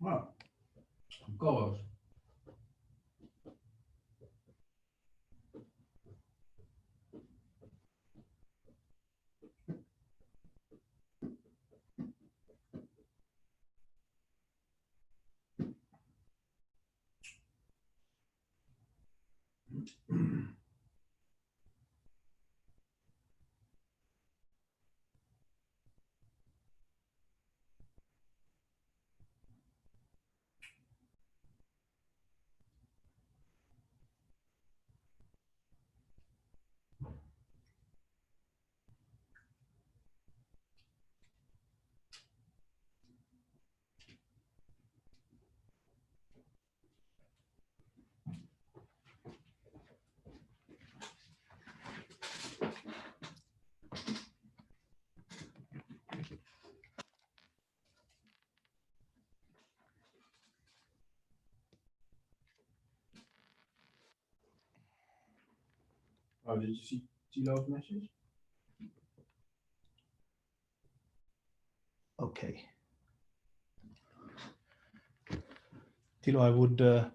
Well, co-host. Oh, did you see Tilo's message? Okay. Tilo, I would,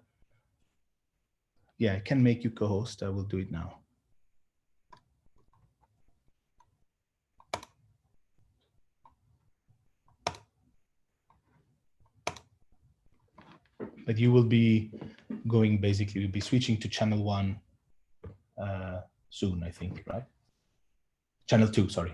yeah, I can make you co-host. I will do it now. But you will be going, basically, you'll be switching to channel 1 soon, I think, right? Channel 2, sorry.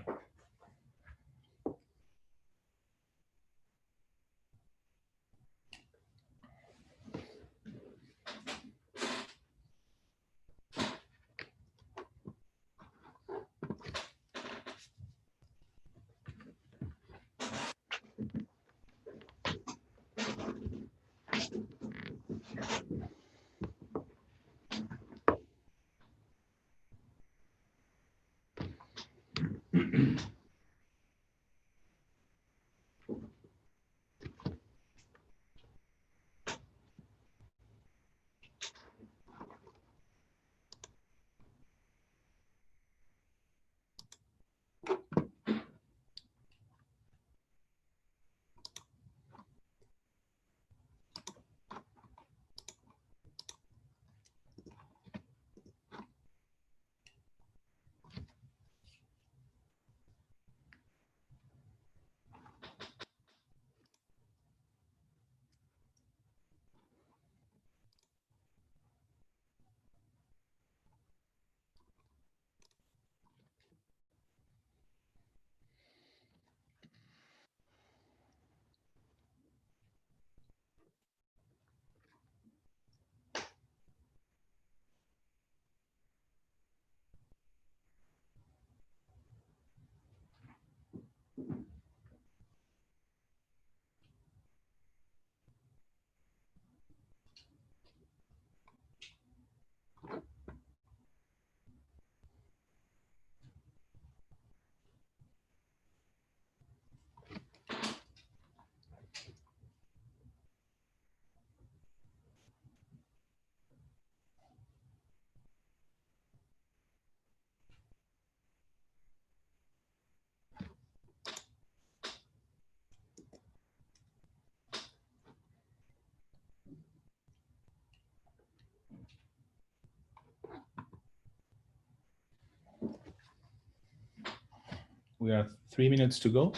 We have 3 minutes to go.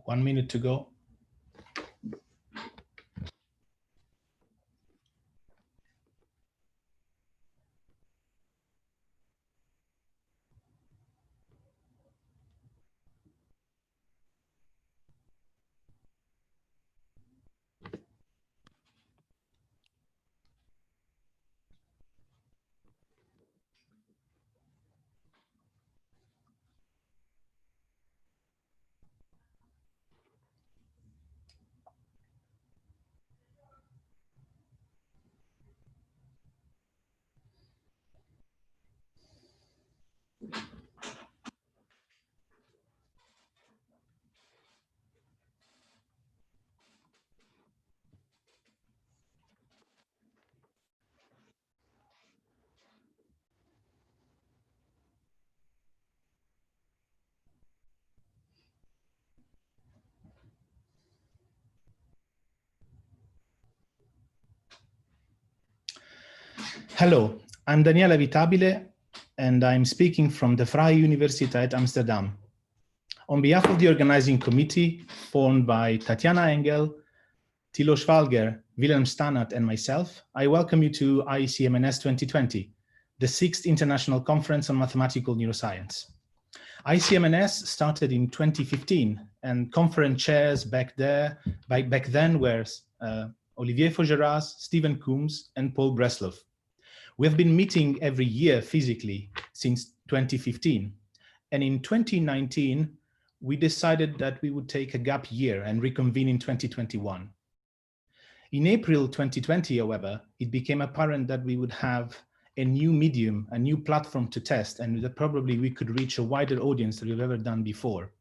1 minute to go. Hello, I'm Daniele Vitabile, and I'm speaking from the Vrije Universiteit Amsterdam. On behalf of the organizing committee, formed by Tatjana Engel, Thilo Schwalger, Willem Stannert, and myself, I welcome you to ICMNS 2020, the 6th International Conference on Mathematical Neuroscience. ICMNS started in 2015, and conference chairs back then were Olivier Faugeras, Stephen Coombs, and Paul Breslov. We have been meeting every year physically since 2015. And in 2019, we decided that we would take a gap year and reconvene in 2021. In April 2020, however, it became apparent that we would have a new medium, a new platform to test, and that probably we could reach a wider audience than we've ever done before.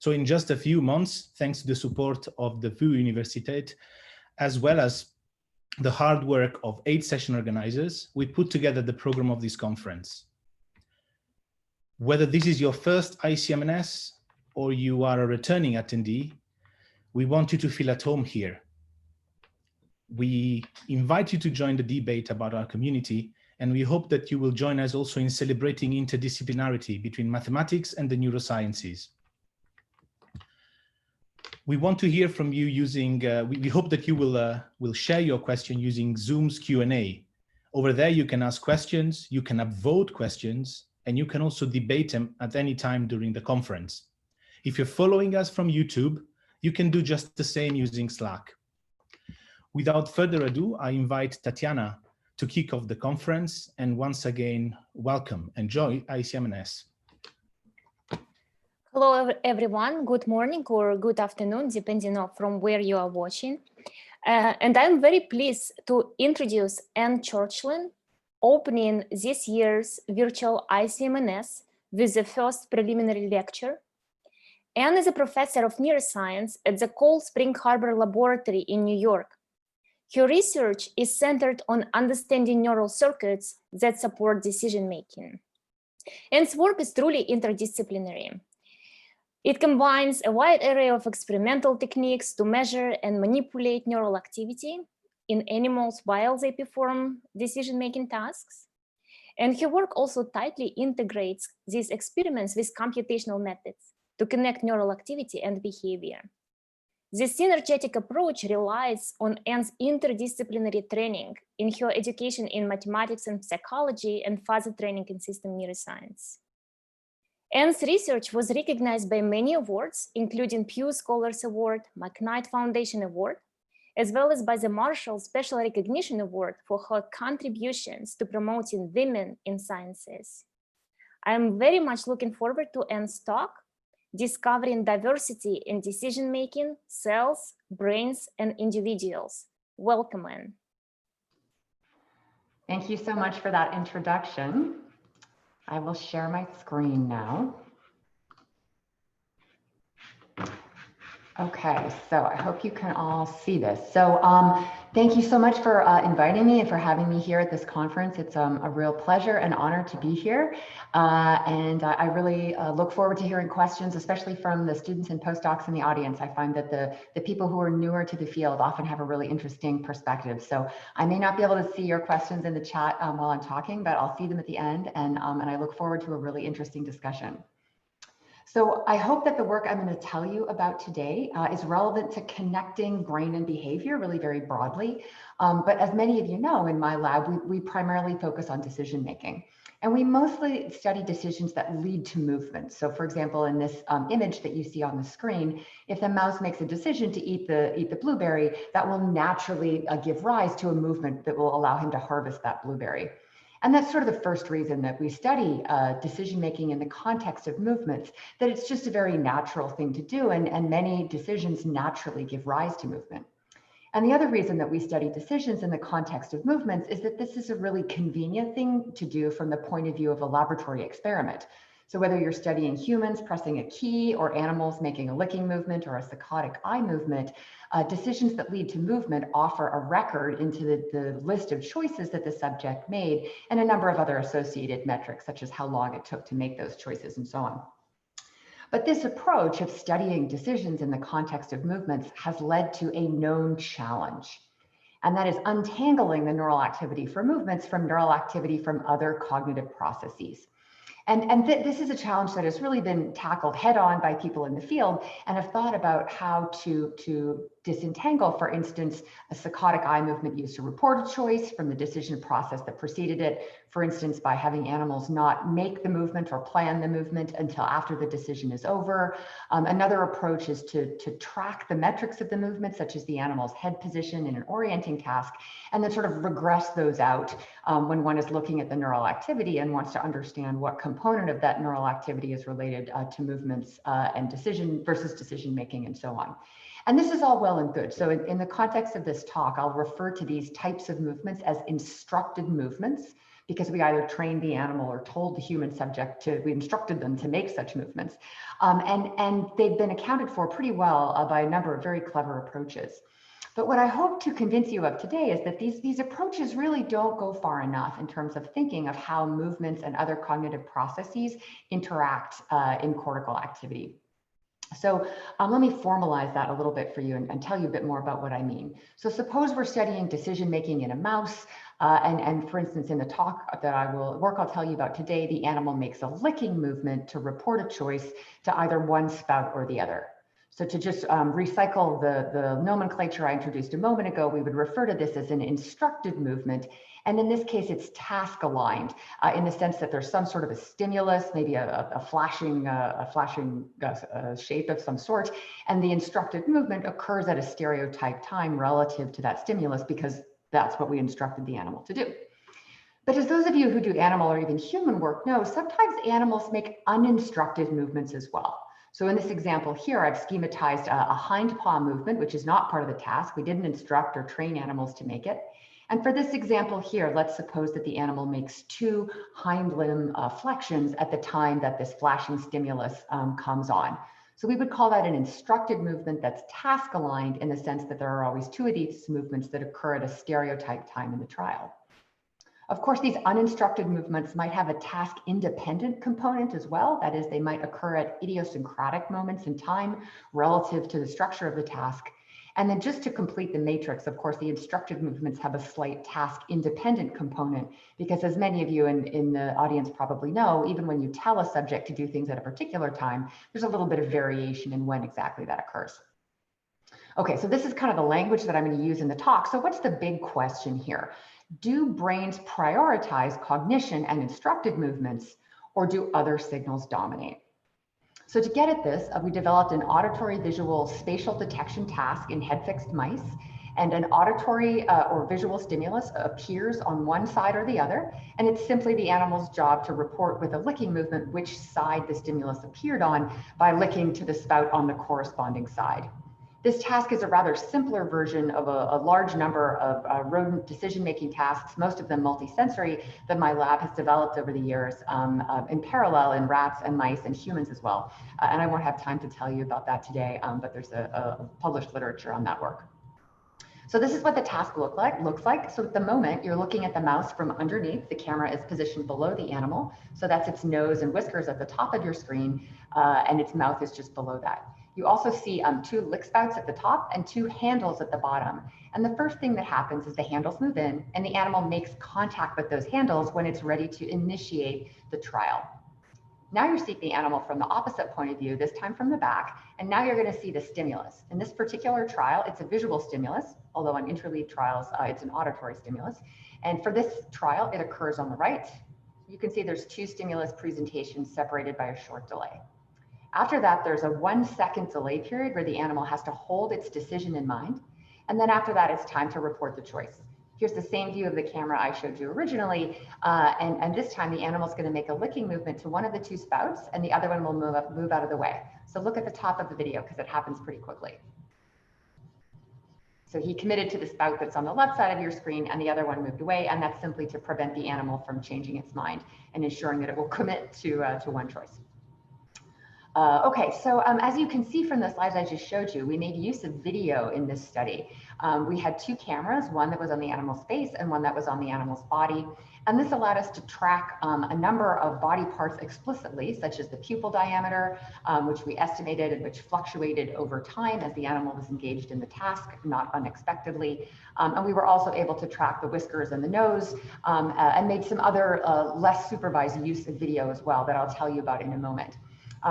So in just a few months, thanks to the support of the VU Universiteit, as well as the hard work of 8 session organizers, we put together the program of this conference. Whether this is your first ICMNS or you are a returning attendee, we want you to feel at home here. We invite you to join the debate about our community, and we hope that you will join us also in celebrating interdisciplinarity between mathematics and the neurosciences. We want to hear from you using, we hope that you will share your question using Zoom's Q&A. Over there, you can ask questions, you can upvote questions, and you can also debate them at any time during the conference. If you're following us from YouTube, you can do just the same using Slack. Without further ado, I invite Tatjana to kick off the conference, and once again, welcome. Enjoy ICMNS. Hello, everyone. Good morning or good afternoon, depending on from where you are watching. And I'm very pleased to introduce Anne Churchland, opening this year's virtual ICMNS with the first preliminary lecture. Anne is a professor of neuroscience at the Cold Spring Harbor Laboratory in New York. Her research is centered on understanding neural circuits that support decision-making. Anne's work is truly interdisciplinary. It combines a wide array of experimental techniques to measure and manipulate neural activity in animals while they perform decision-making tasks. And her work also tightly integrates these experiments with computational methods to connect neural activity and behavior. This synergetic approach relies on Anne's interdisciplinary training in her education in mathematics and psychology and further training in system neuroscience. Anne's research was recognized by many awards, including Pew Scholars Award, McKnight Foundation Award, as well as by the Marshall Special Recognition Award for her contributions to promoting women in sciences. I'm very much looking forward to Anne's talk, Discovering Diversity in Decision-Making, Cells, Brains, and Individuals. Welcome, Anne. Thank you so much for that introduction. I will share my screen now. Okay, so I hope you can all see this. So thank you so much for inviting me and for having me here at this conference. It's a real pleasure and honor to be here. And I really look forward to hearing questions, especially from the students and postdocs in the audience. I find that the people who are newer to the field often have a really interesting perspective. So I may not be able to see your questions in the chat while I'm talking, but I'll see them at the end. And I look forward to a really interesting discussion. So I hope that the work I'm going to tell you about today is relevant to connecting brain and behavior really very broadly. But as many of you know, in my lab, we primarily focus on decision making. And we mostly study decisions that lead to movement. So for example, in this image that you see on the screen, if the mouse makes a decision to eat the blueberry, that will naturally give rise to a movement that will allow him to harvest that blueberry. And that's sort of the first reason that we study decision-making in the context of movements, that it's just a very natural thing to do, and many decisions naturally give rise to movement. And the other reason that we study decisions in the context of movements is that this is a really convenient thing to do from the point of view of a laboratory experiment. So whether you're studying humans pressing a key or animals making a licking movement or a saccadic eye movement, decisions that lead to movement offer a record into the list of choices that the subject made and a number of other associated metrics, such as how long it took to make those choices and so on. But this approach of studying decisions in the context of movements has led to a known challenge. And that is untangling the neural activity for movements from neural activity from other cognitive processes. And this is a challenge that has really been tackled head on by people in the field and have thought about how to disentangle, for instance, a saccadic eye movement used to report a choice from the decision process that preceded it, for instance, by having animals not make the movement or plan the movement until after the decision is over. Another approach is to track the metrics of the movement, such as the animal's head position in an orienting task, and then sort of regress those out when one is looking at the neural activity and wants to understand what component of that neural activity is related to movements and decision versus decision making and so on. And this is all well and good. So in the context of this talk, I'll refer to these types of movements as instructed movements, because we either trained the animal or told the human subject we instructed them to make such movements. And they've been accounted for pretty well by a number of very clever approaches. But what I hope to convince you of today is that these approaches really don't go far enough in terms of thinking of how movements and other cognitive processes interact in cortical activity. So let me formalize that a little bit for you and tell you a bit more about what I mean. So suppose we're studying decision-making in a mouse, and for instance, in the talk that I'll tell you about today, the animal makes a licking movement to report a choice to either one spout or the other. So to just recycle the nomenclature I introduced a moment ago, we would refer to this as an instructed movement. And in this case, it's task aligned in the sense that there's some sort of a stimulus, maybe a flashing shape of some sort. And the instructed movement occurs at a stereotyped time relative to that stimulus, because that's what we instructed the animal to do. But as those of you who do animal or even human work know, sometimes animals make uninstructed movements as well. So in this example here, I've schematized a hind paw movement, which is not part of the task. We didn't instruct or train animals to make it. And for this example here, let's suppose that the animal makes 2 hind limb flexions at the time that this flashing stimulus comes on. So we would call that an instructed movement that's task aligned, in the sense that there are always 2 of these movements that occur at a stereotyped time in the trial. Of course, these uninstructed movements might have a task independent component as well. That is, they might occur at idiosyncratic moments in time relative to the structure of the task. And then just to complete the matrix, of course, the instructed movements have a slight task independent component, because as many of you in the audience probably know, even when you tell a subject to do things at a particular time, there's a little bit of variation in when exactly that occurs. Okay, so this is kind of the language that I'm going to use in the talk. So what's the big question here? Do brains prioritize cognition and instructed movements, or do other signals dominate? So to get at this, we developed an auditory-visual spatial detection task in head-fixed mice, and an auditory or visual stimulus appears on one side or the other, and it's simply the animal's job to report with a licking movement which side the stimulus appeared on by licking to the spout on the corresponding side. This task is a rather simpler version of a large number of rodent decision-making tasks, most of them multisensory, that my lab has developed over the years in parallel in rats and mice and humans as well. And I won't have time to tell you about that today, but there's a published literature on that work. So this is what the task looks like. So at the moment, you're looking at the mouse from underneath. The camera is positioned below the animal. So that's its nose and whiskers at the top of your screen, and its mouth is just below that. You also see 2 lick spouts at the top and 2 handles at the bottom. And the first thing that happens is the handles move in, and the animal makes contact with those handles when it's ready to initiate the trial. Now you're seeing the animal from the opposite point of view, this time from the back, and now you're going to see the stimulus. In this particular trial, it's a visual stimulus, although on interleaved trials, it's an auditory stimulus. And for this trial, it occurs on the right. You can see there's two stimulus presentations separated by a short delay. After that, there's a 1 second delay period where the animal has to hold its decision in mind. And then after that, it's time to report the choice. Here's the same view of the camera I showed you originally. And this time the animal's going to make a licking movement to one of the two spouts and the other one will move out of the way. So look at the top of the video because it happens pretty quickly. So he committed to the spout that's on the left side of your screen and the other one moved away. And that's simply to prevent the animal from changing its mind and ensuring that it will commit to one choice. Okay, so as you can see from the slides I just showed you, we made use of video in this study. We had two cameras, one that was on the animal's face and one that was on the animal's body. And this allowed us to track a number of body parts explicitly, such as the pupil diameter, which we estimated and which fluctuated over time as the animal was engaged in the task, not unexpectedly. And we were also able to track the whiskers and the nose and made some other less supervised use of video as well that I'll tell you about in a moment.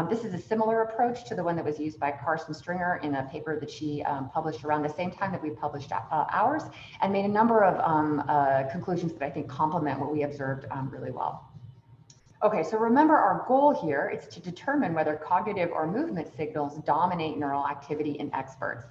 This is a similar approach to the one that was used by Carson Stringer in a paper that she published around the same time that we published ours, and made a number of conclusions that I think complement what we observed really well. Okay, so remember our goal here is to determine whether cognitive or movement signals dominate neural activity in experts.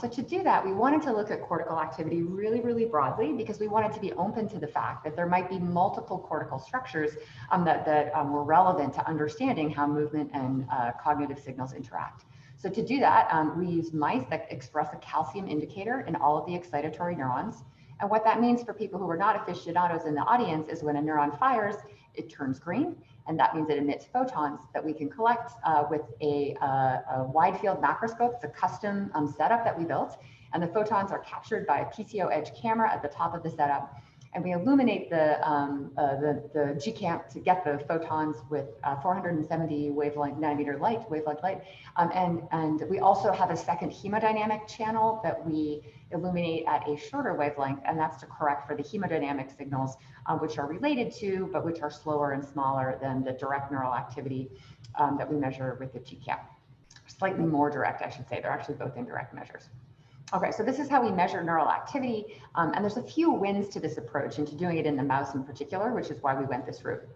So to do that, we wanted to look at cortical activity really, really broadly because we wanted to be open to the fact that there might be multiple cortical structures that were relevant to understanding how movement and cognitive signals interact. So to do that, we used mice that express a calcium indicator in all of the excitatory neurons. And what that means for people who are not aficionados in the audience is when a neuron fires, it turns green. And that means it emits photons that we can collect with a wide field macroscope. It's a custom setup that we built. And the photons are captured by a PCO edge camera at the top of the setup. And we illuminate the GCamp to get the photons with 470 nanometer wavelength light. And we also have a second hemodynamic channel that we illuminate at a shorter wavelength, and that's to correct for the hemodynamic signals, which are related to, but which are slower and smaller than the direct neural activity that we measure with the GCamp. Slightly more direct, I should say. They're actually both indirect measures. Okay, so this is how we measure neural activity, and there's a few wins to this approach and to doing it in the mouse in particular, which is why we went this route.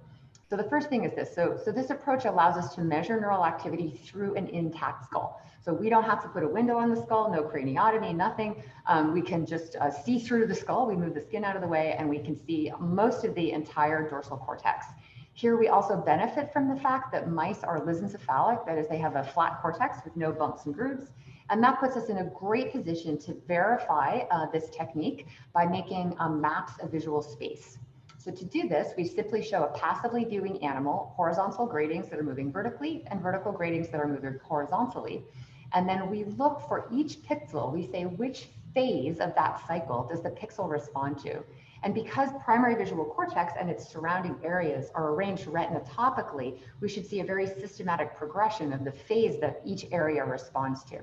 So the first thing is this. So this approach allows us to measure neural activity through an intact skull. So we don't have to put a window on the skull, no craniotomy, nothing. We can just see through the skull. We move the skin out of the way and we can see most of the entire dorsal cortex. Here we also benefit from the fact that mice are lissencephalic, that is they have a flat cortex with no bumps and grooves. And that puts us in a great position to verify this technique by making maps of visual space. So to do this, we simply show a passively viewing animal, horizontal gratings that are moving vertically and vertical gratings that are moving horizontally. And then we look for each pixel, we say which phase of that cycle does the pixel respond to. And because primary visual cortex and its surrounding areas are arranged retinotopically, we should see a very systematic progression of the phase that each area responds to.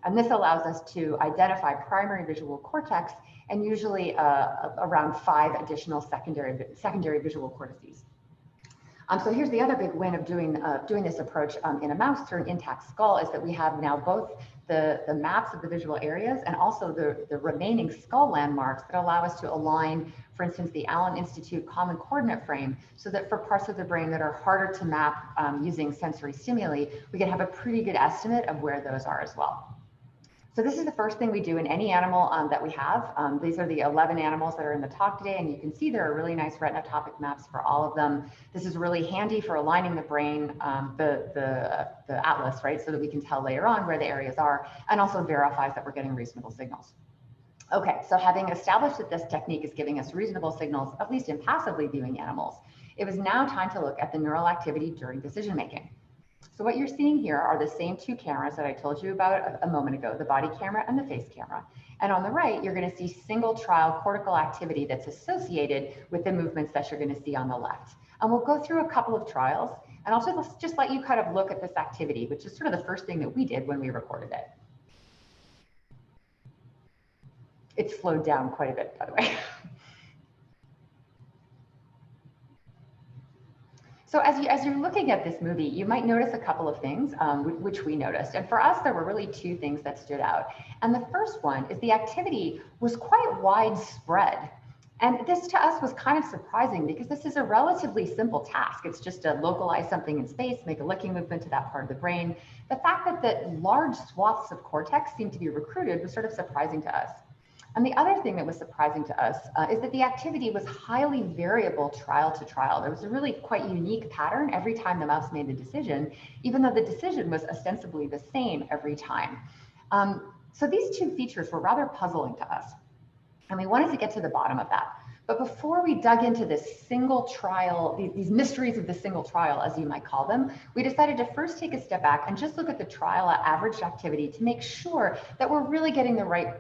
And this allows us to identify primary visual cortex and usually around 5 additional secondary visual cortices. So here's the other big win of doing this approach in a mouse through an intact skull is that we have now both the maps of the visual areas and also the remaining skull landmarks that allow us to align, for instance, the Allen Institute Common Coordinate Frame, so that for parts of the brain that are harder to map using sensory stimuli, we can have a pretty good estimate of where those are as well. So this is the first thing we do in any animal that we have. These are the 11 animals that are in the talk today, and you can see there are really nice retinotopic maps for all of them. This is really handy for aligning the brain, the atlas, right, so that we can tell later on where the areas are, and also verifies that we're getting reasonable signals. Okay, so having established that this technique is giving us reasonable signals, at least in passively viewing animals, it was now time to look at the neural activity during decision making. So what you're seeing here are the same 2 cameras that I told you about a moment ago, the body camera and the face camera. And on the right, you're going to see single trial cortical activity that's associated with the movements that you're going to see on the left. And we'll go through a couple of trials, and I'll just let you kind of look at this activity, which is sort of the first thing that we did when we recorded it. It's slowed down quite a bit, by the way. So as you're looking at this movie, you might notice a couple of things, which we noticed. And for us, there were really two things that stood out. And the first one is the activity was quite widespread. And this to us was kind of surprising because this is a relatively simple task. It's just to localize something in space, make a licking movement to that part of the brain. The fact that the large swaths of cortex seemed to be recruited was sort of surprising to us. And the other thing that was surprising to us is that the activity was highly variable trial to trial. There was a really quite unique pattern every time the mouse made the decision, even though the decision was ostensibly the same every time. So these two features were rather puzzling to us. And we wanted to get to the bottom of that. But before we dug into this single trial, these mysteries of the single trial, as you might call them, we decided to first take a step back and just look at the trial averaged activity to make sure that we're really getting the right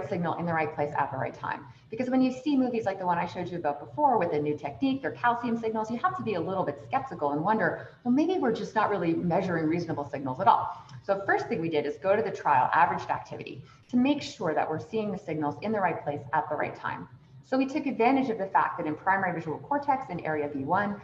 signal in the right place at the right time. Because when you see movies like the one I showed you about before with a new technique, they're calcium signals, you have to be a little bit skeptical and wonder, well, maybe we're just not really measuring reasonable signals at all. So first thing we did is go to the trial averaged activity to make sure that we're seeing the signals in the right place at the right time. So we took advantage of the fact that in primary visual cortex in area V1,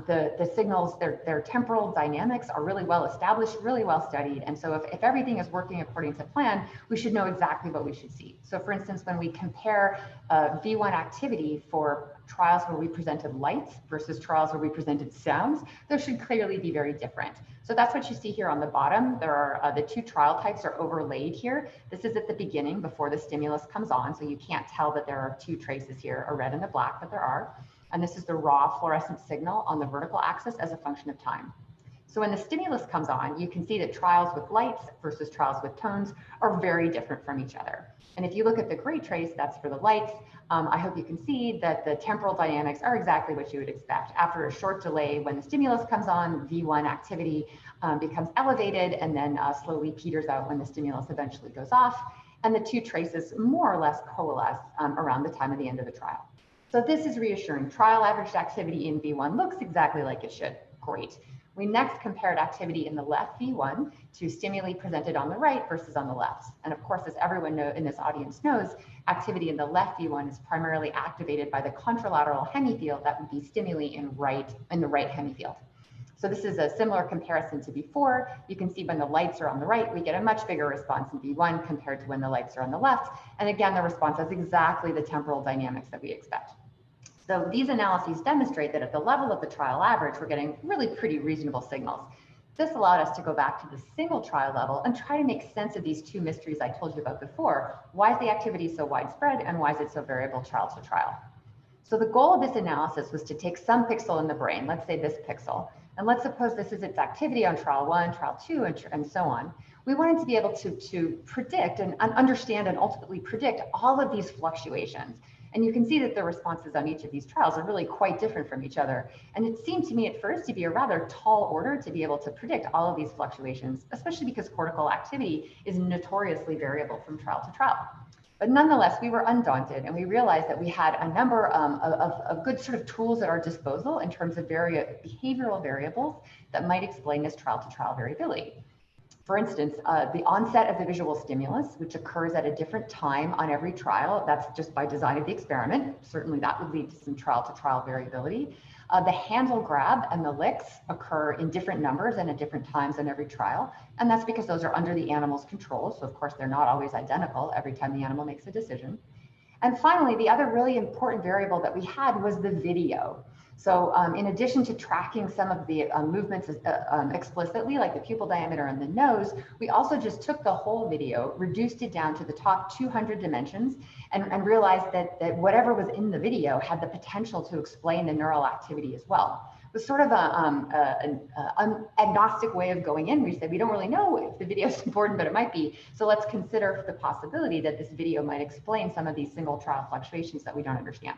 the signals, their temporal dynamics are really well established, really well studied. And so if everything is working according to plan, we should know exactly what we should see. So for instance, when we compare V1 activity for trials where we presented lights versus trials where we presented sounds, those should clearly be very different. So that's what you see here on the bottom. There are the two trial types are overlaid here. This is at the beginning before the stimulus comes on. So you can't tell that there are two traces here, a red and a black, but there are. And this is the raw fluorescent signal on the vertical axis as a function of time. So when the stimulus comes on, you can see that trials with lights versus trials with tones are very different from each other. And if you look at the gray trace, that's for the lights. I hope you can see that the temporal dynamics are exactly what you would expect. After a short delay, when the stimulus comes on, V1 activity becomes elevated and then slowly peters out when the stimulus eventually goes off. And the two traces more or less coalesce around the time of the end of the trial. So this is reassuring. Trial averaged activity in V1 looks exactly like it should. Great. We next compared activity in the left V1 to stimuli presented on the right versus on the left. And of course, as everyone in this audience knows, activity in the left V1 is primarily activated by the contralateral hemifield that would be stimuli in the right hemifield. So this is a similar comparison to before. You can see when the lights are on the right, we get a much bigger response in V1 compared to when the lights are on the left. And again, the response has exactly the temporal dynamics that we expect. So these analyses demonstrate that at the level of the trial average, we're getting really pretty reasonable signals. This allowed us to go back to the single trial level and try to make sense of these two mysteries I told you about before. Why is the activity so widespread and why is it so variable trial to trial? So the goal of this analysis was to take some pixel in the brain, let's say this pixel, and let's suppose this is its activity on trial 1, trial 2, and so on. We wanted to be able to predict and understand and ultimately predict all of these fluctuations. And you can see that the responses on each of these trials are really quite different from each other. And it seemed to me at first to be a rather tall order to be able to predict all of these fluctuations, especially because cortical activity is notoriously variable from trial to trial. But nonetheless, we were undaunted and we realized that we had a number of good sort of tools at our disposal in terms of behavioral variables that might explain this trial to trial variability. For instance, the onset of the visual stimulus, which occurs at a different time on every trial, that's just by design of the experiment. Certainly that would lead to some trial to trial variability. The handle grab and the licks occur in different numbers and at different times on every trial. And that's because those are under the animal's control. So of course, they're not always identical every time the animal makes a decision. And finally, the other really important variable that we had was the video. So in addition to tracking some of the movements explicitly, like the pupil diameter and the nose, we also just took the whole video, reduced it down to the top 200 dimensions, and realized that whatever was in the video had the potential to explain the neural activity as well. It was sort of an agnostic way of going in. We said, we don't really know if the video is important, but it might be. So let's consider the possibility that this video might explain some of these single trial fluctuations that we don't understand.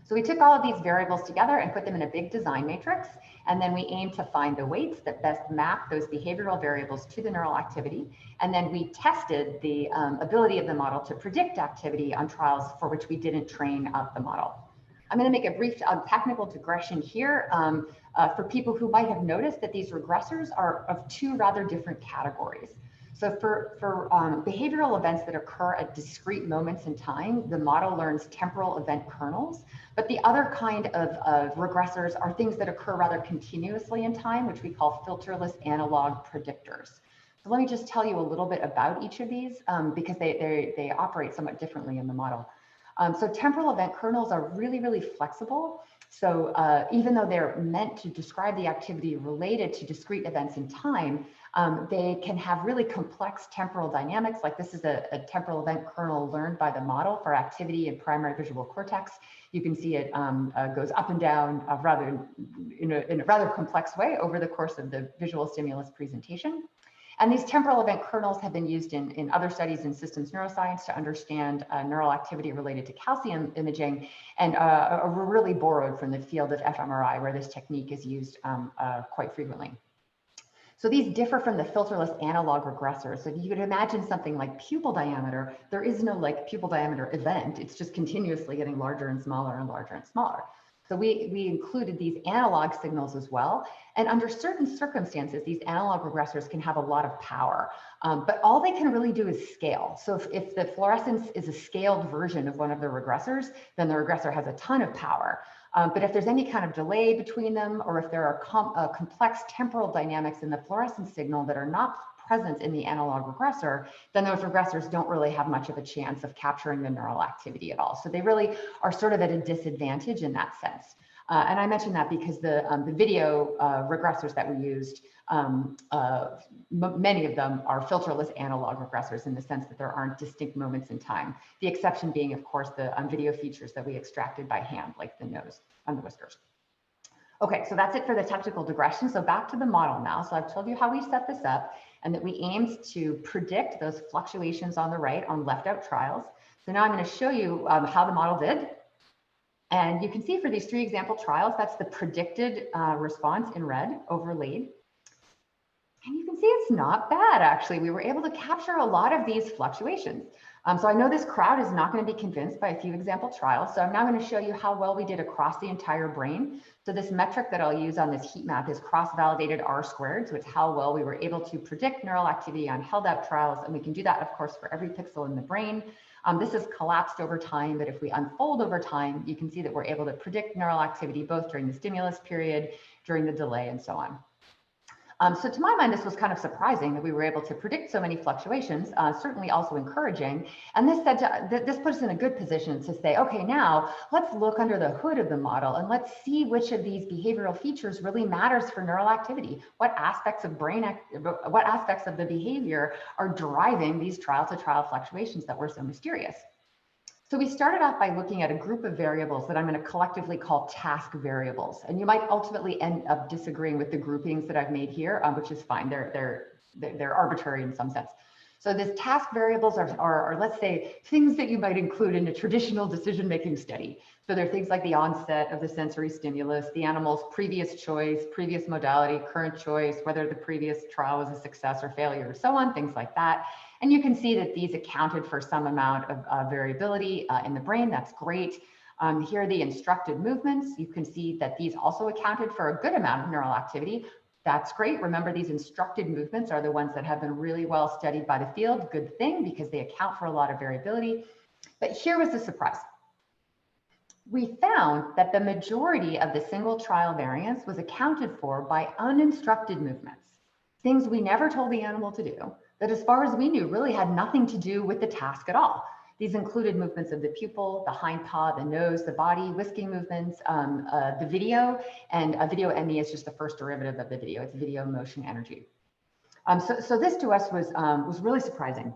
So we took all of these variables together and put them in a big design matrix. And then we aimed to find the weights that best map those behavioral variables to the neural activity. And then we tested the ability of the model to predict activity on trials for which we didn't train up the model. I'm going to make a brief technical digression here for people who might have noticed that these regressors are of two rather different categories. So for behavioral events that occur at discrete moments in time, the model learns temporal event kernels. But the other kind of regressors are things that occur rather continuously in time, which we call filterless analog predictors. So let me just tell you a little bit about each of these because they operate somewhat differently in the model. So temporal event kernels are really, really flexible. So even though they're meant to describe the activity related to discrete events in time, they can have really complex temporal dynamics. Like this is a temporal event kernel learned by the model for activity in primary visual cortex. You can see it goes up and down in a rather complex way over the course of the visual stimulus presentation. And these temporal event kernels have been used in other studies in systems neuroscience to understand neural activity related to calcium imaging, and were really borrowed from the field of fMRI, where this technique is used quite frequently. So these differ from the filterless analog regressors. So if you could imagine something like pupil diameter, there is no like pupil diameter event. It's just continuously getting larger and smaller and larger and smaller. So we included these analog signals as well. And under certain circumstances, these analog regressors can have a lot of power, but all they can really do is scale. So if the fluorescence is a scaled version of one of the regressors, then the regressor has a ton of power. But if there's any kind of delay between them, or if there are complex temporal dynamics in the fluorescence signal that are not present in the analog regressor, then those regressors don't really have much of a chance of capturing the neural activity at all. So they really are sort of at a disadvantage in that sense. And I mentioned that because the video regressors that we used, many of them are filterless analog regressors in the sense that there aren't distinct moments in time. The exception being, of course, the video features that we extracted by hand, like the nose and the whiskers. Okay, so that's it for the technical digression. So back to the model now. So I've told you how we set this up and that we aimed to predict those fluctuations on the right on left out trials. So now I'm going to show you how the model did. And you can see for these 3 example trials, that's the predicted response in red overlaid. And you can see it's not bad, actually. We were able to capture a lot of these fluctuations. So I know this crowd is not going to be convinced by a few example trials. So I'm now going to show you how well we did across the entire brain. So this metric that I'll use on this heat map is cross-validated R-squared. So it's how well we were able to predict neural activity on held out trials. And we can do that, of course, for every pixel in the brain. This is collapsed over time, but if we unfold over time, you can see that we're able to predict neural activity both during the stimulus period, during the delay, and so on. So to my mind, this was kind of surprising that we were able to predict so many fluctuations, certainly also encouraging. And this puts us in a good position to say, okay, now let's look under the hood of the model and let's see which of these behavioral features really matters for neural activity. What aspects of what aspects of the behavior are driving these trial-to-trial fluctuations that were so mysterious? So we started off by looking at a group of variables that I'm going to collectively call task variables. And you might ultimately end up disagreeing with the groupings that I've made here, which is fine. They're arbitrary in some sense. So these task variables are, let's say, things that you might include in a traditional decision-making study. So they're things like the onset of the sensory stimulus, the animal's previous choice, previous modality, current choice, whether the previous trial was a success or failure, so on, things like that. And you can see that these accounted for some amount of variability in the brain. That's great. Here are the instructed movements. You can see that these also accounted for a good amount of neural activity. That's great. Remember, these instructed movements are the ones that have been really well studied by the field. Good thing, because they account for a lot of variability. But here was the surprise. We found that the majority of the single trial variance was accounted for by uninstructed movements, things we never told the animal to do, that as far as we knew really had nothing to do with the task at all. These included movements of the pupil, the hind paw, the nose, the body, whisking movements, the video, and video ME is just the first derivative of the video. It's video motion energy. So this to us was really surprising.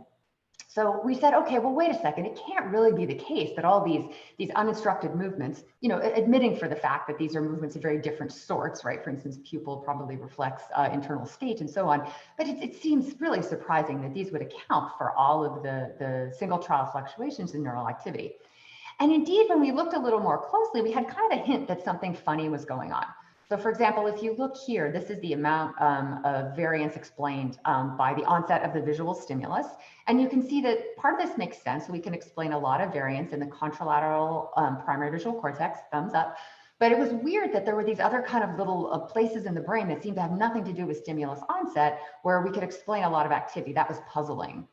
So we said, okay, well, wait a second. It can't really be the case that all these uninstructed movements, you know, admitting for the fact that these are movements of very different sorts, right? For instance, pupil probably reflects internal state and so on. But it seems really surprising that these would account for all of the single trial fluctuations in neural activity. And indeed, when we looked a little more closely, we had kind of a hint that something funny was going on. So for example, if you look here, this is the amount of variance explained by the onset of the visual stimulus. And you can see that part of this makes sense. We can explain a lot of variance in the contralateral primary visual cortex, thumbs up. But it was weird that there were these other kind of little places in the brain that seemed to have nothing to do with stimulus onset, where we could explain a lot of activity. That was puzzling.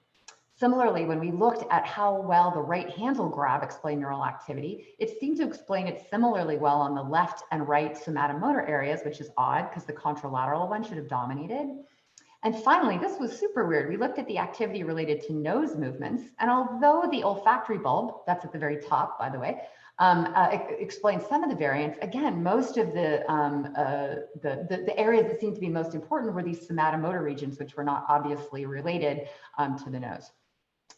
Similarly, when we looked at how well the right handle grab explained neural activity, it seemed to explain it similarly well on the left and right somatomotor areas, which is odd because the contralateral one should have dominated. And finally, this was super weird. We looked at the activity related to nose movements. And although the olfactory bulb, that's at the very top, by the way, explains some of the variance, again, most of the areas that seemed to be most important were these somatomotor regions, which were not obviously related to the nose.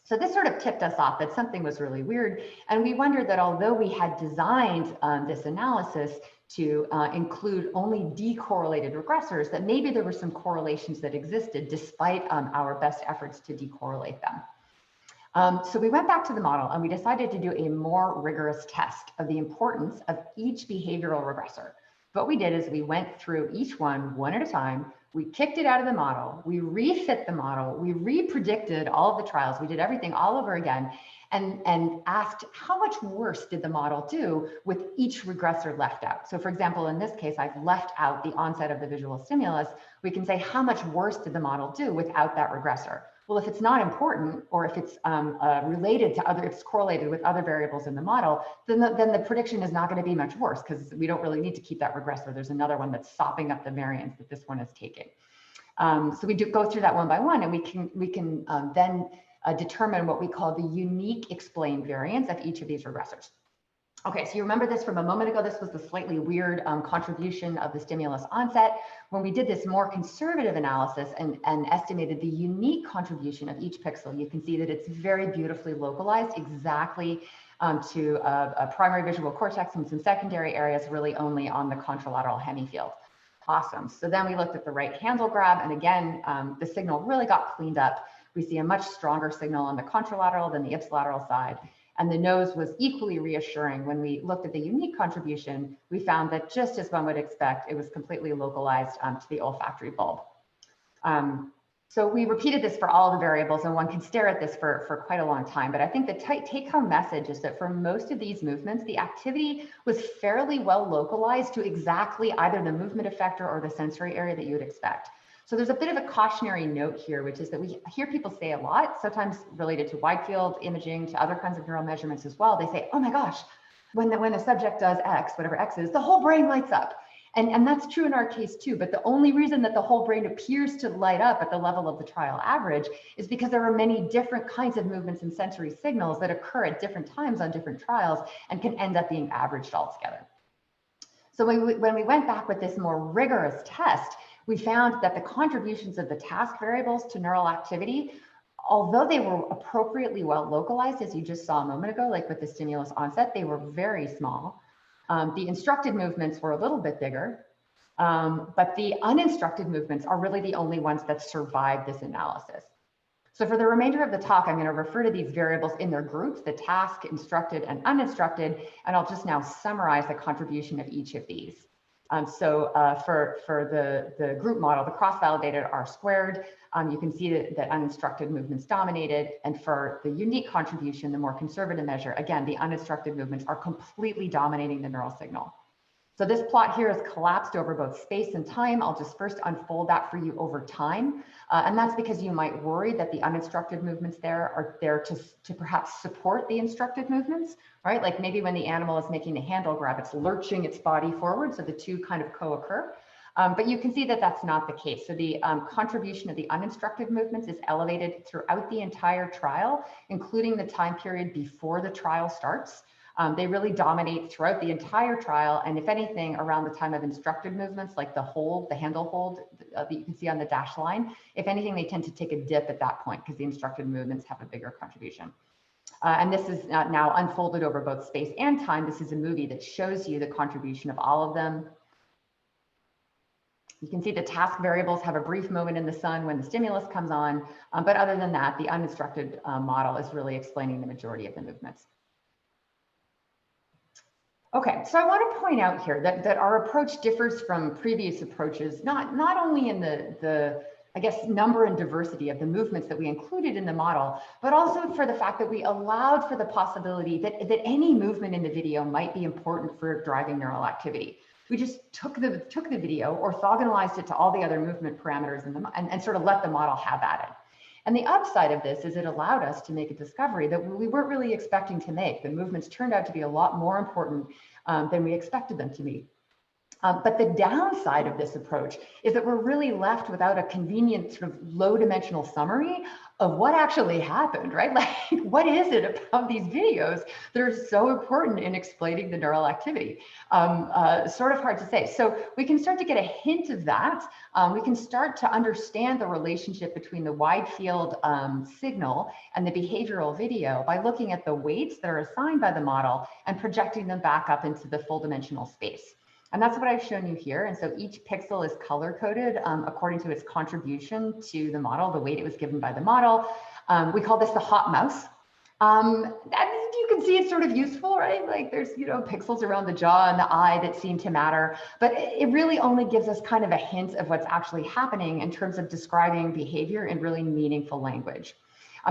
So this sort of tipped us off that something was really weird. And we wondered that although we had designed this analysis to include only decorrelated regressors, that maybe there were some correlations that existed despite our best efforts to decorrelate them. So we went back to the model and we decided to do a more rigorous test of the importance of each behavioral regressor. What we did is we went through each one at a time. We kicked it out of the model. We refit the model. We repredicted all of the trials. We did everything all over again and asked how much worse did the model do with each regressor left out. So for example, in this case, I've left out the onset of the visual stimulus. We can say how much worse did the model do without that regressor? Well, if it's not important, or if it's related to other, it's correlated with other variables in the model, then the prediction is not going to be much worse because we don't really need to keep that regressor. There's another one that's sopping up the variance that this one is taking. So we do go through that one by one, and we can then determine what we call the unique explained variance of each of these regressors. Okay, so you remember this from a moment ago. This was the slightly weird contribution of the stimulus onset. When we did this more conservative analysis and estimated the unique contribution of each pixel, you can see that it's very beautifully localized exactly to a primary visual cortex and some secondary areas really only on the contralateral hemifield. Awesome. So then we looked at the right handle grab, and again, the signal really got cleaned up. We see a much stronger signal on the contralateral than the ipsilateral side. And the nose was equally reassuring. When we looked at the unique contribution, we found that just as one would expect, it was completely localized to the olfactory bulb. So we repeated this for all the variables, and one can stare at this for quite a long time. But I think the take-home message is that for most of these movements, the activity was fairly well localized to exactly either the movement effector or the sensory area that you would expect. So there's a bit of a cautionary note here, which is that we hear people say a lot, sometimes related to wide field imaging, to other kinds of neural measurements as well. They say, oh my gosh, when the subject does X, whatever X is, the whole brain lights up. And that's true in our case too, but the only reason that the whole brain appears to light up at the level of the trial average is because there are many different kinds of movements and sensory signals that occur at different times on different trials and can end up being averaged altogether. So when we went back with this more rigorous test, we found that the contributions of the task variables to neural activity, although they were appropriately well localized, as you just saw a moment ago, like with the stimulus onset, they were very small. The instructed movements were a little bit bigger, but the uninstructed movements are really the only ones that survived this analysis. So for the remainder of the talk, I'm going to refer to these variables in their groups, the task, instructed, and uninstructed, and I'll just now summarize the contribution of each of these. For the group model, the cross-validated R squared, you can see that uninstructed movements dominated. And for the unique contribution, the more conservative measure, again, the uninstructed movements are completely dominating the neural signal. So this plot here is collapsed over both space and time. I'll just first unfold that for you over time. And that's because you might worry that the uninstructed movements there are there to perhaps support the instructed movements, right? Like maybe when the animal is making the handle grab, it's lurching its body forward, so the two kind of co-occur. But you can see that that's not the case. So the contribution of the uninstructed movements is elevated throughout the entire trial, including the time period before the trial starts. They really dominate throughout the entire trial. And if anything, around the time of instructed movements, like the hold, the handle hold that you can see on the dashed line, if anything, they tend to take a dip at that point because the instructed movements have a bigger contribution. And this is now unfolded over both space and time. This is a movie that shows you the contribution of all of them. You can see the task variables have a brief moment in the sun when the stimulus comes on. But other than that, the uninstructed model is really explaining the majority of the movements. Okay, so I want to point out here that our approach differs from previous approaches, not only in the I guess, number and diversity of the movements that we included in the model, but also for the fact that we allowed for the possibility that any movement in the video might be important for driving neural activity. We just took the video, orthogonalized it to all the other movement parameters and sort of let the model have at it. And the upside of this is it allowed us to make a discovery that we weren't really expecting to make. The movements turned out to be a lot more important than we expected them to be. But the downside of this approach is that we're really left without a convenient sort of low dimensional summary of what actually happened, right? Like, what is it about these videos that are so important in explaining the neural activity? Sort of hard to say. So we can start to get a hint of that. We can start to understand the relationship between the wide field signal and the behavioral video by looking at the weights that are assigned by the model and projecting them back up into the full dimensional space. And that's what I've shown you here. And so each pixel is color coded according to its contribution to the model, the weight it was given by the model. We call this the hot mouse. You can see it's sort of useful, right? Like there's, you know, pixels around the jaw and the eye that seem to matter, but it really only gives us kind of a hint of what's actually happening in terms of describing behavior in really meaningful language.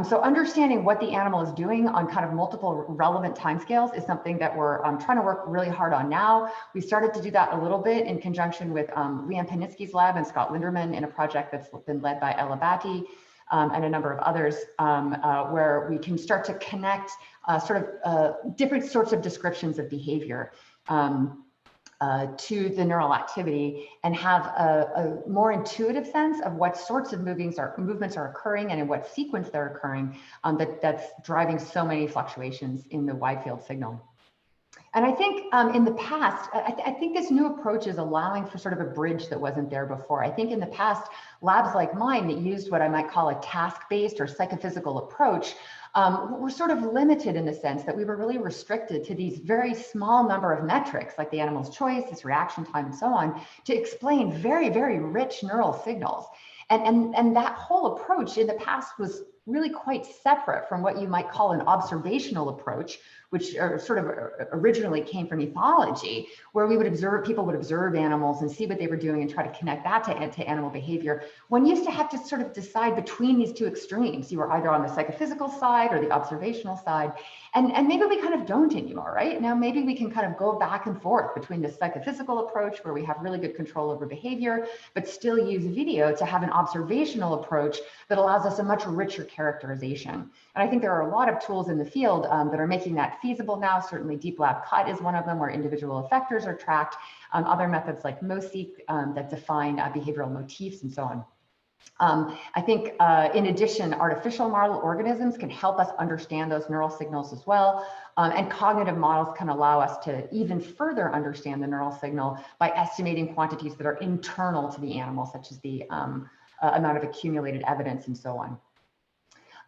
So understanding what the animal is doing on kind of multiple relevant timescales is something that we're trying to work really hard on now. We started to do that a little bit in conjunction with Leanne Panitsky's lab and Scott Linderman in a project that's been led by Ella Batty and a number of others, where we can start to connect different sorts of descriptions of behavior to the neural activity and have a more intuitive sense of what sorts of movements are occurring and in what sequence they're occurring that's driving so many fluctuations in the wide field signal. And I think in the past, I think this new approach is allowing for sort of a bridge that wasn't there before. I think in the past, labs like mine that used what I might call a task-based or psychophysical approach were sort of limited in the sense that we were really restricted to these very small number of metrics, like the animal's choice, its reaction time, and so on, to explain very, very rich neural signals. And that whole approach in the past was really quite separate from what you might call an observational approach, which sort of originally came from ethology, where we would observe, people would observe animals and see what they were doing and try to connect that to animal behavior. One used to have to sort of decide between these two extremes. You were either on the psychophysical side or the observational side. And maybe we kind of don't anymore, right? Now, maybe we can kind of go back and forth between the psychophysical approach where we have really good control over behavior, but still use video to have an observational approach that allows us a much richer characterization. And I think there are a lot of tools in the field that are making that feasible now. Certainly Deep Lab Cut is one of them, where individual effectors are tracked. Other methods like MoSeq that define behavioral motifs and so on. I think in addition, artificial model organisms can help us understand those neural signals as well. And cognitive models can allow us to even further understand the neural signal by estimating quantities that are internal to the animal, such as the amount of accumulated evidence and so on.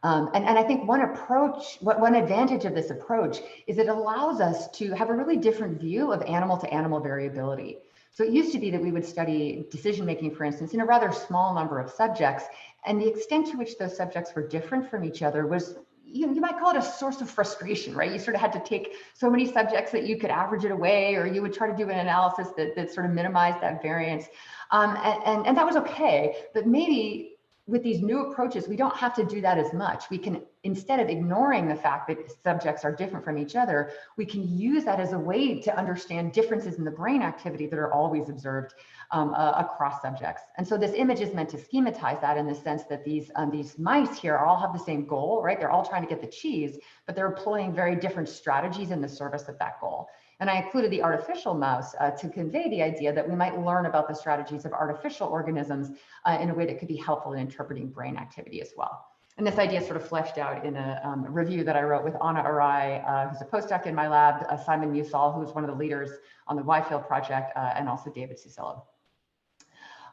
And I think one advantage of this approach is it allows us to have a really different view of animal to animal variability. So it used to be that we would study decision-making, for instance, in a rather small number of subjects, and the extent to which those subjects were different from each other was, you might call it a source of frustration, right? You sort of had to take so many subjects that you could average it away, or you would try to do an analysis that sort of minimized that variance. And that was okay, but maybe with these new approaches, we don't have to do that as much. We can, instead of ignoring the fact that subjects are different from each other, we can use that as a way to understand differences in the brain activity that are always observed across subjects. And so this image is meant to schematize that in the sense that these mice here all have the same goal, right? They're all trying to get the cheese, but they're employing very different strategies in the service of that goal. And I included the artificial mouse to convey the idea that we might learn about the strategies of artificial organisms in a way that could be helpful in interpreting brain activity as well. And this idea is sort of fleshed out in a review that I wrote with Anna Arai, who's a postdoc in my lab, Simon Musal, who's one of the leaders on the Y-Field project, and also David Susello.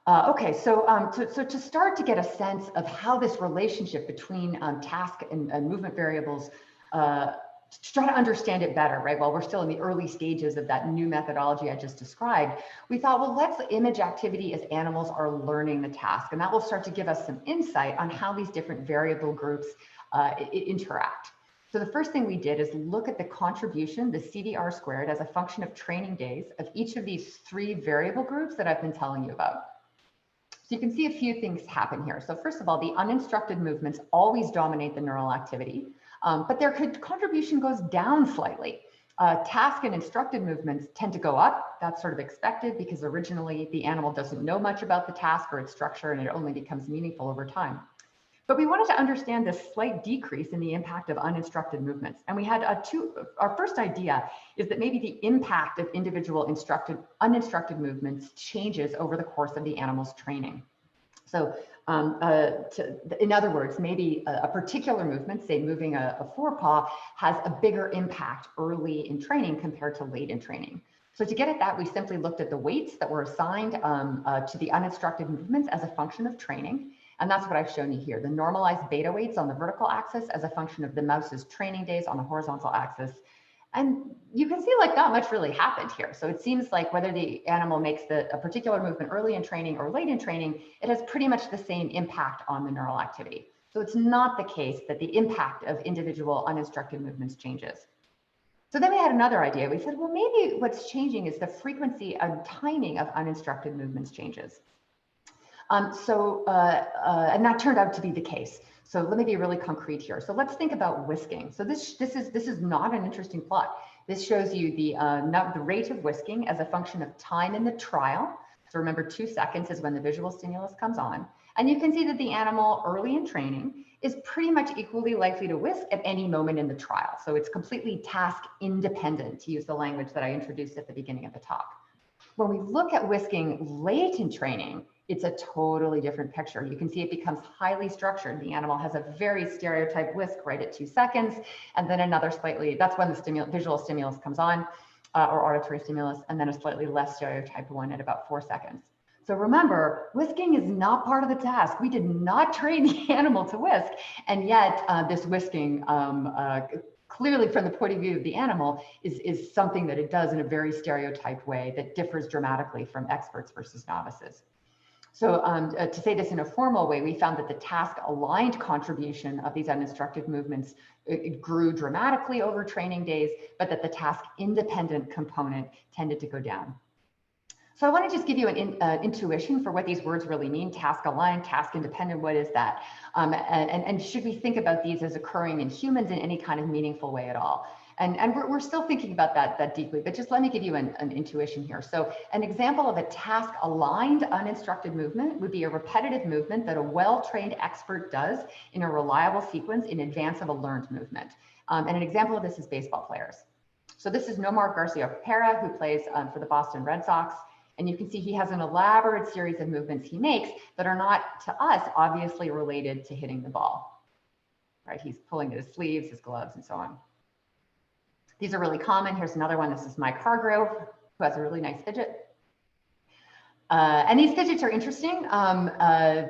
Okay, so to start to get a sense of how this relationship between task and movement variables to try to understand it better, right? While we're still in the early stages of that new methodology I just described, we thought, well, let's image activity as animals are learning the task. And that will start to give us some insight on how these different variable groups interact. So the first thing we did is look at the contribution, the CDR squared, as a function of training days of each of these three variable groups that I've been telling you about. So you can see a few things happen here. So first of all, the uninstructed movements always dominate the neural activity, but their contribution goes down slightly. Task and instructed movements tend to go up. That's sort of expected because originally the animal doesn't know much about the task or its structure, and it only becomes meaningful over time. But we wanted to understand this slight decrease in the impact of uninstructed movements. And we had our first idea is that maybe the impact of individual uninstructed movements changes over the course of the animal's training. So in other words, maybe a particular movement, say moving a forepaw, has a bigger impact early in training compared to late in training. So to get at that, we simply looked at the weights that were assigned to the uninstructed movements as a function of training. And that's what I've shown you here. The normalized beta weights on the vertical axis as a function of the mouse's training days on the horizontal axis. And you can see like not much really happened here. So it seems like whether the animal makes a particular movement early in training or late in training, it has pretty much the same impact on the neural activity. So it's not the case that the impact of individual uninstructed movements changes. So then we had another idea. We said, well, maybe what's changing is the frequency and timing of uninstructed movements changes. And that turned out to be the case. So let me be really concrete here. So let's think about whisking. So this is not an interesting plot. This shows you the rate of whisking as a function of time in the trial. So remember, 2 seconds is when the visual stimulus comes on. And you can see that the animal early in training is pretty much equally likely to whisk at any moment in the trial. So it's completely task independent, to use the language that I introduced at the beginning of the talk. When we look at whisking late in training, it's a totally different picture. You can see it becomes highly structured. The animal has a very stereotyped whisk right at 2 seconds, and then another slightly, that's when the visual stimulus comes on, or auditory stimulus, and then a slightly less stereotyped one at about 4 seconds. So remember, whisking is not part of the task. We did not train the animal to whisk, and yet this whisking, clearly from the point of view of the animal, is something that it does in a very stereotyped way that differs dramatically from experts versus novices. So to say this in a formal way, we found that the task-aligned contribution of these uninstructed movements it grew dramatically over training days, but that the task-independent component tended to go down. So I want to just give you an intuition for what these words really mean: task-aligned, task-independent. What is that? And should we think about these as occurring in humans in any kind of meaningful way at all? And we're still thinking about that deeply, but just let me give you an intuition here. So an example of a task-aligned uninstructed movement would be a repetitive movement that a well-trained expert does in a reliable sequence in advance of a learned movement. And an example of this is baseball players. So this is Nomar Garcia-Pera, who plays for the Boston Red Sox. And you can see he has an elaborate series of movements he makes that are not, to us, obviously related to hitting the ball. Right? He's pulling at his sleeves, his gloves, and so on. These are really common. Here's another one. This is Mike Hargrove, who has a really nice fidget. And these fidgets are interesting.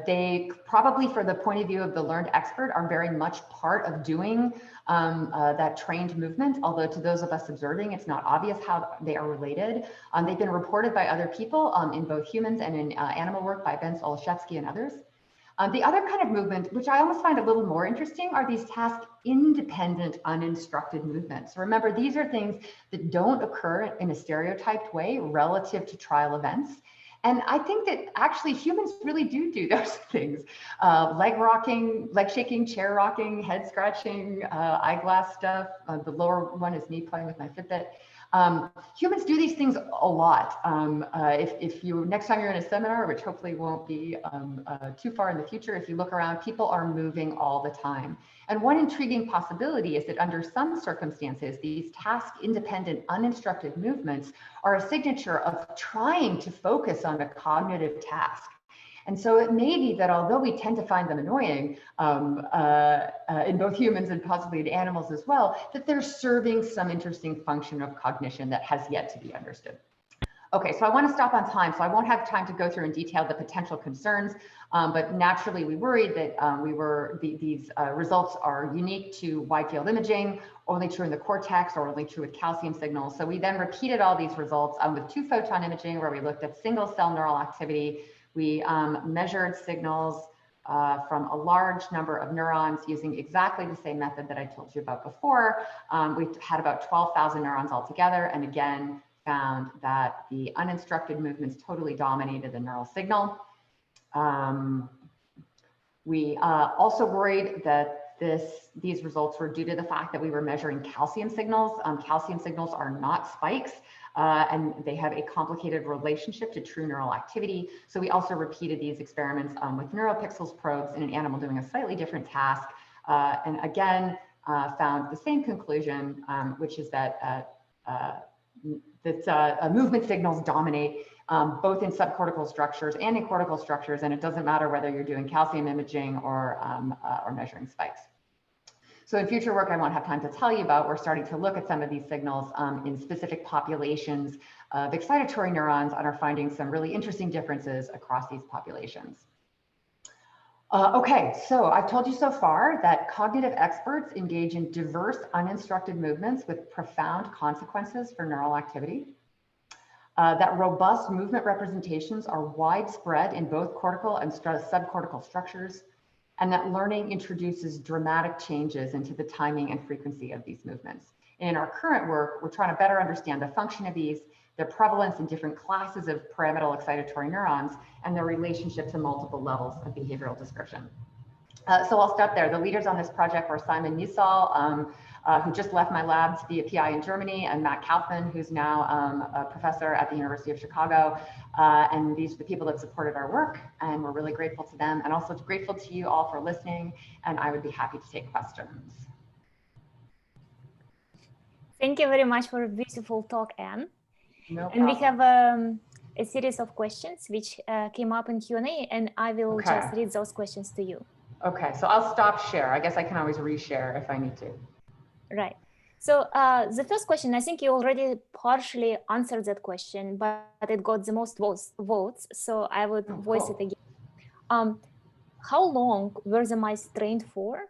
They probably, for the point of view of the learned expert, are very much part of doing that trained movement, although to those of us observing, it's not obvious how they are related. They've been reported by other people in both humans and in animal work by Ben Olszewski and others. The other kind of movement, which I almost find a little more interesting, are these task-independent uninstructed movements. Remember, these are things that don't occur in a stereotyped way relative to trial events. And I think that actually humans really do those things. Leg rocking, leg shaking, chair rocking, head scratching, eyeglass stuff. The lower one is me playing with my Fitbit. Humans do these things a lot. If you, next time you're in a seminar, which hopefully won't be too far in the future, if you look around, people are moving all the time. And one intriguing possibility is that under some circumstances, these task-independent, uninstructed movements are a signature of trying to focus on a cognitive task. And so it may be that although we tend to find them annoying in both humans and possibly in animals as well, that they're serving some interesting function of cognition that has yet to be understood. Okay, so I want to stop on time, so I won't have time to go through in detail the potential concerns, but naturally we worried that these results are unique to wide field imaging, only true in the cortex, or only true with calcium signals. So we then repeated all these results with 2-photon imaging, where we looked at single cell neural activity. We measured signals from a large number of neurons using exactly the same method that I told you about before. We had about 12,000 neurons altogether, and again, found that the uninstructed movements totally dominated the neural signal. We also worried that these results were due to the fact that we were measuring calcium signals. Calcium signals are not spikes, and they have a complicated relationship to true neural activity. So we also repeated these experiments with neuropixels probes in an animal doing a slightly different task, and again found the same conclusion, which is that movement signals dominate both in subcortical structures and in cortical structures, and it doesn't matter whether you're doing calcium imaging or measuring spikes. So in future work I won't have time to tell you about, we're starting to look at some of these signals in specific populations of excitatory neurons and are finding some really interesting differences across these populations. Okay, so I've told you so far that cognitive experts engage in diverse uninstructed movements with profound consequences for neural activity. That robust movement representations are widespread in both cortical and subcortical structures, and that learning introduces dramatic changes into the timing and frequency of these movements. And in our current work, we're trying to better understand the function of these, their prevalence in different classes of pyramidal excitatory neurons, and their relationship to multiple levels of behavioral description. So I'll stop there. The leaders on this project were Simon Niesal, who just left my lab to be a PI in Germany, and Matt Kaufman, who's now a professor at the University of Chicago. And these are the people that supported our work, and we're really grateful to them, and also grateful to you all for listening, and I would be happy to take questions. Thank you very much for a beautiful talk, Anne. No and problem. we have a series of questions which came up in Q&A, and I will just read those questions to you. Okay, so I'll stop share. I guess I can always reshare if I need to. Right. So the first question, I think you already partially answered that question, but it got the most votes. So I would voice it again. How long were the mice trained for?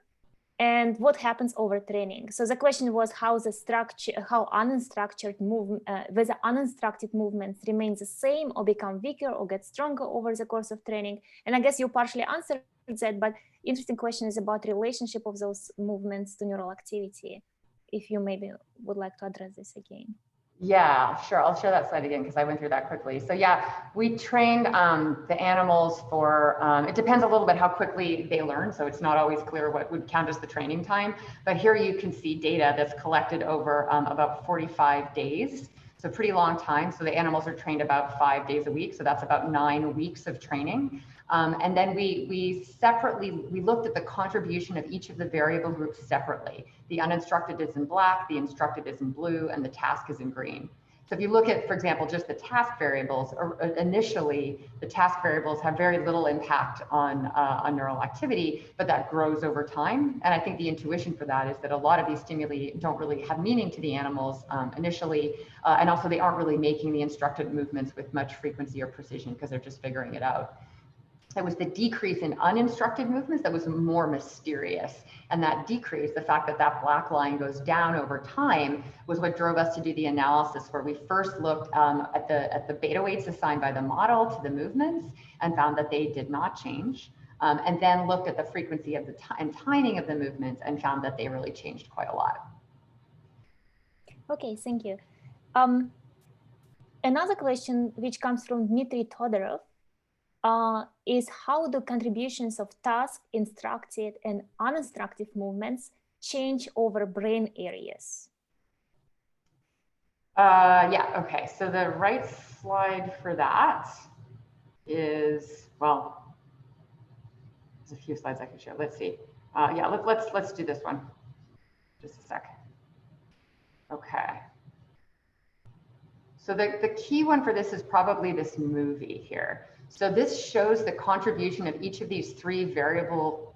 And what happens over training? So the question was how the structure, how unstructured movement, whether uninstructed movements remain the same or become weaker or get stronger over the course of training. And I guess you partially answered that, but interesting question is about relationship of those movements to neural activity. If you maybe would like to address this again. Yeah, sure. I'll share that slide again because I went through that quickly. So yeah, we trained the animals for, it depends a little bit how quickly they learn. So it's not always clear what would count as the training time. But here you can see data that's collected over about 45 days. So pretty long time. So the animals are trained about 5 days a week. So that's about 9 weeks of training. And then we looked at the contribution of each of the variable groups separately. The uninstructed is in black, the instructed is in blue, and the task is in green. So if you look at, for example, just the task variables, initially the task variables have very little impact on neural activity, but that grows over time. And I think the intuition for that is that a lot of these stimuli don't really have meaning to the animals initially, and also they aren't really making the instructed movements with much frequency or precision because they're just figuring it out. It was the decrease in uninstructed movements that was more mysterious. And that decrease, the fact that that black line goes down over time, was what drove us to do the analysis where we first looked at the beta weights assigned by the model to the movements and found that they did not change. And then looked at the frequency of and timing of the movements and found that they really changed quite a lot. Okay, thank you. Another question which comes from Dmitry Todorov, is how do contributions of task, instructed, and uninstructed movements change over brain areas? Yeah, okay. So the right slide for that is, well, there's a few slides I can show. Let's see. Yeah, let's do this one. Just a sec. Okay. So the key one for this is probably this movie here. So this shows the contribution of each of these three variable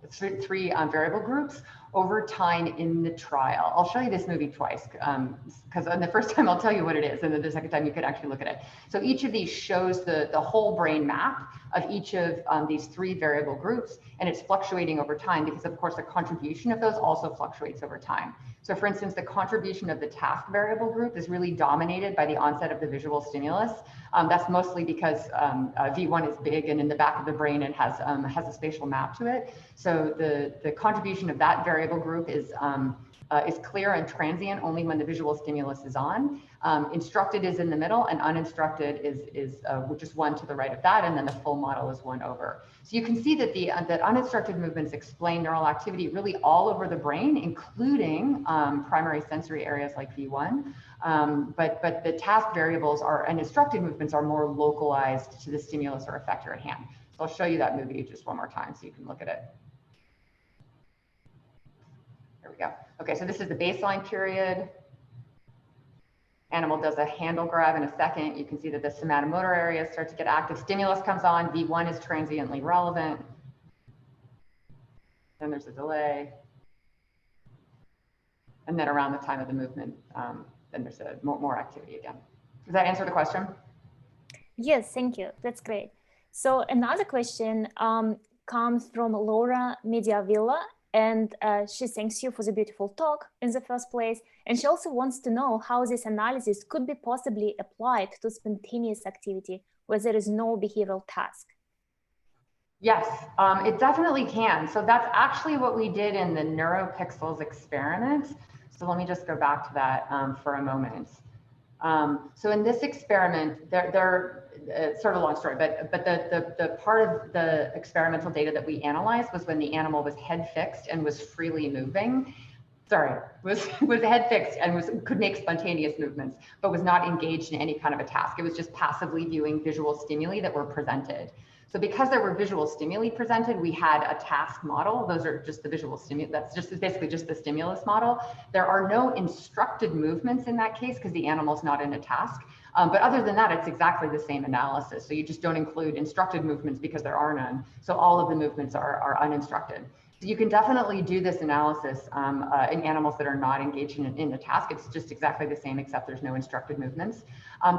groups over time in the trial. I'll show you this movie twice because on the first time I'll tell you what it is, and then the second time you could actually look at it. So each of these shows the whole brain map of each of these three variable groups, and it's fluctuating over time because of course the contribution of those also fluctuates over time. So for instance, the contribution of the task variable group is really dominated by the onset of the visual stimulus. That's mostly because V1 is big and in the back of the brain and has a spatial map to it. So the contribution of that variable group is is clear and transient only when the visual stimulus is on. Instructed is in the middle, and uninstructed is just one to the right of that, and then the full model is one over. So you can see that that uninstructed movements explain neural activity really all over the brain, including primary sensory areas like V1. But the task variables and instructed movements are more localized to the stimulus or effector at hand. So I'll show you that movie just one more time so you can look at it. There we go. Okay, so this is the baseline period. Animal does a handle grab in a second. You can see that the somatomotor areas start to get active. Stimulus comes on. V1 is transiently relevant. Then there's a delay. And then around the time of the movement, then there's more activity again. Does that answer the question? Yes, thank you. That's great. So another question comes from Laura Mediavilla, and she thanks you for the beautiful talk in the first place. And she also wants to know how this analysis could be possibly applied to spontaneous activity where there is no behavioral task. Yes, it definitely can. So that's actually what we did in the NeuroPixels experiment. So let me just go back to that for a moment. So in this experiment, it's sort of a long story, but the part of the experimental data that we analyzed was when the animal was head fixed and was freely moving. Sorry, was head fixed and could make spontaneous movements, but was not engaged in any kind of a task. It was just passively viewing visual stimuli that were presented. So because there were visual stimuli presented, we had a task model. Those are just the visual stimuli. That's basically just the stimulus model. There are no instructed movements in that case because the animal's not in a task. But other than that, it's exactly the same analysis. So you just don't include instructed movements because there are none. So all of the movements are uninstructed. So you can definitely do this analysis in animals that are not engaged in the task. It's just exactly the same, except there's no instructed movements.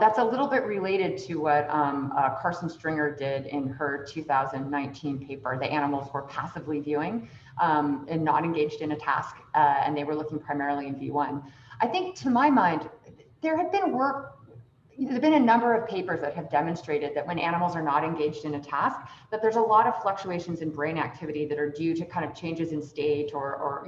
That's a little bit related to what Carson Stringer did in her 2019 paper. The animals were passively viewing and not engaged in a task, and they were looking primarily in V1. I think, to my mind, there have been a number of papers that have demonstrated that when animals are not engaged in a task, that there's a lot of fluctuations in brain activity that are due to kind of changes in state or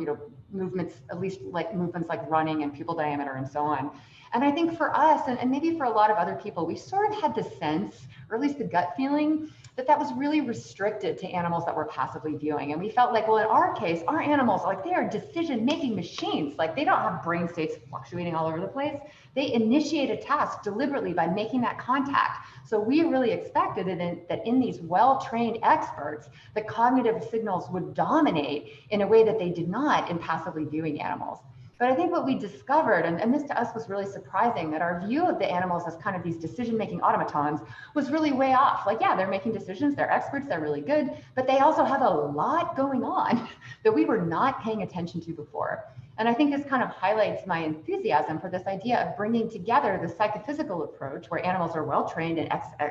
movements, at least like movements like running and pupil diameter and so on. And I think for us, and maybe for a lot of other people, we sort of had the sense, or at least the gut feeling, that was really restricted to animals that were passively viewing. And we felt like, well, in our case, our animals, like, they are decision-making machines. Like, they don't have brain states fluctuating all over the place. They initiate a task deliberately by making that contact. So we really expected that in these well-trained experts, the cognitive signals would dominate in a way that they did not in passively viewing animals. But I think what we discovered, and this to us was really surprising, that our view of the animals as kind of these decision-making automatons was really way off. Like, yeah, they're making decisions, they're experts, they're really good, but they also have a lot going on that we were not paying attention to before. And I think this kind of highlights my enthusiasm for this idea of bringing together the psychophysical approach where animals are well-trained and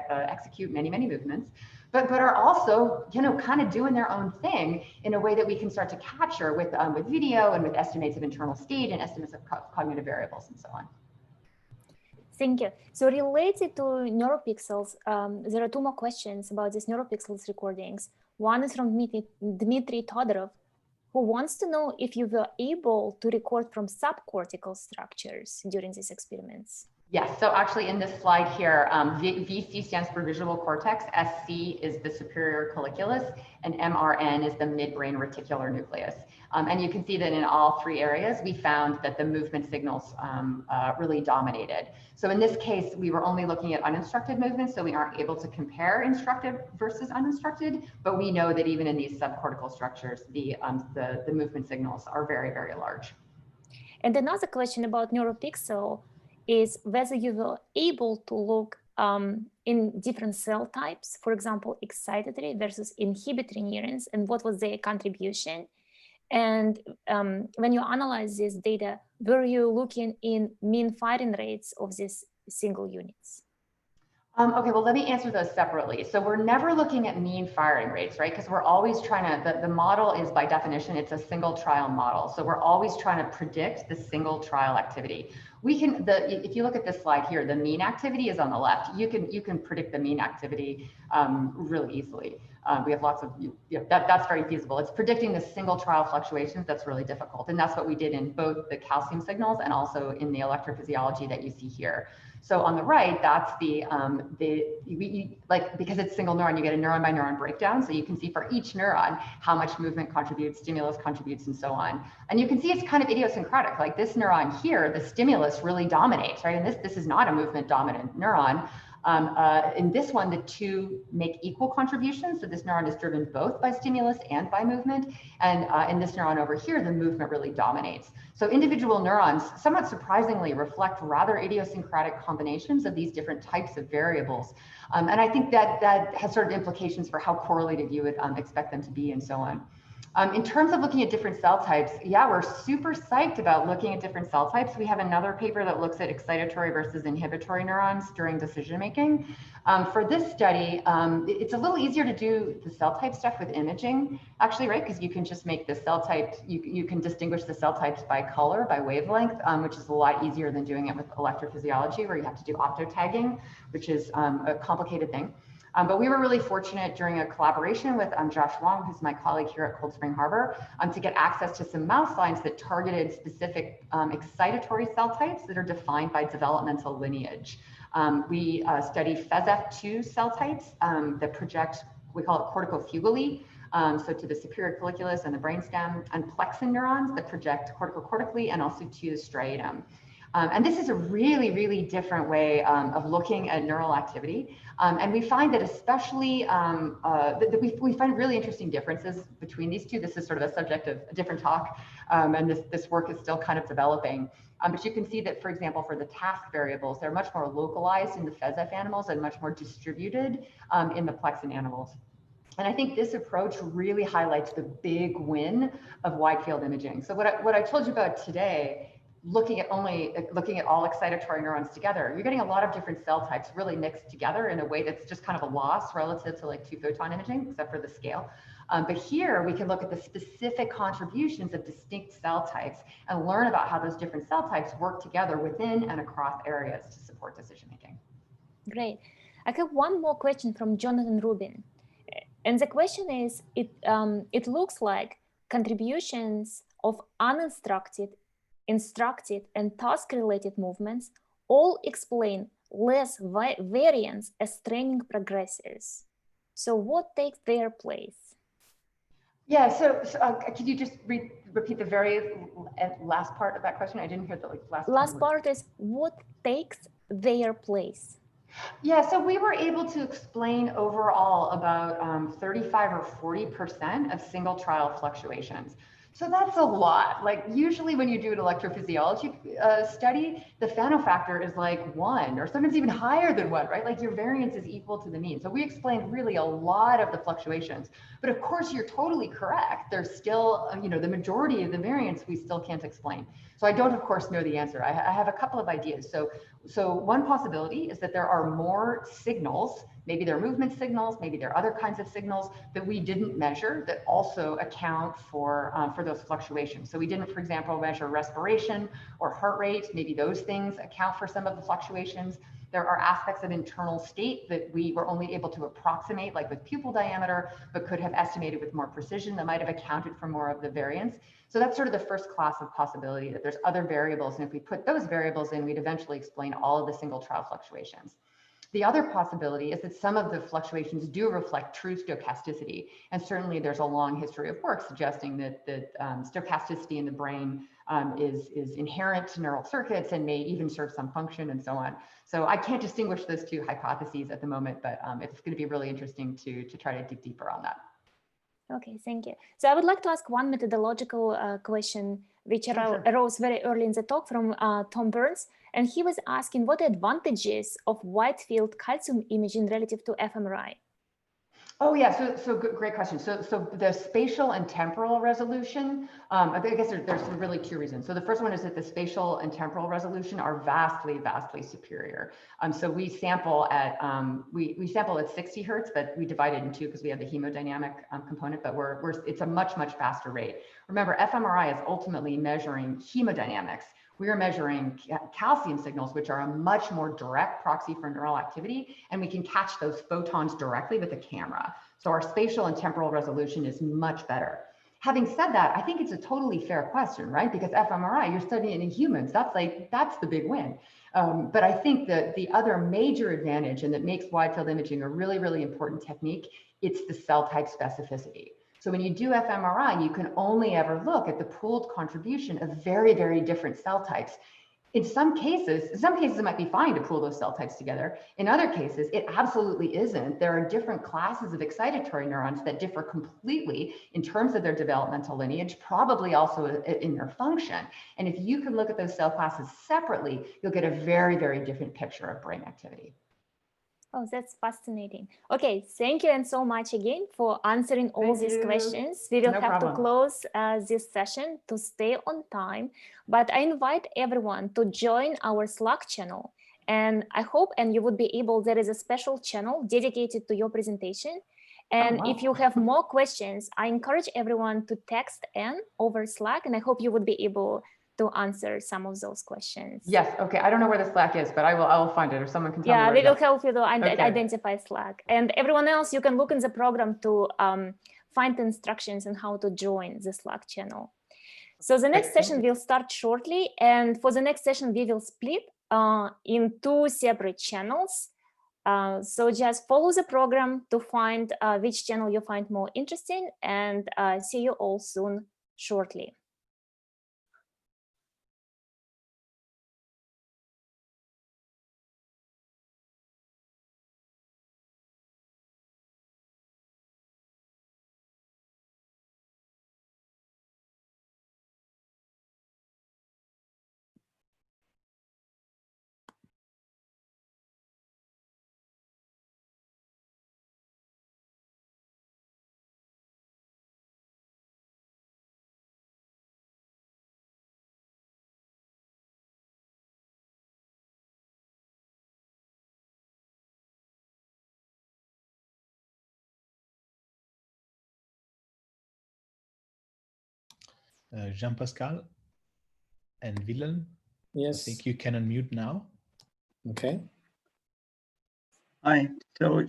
execute many, many movements, but are also, kind of doing their own thing in a way that we can start to capture with video and with estimates of internal state and estimates of cognitive variables and so on. Thank you. So related to NeuroPixels, there are two more questions about these NeuroPixels recordings. One is from Dmitry Todorov, who wants to know if you were able to record from subcortical structures during these experiments. Yes, so actually in this slide here, VC stands for visual cortex, SC is the superior colliculus, and MRN is the midbrain reticular nucleus. And you can see that in all three areas, we found that the movement signals really dominated. So in this case, we were only looking at uninstructed movements, so we aren't able to compare instructed versus uninstructed, but we know that even in these subcortical structures, the movement signals are very, very large. And another question about NeuroPixel is whether you were able to look in different cell types, for example, excitatory versus inhibitory neurons, and what was their contribution. And when you analyze this data, were you looking in mean firing rates of these single units? Okay, well, let me answer those separately. So we're never looking at mean firing rates, right? Because we're always trying to, the model is by definition, it's a single trial model. So we're always trying to predict the single trial activity. We can, if you look at this slide here, the mean activity is on the left. You can predict the mean activity really easily. We have lots of, that's very feasible. It's predicting the single trial fluctuations that's really difficult. And that's what we did in both the calcium signals and also in the electrophysiology that you see here. So on the right, that's because it's single neuron, you get a neuron by neuron breakdown. So you can see for each neuron, how much movement contributes, stimulus contributes, and so on. And you can see it's kind of idiosyncratic. Like this neuron here, the stimulus really dominates, right? And this is not a movement dominant neuron. In this one, the two make equal contributions. So this neuron is driven both by stimulus and by movement. And in this neuron over here, the movement really dominates. So individual neurons, somewhat surprisingly, reflect rather idiosyncratic combinations of these different types of variables. And I think that has sort of implications for how correlated you would expect them to be and so on. In terms of looking at different cell types, yeah, we're super psyched about looking at different cell types. We have another paper that looks at excitatory versus inhibitory neurons during decision making. For this study, it's a little easier to do the cell type stuff with imaging, actually, right? Because you can just make the cell types, you can distinguish the cell types by color, by wavelength, which is a lot easier than doing it with electrophysiology, where you have to do optotagging, which is a complicated thing. But we were really fortunate during a collaboration with Josh Wong, who's my colleague here at Cold Spring Harbor, to get access to some mouse lines that targeted specific excitatory cell types that are defined by developmental lineage. We study FESF2 cell types that project, we call it corticofugally, so to the superior colliculus and the brainstem, and plexin neurons that project corticocortically and also to the striatum. And this is a really, really different way of looking at neural activity. And we find that especially, we find really interesting differences between these two. This is sort of a subject of a different talk, and this work is still kind of developing. But you can see that, for example, for the task variables, they're much more localized in the FESF animals and much more distributed in the plexin animals. And I think this approach really highlights the big win of wide field imaging. So what I told you about today, looking at all excitatory neurons together, you're getting a lot of different cell types really mixed together in a way that's just kind of a loss relative to like 2-photon imaging, except for the scale. But here we can look at the specific contributions of distinct cell types and learn about how those different cell types work together within and across areas to support decision making. Great. I have one more question from Jonathan Rubin. And the question is, it looks like contributions of uninstructed, instructed, and task-related movements all explain less variance as training progresses. So what takes their place? Yeah, so could you just repeat the very last part of that question? I didn't hear the last part is what takes their place? Yeah, so we were able to explain overall about 35 or 40% of single trial fluctuations. So that's a lot. Like usually when you do an electrophysiology study, the Fano factor is like 1 or sometimes even higher than 1, right? Like your variance is equal to the mean. So we explained really a lot of the fluctuations, but of course you're totally correct. There's still, the majority of the variance we still can't explain. So I don't, of course, know the answer. I have a couple of ideas. So one possibility is that there are more signals, maybe they're movement signals, maybe they're other kinds of signals that we didn't measure that also account for those fluctuations. So we didn't, for example, measure respiration or heart rate. Maybe those things account for some of the fluctuations. There are aspects of internal state that we were only able to approximate, like with pupil diameter, but could have estimated with more precision that might have accounted for more of the variance. So that's sort of the first class of possibility, that there's other variables. And if we put those variables in, we'd eventually explain all of the single trial fluctuations. The other possibility is that some of the fluctuations do reflect true stochasticity. And certainly there's a long history of work suggesting that stochasticity in the brain is inherent to neural circuits and may even serve some function and so on. So I can't distinguish those two hypotheses at the moment, but it's going to be really interesting to try to dig deeper on that. Okay, thank you. So I would like to ask one methodological question, which arose very early in the talk from Tom Burns. And he was asking what the advantages of wide field calcium imaging relative to fMRI? Oh yeah, so great question. So the spatial and temporal resolution, I guess there's some really two reasons. So the first one is that the spatial and temporal resolution are vastly superior. So we sample at we sample at 60 hertz, but we divide it in two because we have the hemodynamic component. But it's a much faster rate. Remember, fMRI is ultimately measuring hemodynamics. We are measuring calcium signals, which are a much more direct proxy for neural activity, and we can catch those photons directly with a camera. So our spatial and temporal resolution is much better. Having said that, I think it's a totally fair question, right? Because fMRI, you're studying in humans. That's the big win. But I think that the other major advantage, and that makes wide field imaging a really important technique, it's the cell type specificity. So when you do fMRI, you can only ever look at the pooled contribution of very different cell types. In some cases it might be fine to pool those cell types together. In other cases, it absolutely isn't. There are different classes of excitatory neurons that differ completely in terms of their developmental lineage, probably also in their function. And if you can look at those cell classes separately, you'll get a very different picture of brain activity. Oh, that's fascinating. Okay, thank you and so much again for answering all these questions. We will have to close this session to stay on time, but I invite everyone to join our Slack channel. And I hope and you would be able, there is a special channel dedicated to your presentation. And if you have more questions, I encourage everyone to text Anne over Slack, and I hope you would be able to answer some of those questions. Yes, okay. I don't know where the Slack is, but I will find it, or someone can tell me. Yeah, we will help you to identify Slack. And everyone else, you can look in the program to find instructions on how to join the Slack channel. So the next session will start shortly. And for the next session, we will split in two separate channels. So just follow the program to find which channel you find more interesting, and see you all soon shortly. Jean-Pascal and Willem, yes, I think you can unmute now. Okay. Hi. So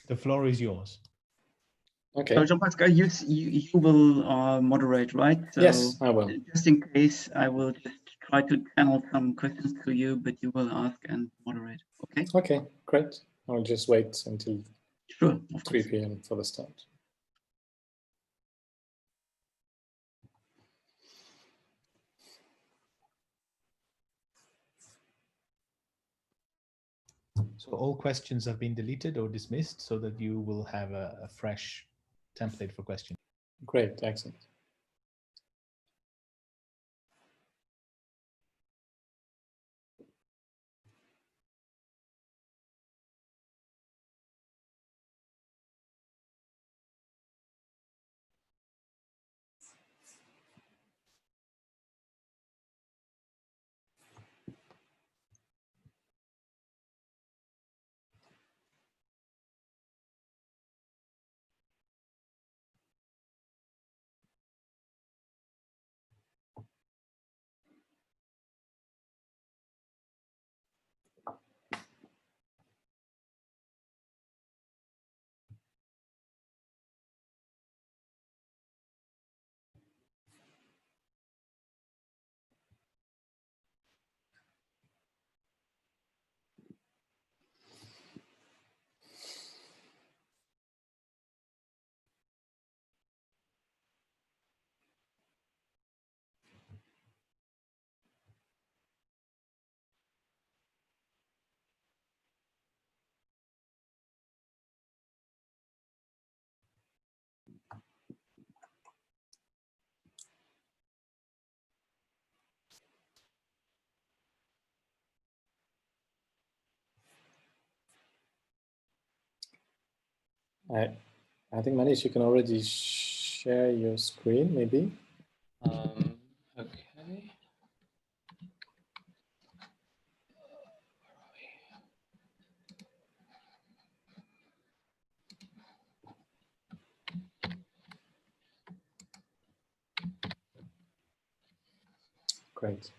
the floor is yours. Okay. So Jean-Pascal, you will moderate, right? So yes, I will. Just in case, I will just try to channel some questions to you, but you will ask and moderate. Okay. Okay, great. I'll just wait until Sure. 3 p.m. for the start. So all questions have been deleted or dismissed so that you will have a fresh template for questions. Great, excellent. I think Manish, you can already share your screen, maybe. Okay. Great.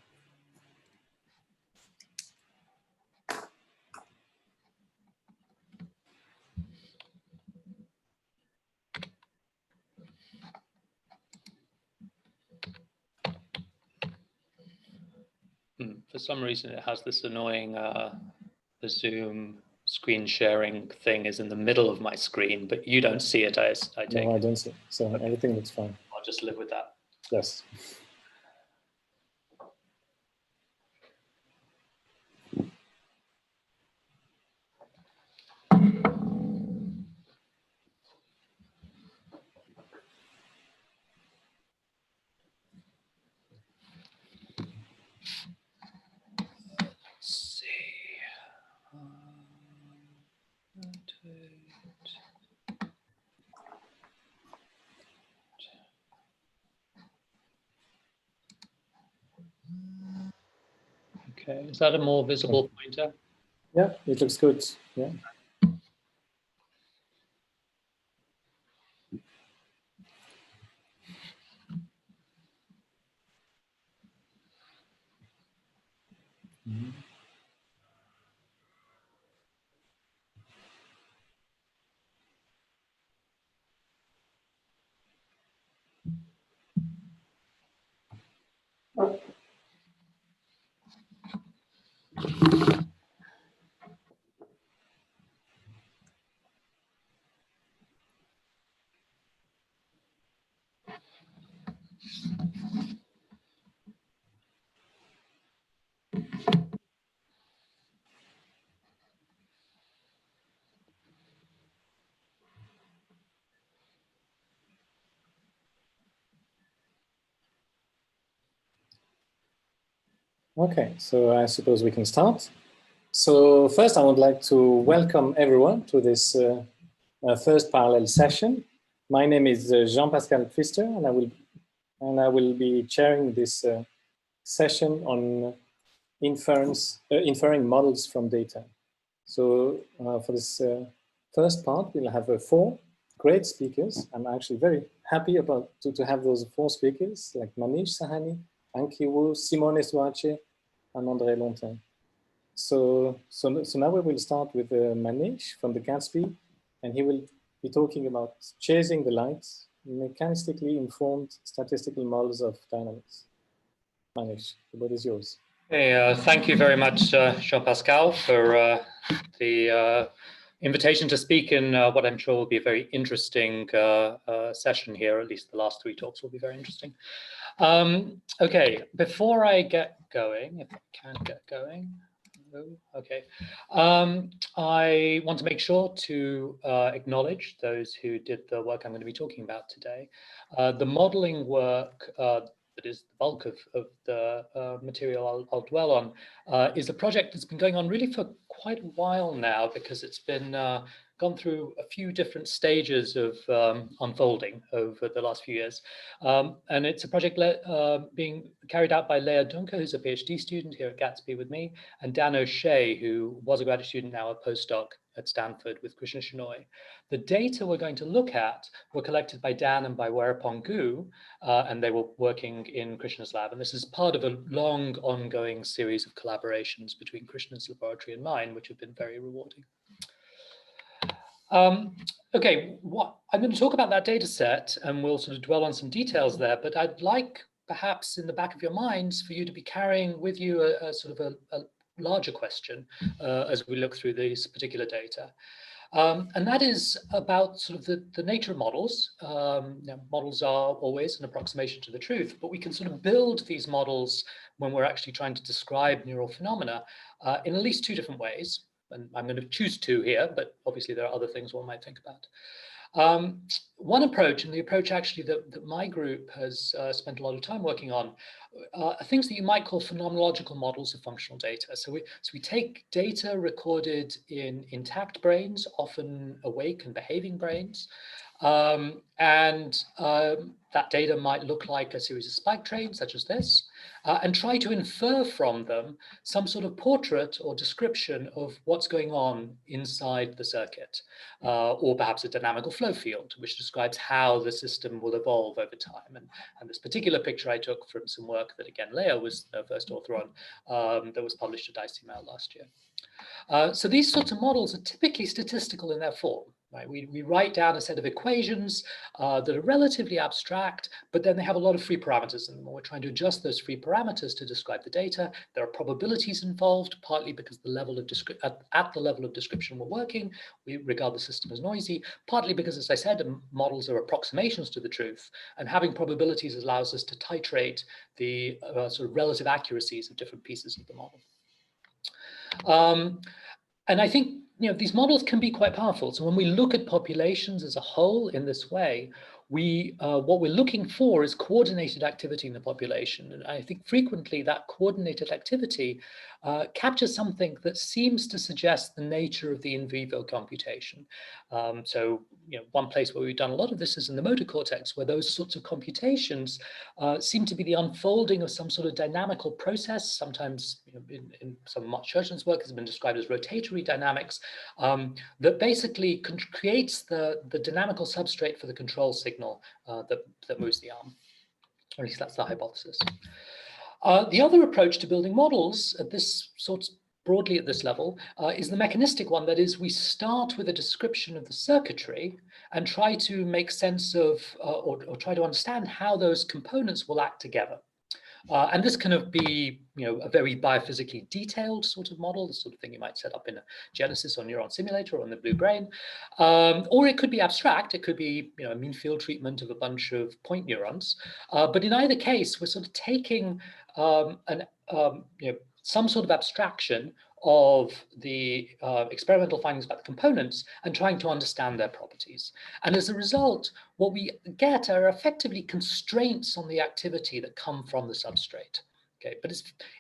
For some reason, it has this annoying the Zoom screen sharing thing is in the middle of my screen, but you don't see it. I take. No, I don't see. So Okay. everything looks fine. I'll just live with that. Yes. Let's see. Okay, is that a more visible pointer? Yeah, it looks good. Yeah. Okay, so I suppose we can start. So first, I would like to welcome everyone to this first parallel session. My name is Jean-Pascal Pfister, and I will be chairing this session on inferring models from data. So for this first part, we'll have 4 great speakers. I'm actually very happy to have those 4 speakers, like Manish Sahani, Anki Wu, Simone Suace, and André Lontin. So now we will start with Manish from the Gatsby, and he will be talking about chasing the light, mechanistically informed statistical models of dynamics. Manish, the word is yours. Hey, thank you very much, Jean-Pascal, for the invitation to speak in what I'm sure will be a very interesting session here. At least the last 3 talks will be very interesting. Okay, before I get going, if I can get going. Okay. I want to make sure to acknowledge those who did the work I'm going to be talking about today. The modeling work that is the bulk of the material I'll dwell on is a project that's been going on really for quite a while now, because it's been gone through a few different stages of unfolding over the last few years. And it's a project being carried out by Leah Dunker, who's a PhD student here at Gatsby with me, and Dan O'Shea, who was a graduate student, now a postdoc at Stanford with Krishna Shenoy. The data we're going to look at were collected by Dan and by Werapong Gu, and they were working in Krishna's lab. And this is part of a long ongoing series of collaborations between Krishna's laboratory and mine, which have been very rewarding. Okay, I'm going to talk about that data set, and we'll sort of dwell on some details there, but I'd like perhaps in the back of your minds for you to be carrying with you a sort of a larger question as we look through these particular data. And that is about sort of the nature of models. Models are always an approximation to the truth, but we can sort of build these models when we're actually trying to describe neural phenomena in at least 2 different ways. And I'm going to choose 2 here, but obviously there are other things one might think about. One approach, and the approach actually that my group has spent a lot of time working on, are things that you might call phenomenological models of functional data. So we take data recorded in intact brains, often awake and behaving brains, that data might look like a series of spike trains, such as this, and try to infer from them some sort of portrait or description of what's going on inside the circuit, or perhaps a dynamical flow field, which describes how the system will evolve over time. And this particular picture I took from some work that, again, Leah was the first author on, that was published at ICML last year. So these sorts of models are typically statistical in their form. Right? We write down a set of equations that are relatively abstract, but then they have a lot of free parameters in them. We're trying to adjust those free parameters to describe the data. There are probabilities involved, partly because the level of at the level of description we're working, we regard the system as noisy, partly because, as I said, models are approximations to the truth, and having probabilities allows us to titrate the sort of relative accuracies of different pieces of the model. And I think these models can be quite powerful. So when we look at populations as a whole in this way, what we're looking for is coordinated activity in the population. And I think frequently that coordinated activity captures something that seems to suggest the nature of the in vivo computation. So one place where we've done a lot of this is in the motor cortex, where those sorts of computations seem to be the unfolding of some sort of dynamical process. Sometimes in some of Mark Churchland's work has been described as rotatory dynamics, that basically creates the dynamical substrate for the control signal that moves the arm. Or at least that's the hypothesis. The other approach to building models at this broadly at this level is the mechanistic one. That is, we start with a description of the circuitry and try to make sense of or try to understand how those components will act together. And this can be, a very biophysically detailed sort of model, the sort of thing you might set up in a Genesis or neuron simulator or in the blue brain. Or it could be abstract. It could be, a mean field treatment of a bunch of point neurons. But in either case, we're sort of taking some sort of abstraction of the experimental findings about the components and trying to understand their properties. And as a result, what we get are effectively constraints on the activity that come from the substrate. Okay, but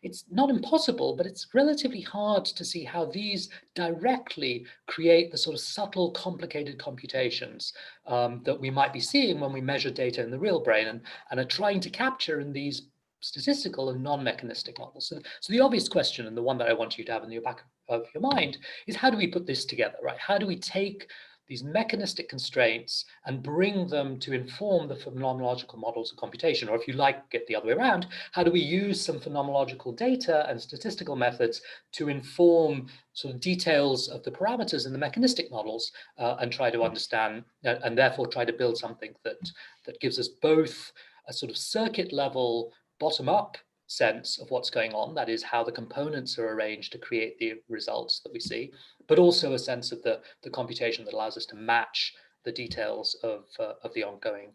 it's not impossible, but it's relatively hard to see how these directly create the sort of subtle, complicated computations that we might be seeing when we measure data in the real brain and are trying to capture in these statistical and non-mechanistic models. So the obvious question, and the one that I want you to have in the back of your mind, is how do we put this together, right? How do we take these mechanistic constraints and bring them to inform the phenomenological models of computation? Or if you like, get the other way around, how do we use some phenomenological data and statistical methods to inform sort of details of the parameters in the mechanistic models and try to understand, and therefore try to build something that gives us both a sort of circuit level bottom-up sense of what's going on, that is how the components are arranged to create the results that we see, but also a sense of the computation that allows us to match the details of the ongoing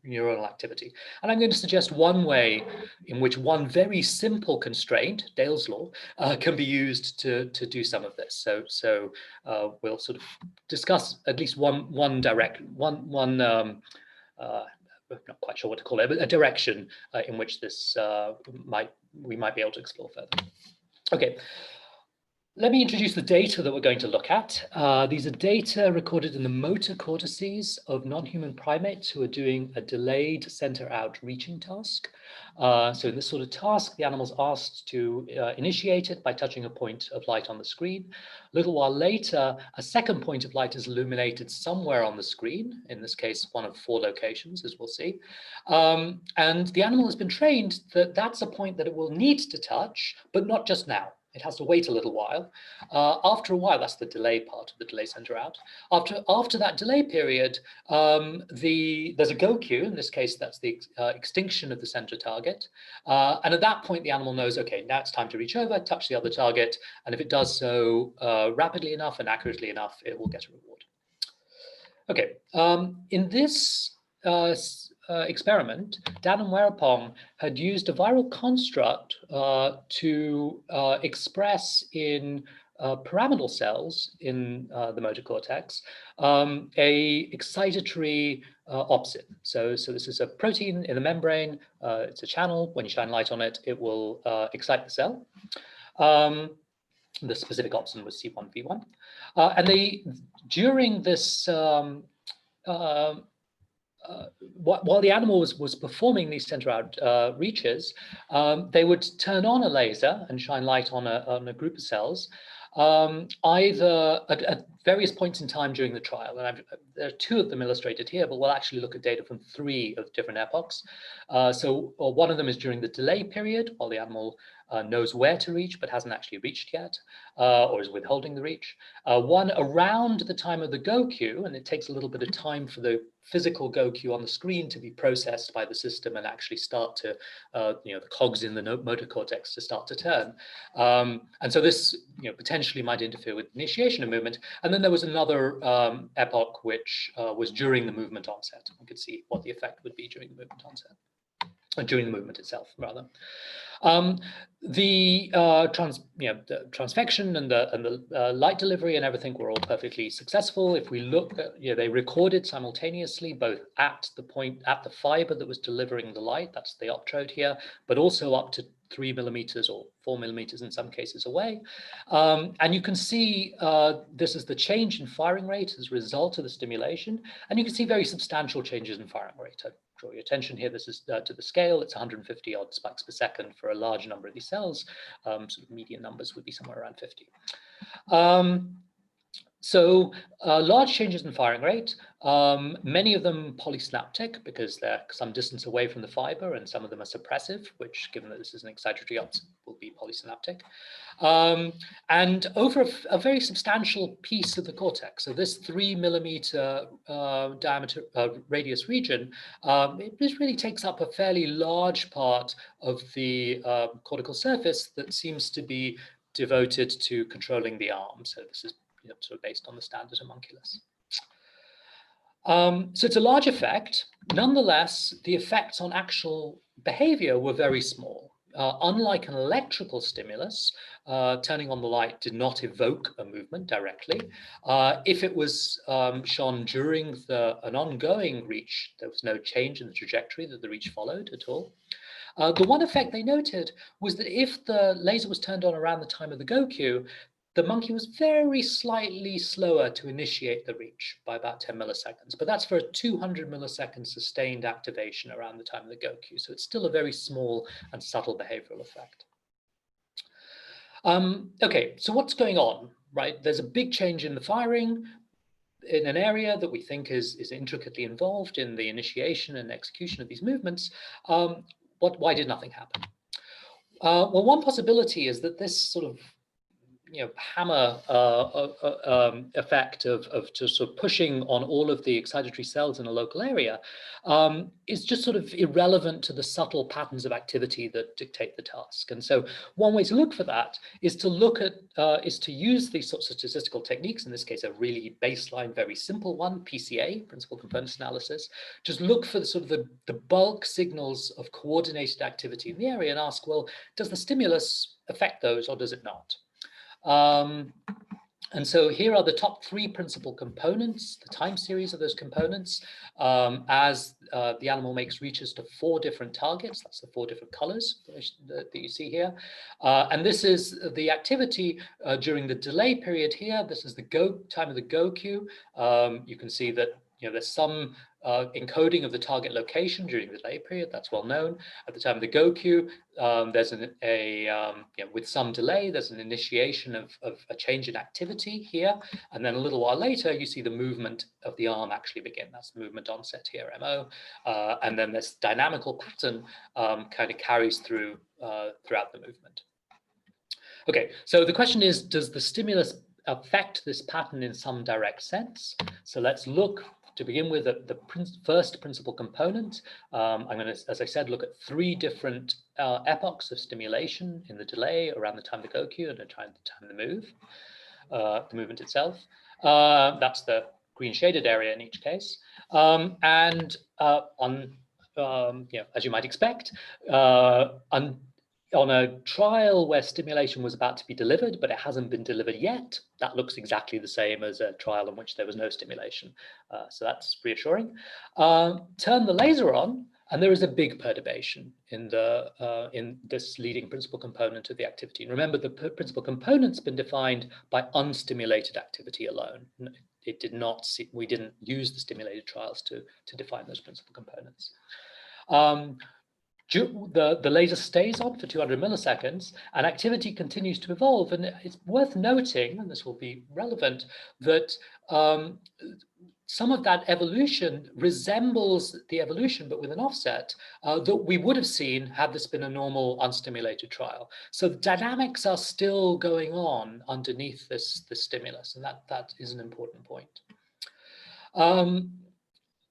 neuronal activity. And I'm going to suggest one way in which one very simple constraint, Dale's law, can be used to do some of this. So we'll sort of discuss at least one I'm not quite sure what to call it, but a direction in which this we might be able to explore further. Okay, let me introduce the data that we're going to look at. These are data recorded in the motor cortices of non-human primates who are doing a delayed center-out reaching task. So in this sort of task, the animal's asked to initiate it by touching a point of light on the screen. A little while later, a second point of light is illuminated somewhere on the screen, in this case, one of 4 locations, as we'll see. And the animal has been trained that that's a point that it will need to touch, but not just now. It has to wait a little while. After a while, that's the delay part of the delay center out. After that delay period, there's a go cue. In this case, that's the extinction of the center target. And at that point, the animal knows, okay, now it's time to reach over, touch the other target. And if it does so rapidly enough and accurately enough, it will get a reward. Okay, in this experiment, Dan and Weerapong had used a viral construct to express in pyramidal cells in the motor cortex a excitatory opsin. So this is a protein in the membrane. It's a channel. When you shine light on it, it will excite the cell. The specific opsin was C1V1. And during this, while the animal was performing these center-out reaches, they would turn on a laser and shine light on a group of cells, either at various points in time during the trial. And there are 2 of them illustrated here, but we'll actually look at data from 3 of different epochs. So one of them is during the delay period, while the animal knows where to reach, but hasn't actually reached yet, or is withholding the reach. One around the time of the go cue, and it takes a little bit of time for the physical go cue on the screen to be processed by the system and actually start to, the cogs in the motor cortex to start to turn. And so this, potentially might interfere with initiation of movement. And then there was another epoch which was during the movement onset. We could see what the effect would be during the movement onset, or during the movement itself, rather. The transfection and the light delivery and everything were all perfectly successful. If we look at, they recorded simultaneously both at the fiber that was delivering the light, that's the optrode here, but also up to 3 millimeters or 4 millimeters in some cases away. And you can see this is the change in firing rate as a result of the stimulation. And you can see very substantial changes in firing rate. I draw your attention here, this is to the scale, it's 150 odd spikes per second for a large number of these cells. Sort of median numbers would be somewhere around 50. So large changes in firing rate, many of them polysynaptic because they're some distance away from the fiber, and some of them are suppressive, which, given that this is an excitatory opsin, will be polysynaptic. And over a very substantial piece of the cortex. So this 3 millimeter diameter radius region, this really takes up a fairly large part of the cortical surface that seems to be devoted to controlling the arm. So this is sort of based on the standard homunculus. So it's a large effect. Nonetheless, the effects on actual behavior were very small. Unlike an electrical stimulus, turning on the light did not evoke a movement directly. If it was shone during an ongoing reach, there was no change in the trajectory that the reach followed at all. The one effect they noted was that if the laser was turned on around the time of the go cue, the monkey was very slightly slower to initiate the reach by about 10 milliseconds, but that's for a 200 millisecond sustained activation around the time of the go cue. So it's still a very small and subtle behavioral effect. Okay, so what's going on, right? There's a big change in the firing in an area that we think is intricately involved in the initiation and execution of these movements. Why did nothing happen? Well, one possibility is that this sort of hammer effect of just sort of pushing on all of the excitatory cells in a local area is just sort of irrelevant to the subtle patterns of activity that dictate the task. And so one way to look for that is to look at, is to use these sorts of statistical techniques, in this case, a really baseline, very simple one, PCA, principal components analysis, just look for the sort of the bulk signals of coordinated activity in the area and ask, well, does the stimulus affect those or does it not? And so here are the top 3 principal components, the time series of those components, as the animal makes reaches to 4 different targets. That's the 4 different colors that you see here. And this is the activity during the delay period here. This is the time of the go cue. You can see that there's some encoding of the target location during the delay period. That's well known. At the time of the go cue, there's with some delay, there's an initiation of a change in activity here. And then a little while later, you see the movement of the arm actually begin. That's the movement onset here, MO. And then this dynamical pattern kind of carries through throughout the movement. Okay, so the question is, does the stimulus affect this pattern in some direct sense? So let's look to begin with the first principal component. I'm going to, as I said, look at 3 different epochs of stimulation in the delay around the time of the go cue and the time of the move, the movement itself. That's the green shaded area in each case. As you might expect, on a trial where stimulation was about to be delivered, but it hasn't been delivered yet, that looks exactly the same as a trial in which there was no stimulation. So that's reassuring. Turn the laser on, and there is a big perturbation in this leading principal component of the activity. And remember, the principal component's been defined by unstimulated activity alone. It did not we didn't use the stimulated trials to define those principal components. The laser stays on for 200 milliseconds and activity continues to evolve. And it's worth noting, and this will be relevant, that some of that evolution resembles the evolution, but with an offset, that we would have seen had this been a normal unstimulated trial. So the dynamics are still going on underneath this stimulus, and that is an important point.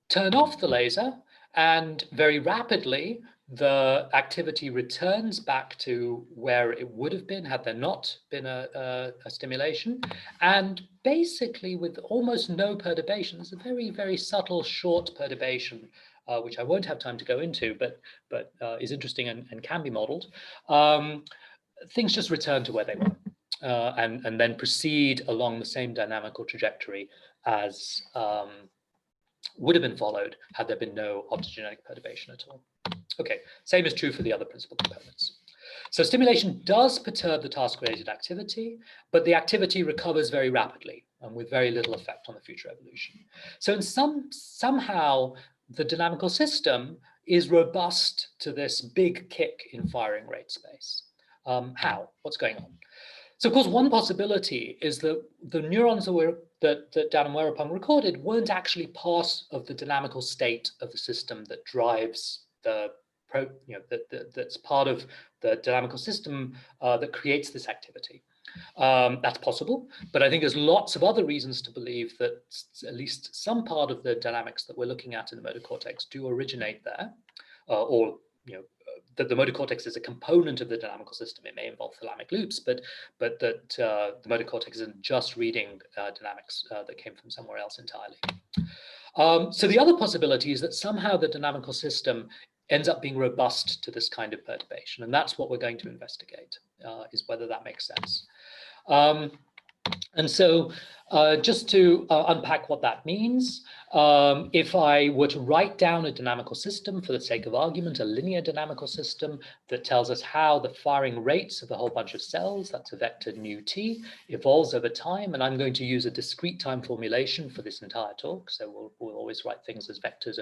Turn off the laser, and very rapidly, the activity returns back to where it would have been had there not been a stimulation. And basically with almost no perturbation, it's a very, very subtle, short perturbation, which I won't have time to go into, but is interesting and can be modeled. Things just return to where they were and then proceed along the same dynamical trajectory as would have been followed had there been no optogenetic perturbation at all. Okay, same is true for the other principal components. So stimulation does perturb the task-related activity, but the activity recovers very rapidly and with very little effect on the future evolution. So in somehow the dynamical system is robust to this big kick in firing rate space. How? What's going on? So of course, one possibility is that the neurons that Dan and Werepan recorded weren't actually part of the dynamical state of the system that drives that's part of the dynamical system that creates this activity. That's possible, but I think there's lots of other reasons to believe that at least some part of the dynamics that we're looking at in the motor cortex do originate there, or that the motor cortex is a component of the dynamical system. It may involve thalamic loops, but that the motor cortex isn't just reading dynamics that came from somewhere else entirely. So the other possibility is that somehow the dynamical system ends up being robust to this kind of perturbation. And that's what we're going to investigate, is whether that makes sense. And so just to unpack what that means, if I were to write down a dynamical system for the sake of argument, a linear dynamical system that tells us how the firing rates of a whole bunch of cells, that's a vector nu t, evolves over time, and I'm going to use a discrete time formulation for this entire talk, so we'll always write things as vectors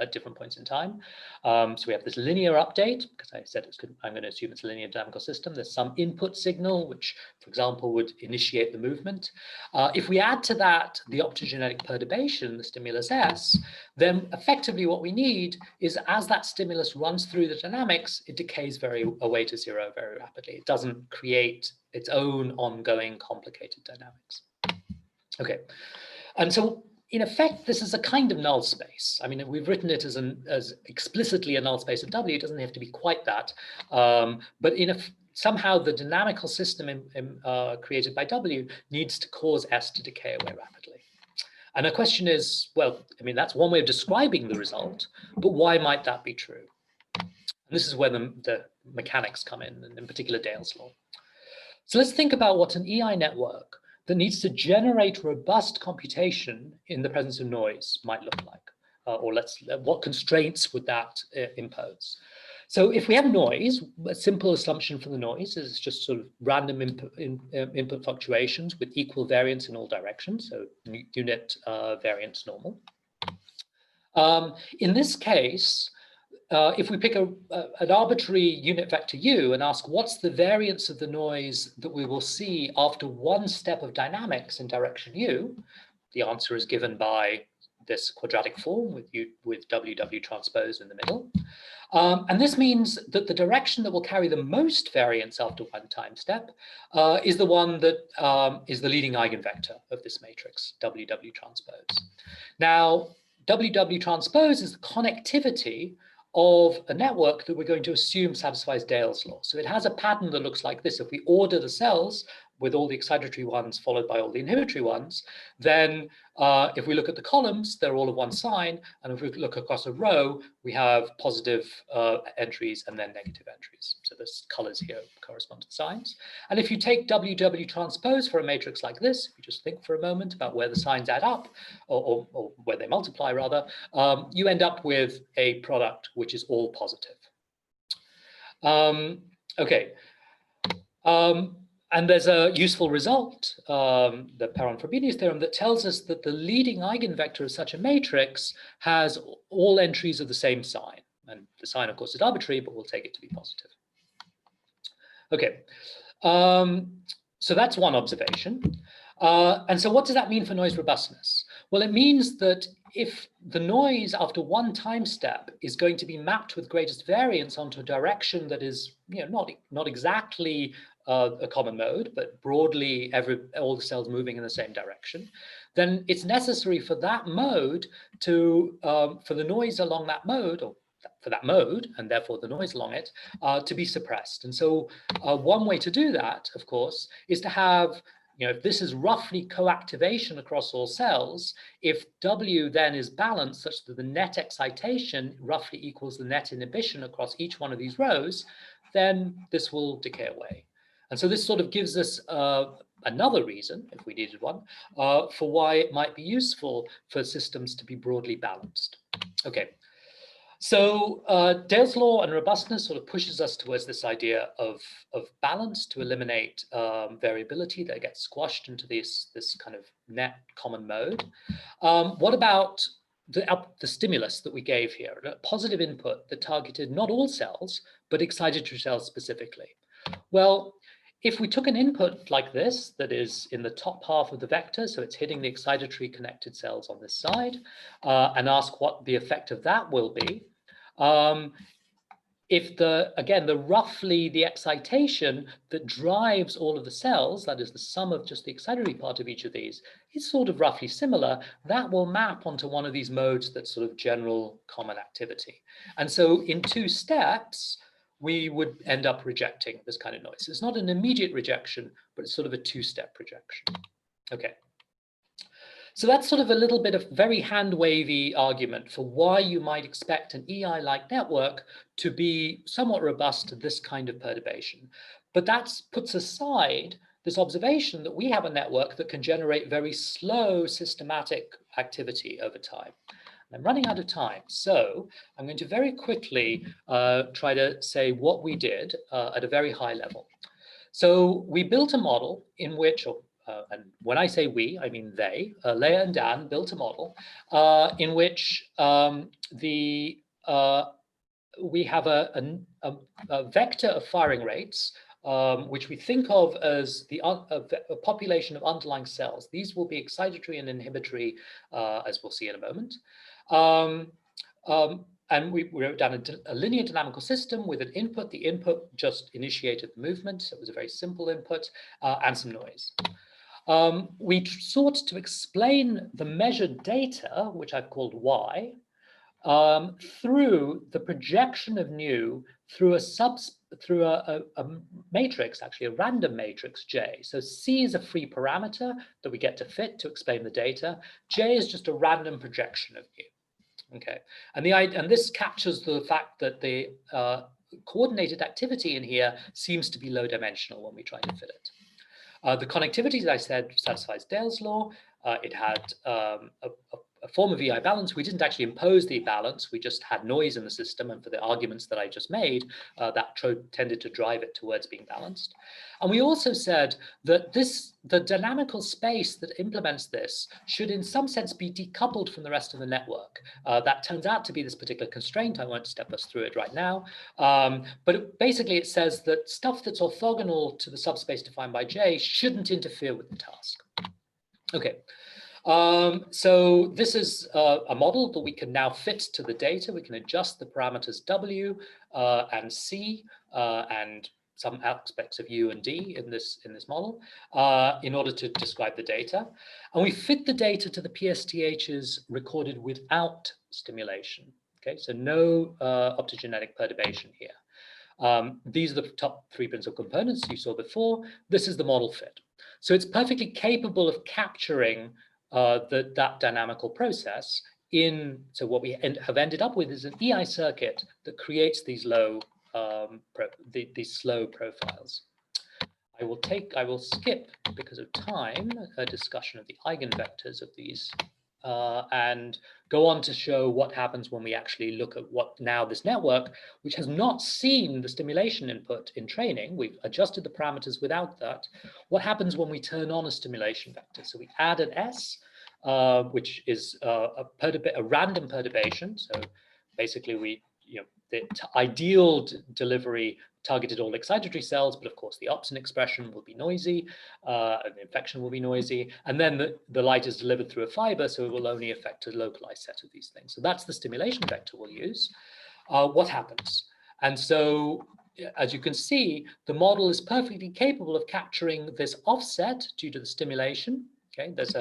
at different points in time. So we have this linear update, because I said I'm going to assume it's a linear dynamical system. There's some input signal, which, for example, would initiate the movement. If we add to that the optogenetic perturbation, the stimulus S, then effectively what we need is, as that stimulus runs through the dynamics, it decays away to zero very rapidly. It doesn't create its own ongoing complicated dynamics. Okay, and so in effect, this is a kind of null space. I mean, we've written it as explicitly a null space of W. It doesn't have to be quite that, but somehow the dynamical system created by W needs to cause S to decay away rapidly. And the question is, well, I mean, that's one way of describing the result, but why might that be true? And this is where the mechanics come in, and in particular Dale's law. So let's think about what an EI network that needs to generate robust computation in the presence of noise might look like, or what constraints would that impose? So if we have noise, a simple assumption for the noise is just sort of random input fluctuations with equal variance in all directions, so unit variance normal. In this case, if we pick an arbitrary unit vector u and ask what's the variance of the noise that we will see after one step of dynamics in direction u, the answer is given by this quadratic form with WW transpose in the middle. And this means that the direction that will carry the most variance after one time step is the one that is the leading eigenvector of this matrix, WW transpose. Now, WW transpose is the connectivity of a network that we're going to assume satisfies Dale's law. So it has a pattern that looks like this. If we order the cells with all the excitatory ones followed by all the inhibitory ones, then if we look at the columns, they're all of one sign. And if we look across a row, we have positive entries and then negative entries. So the colors here correspond to the signs. And if you take WW transpose for a matrix like this, if you just think for a moment about where the signs add up, or where they multiply rather, you end up with a product which is all positive. Okay. And there's a useful result, the Perron-Frobenius theorem, that tells us that the leading eigenvector of such a matrix has all entries of the same sign. And the sign, of course, is arbitrary, but we'll take it to be positive. Okay, so that's one observation. And so what does that mean for noise robustness? Well, it means that if the noise after one time step is going to be mapped with greatest variance onto a direction that is, not exactly a common mode, but broadly all the cells moving in the same direction, then it's necessary for that mode to, for the noise along that mode, or for that mode, and therefore the noise along it, to be suppressed. And so one way to do that, of course, is to have, if this is roughly coactivation across all cells, if W then is balanced such that the net excitation roughly equals the net inhibition across each one of these rows, then this will decay away. And so this sort of gives us another reason, if we needed one, for why it might be useful for systems to be broadly balanced. Okay, so Dale's law and robustness sort of pushes us towards this idea of balance to eliminate variability that gets squashed into this kind of net common mode. What about the stimulus that we gave here, a positive input that targeted not all cells, but excitatory cells specifically? Well, if we took an input like this, that is in the top half of the vector, so it's hitting the excitatory connected cells on this side, and ask what the effect of that will be, if roughly the excitation that drives all of the cells, that is the sum of just the excitatory part of each of these, is sort of roughly similar, that will map onto one of these modes that's sort of general common activity. And so in two steps, we would end up rejecting this kind of noise. It's not an immediate rejection, but it's sort of a two-step rejection. Okay. So that's sort of a little bit of very hand-wavy argument for why you might expect an EI-like network to be somewhat robust to this kind of perturbation. But that puts aside this observation that we have a network that can generate very slow systematic activity over time. I'm running out of time, so I'm going to very quickly try to say what we did at a very high level. So we built a model in which, and when I say we, I mean they, Leah and Dan built a model in which we have a vector of firing rates, which we think of as a population of underlying cells. These will be excitatory and inhibitory, as we'll see in a moment. And we wrote down a linear dynamical system with an input. The input just initiated the movement. So it was a very simple input and some noise. We sought to explain the measured data, which I've called Y, through the projection of nu through a matrix, actually a random matrix J. So C is a free parameter that we get to fit to explain the data. J is just a random projection of nu. Okay, and this captures the fact that the coordinated activity in here seems to be low dimensional when we try to fit it. The connectivity, as I said, satisfies Dale's law. It had a form of EI balance. We didn't actually impose the balance. We just had noise in the system. And for the arguments that I just made, that tended to drive it towards being balanced. And we also said that the dynamical space that implements this should in some sense be decoupled from the rest of the network. That turns out to be this particular constraint. I won't step us through it right now. But basically it says that stuff that's orthogonal to the subspace defined by J shouldn't interfere with the task. Okay. So this is a model that we can now fit to the data. We can adjust the parameters W and C and some aspects of U and D in this model in order to describe the data. And we fit the data to the PSTHs recorded without stimulation. Okay, so no optogenetic perturbation here. These are the top three principal components you saw before. This is the model fit. So it's perfectly capable of capturing that dynamical process so what we have ended up with is an EI circuit that creates these these slow profiles. I will skip, because of time, a discussion of the eigenvectors of these and go on to show what happens when we actually look at this network, which has not seen the stimulation input in training. We've adjusted the parameters without that. What happens when we turn on a stimulation vector? So we add an S, which is a random perturbation. So basically the ideal delivery targeted all excitatory cells, but of course the Upson expression will be noisy, and the infection will be noisy, and then the light is delivered through a fiber, so it will only affect a localized set of these things. So that's the stimulation vector we'll use. What happens? And so, as you can see, the model is perfectly capable of capturing this offset due to the stimulation. Okay, there's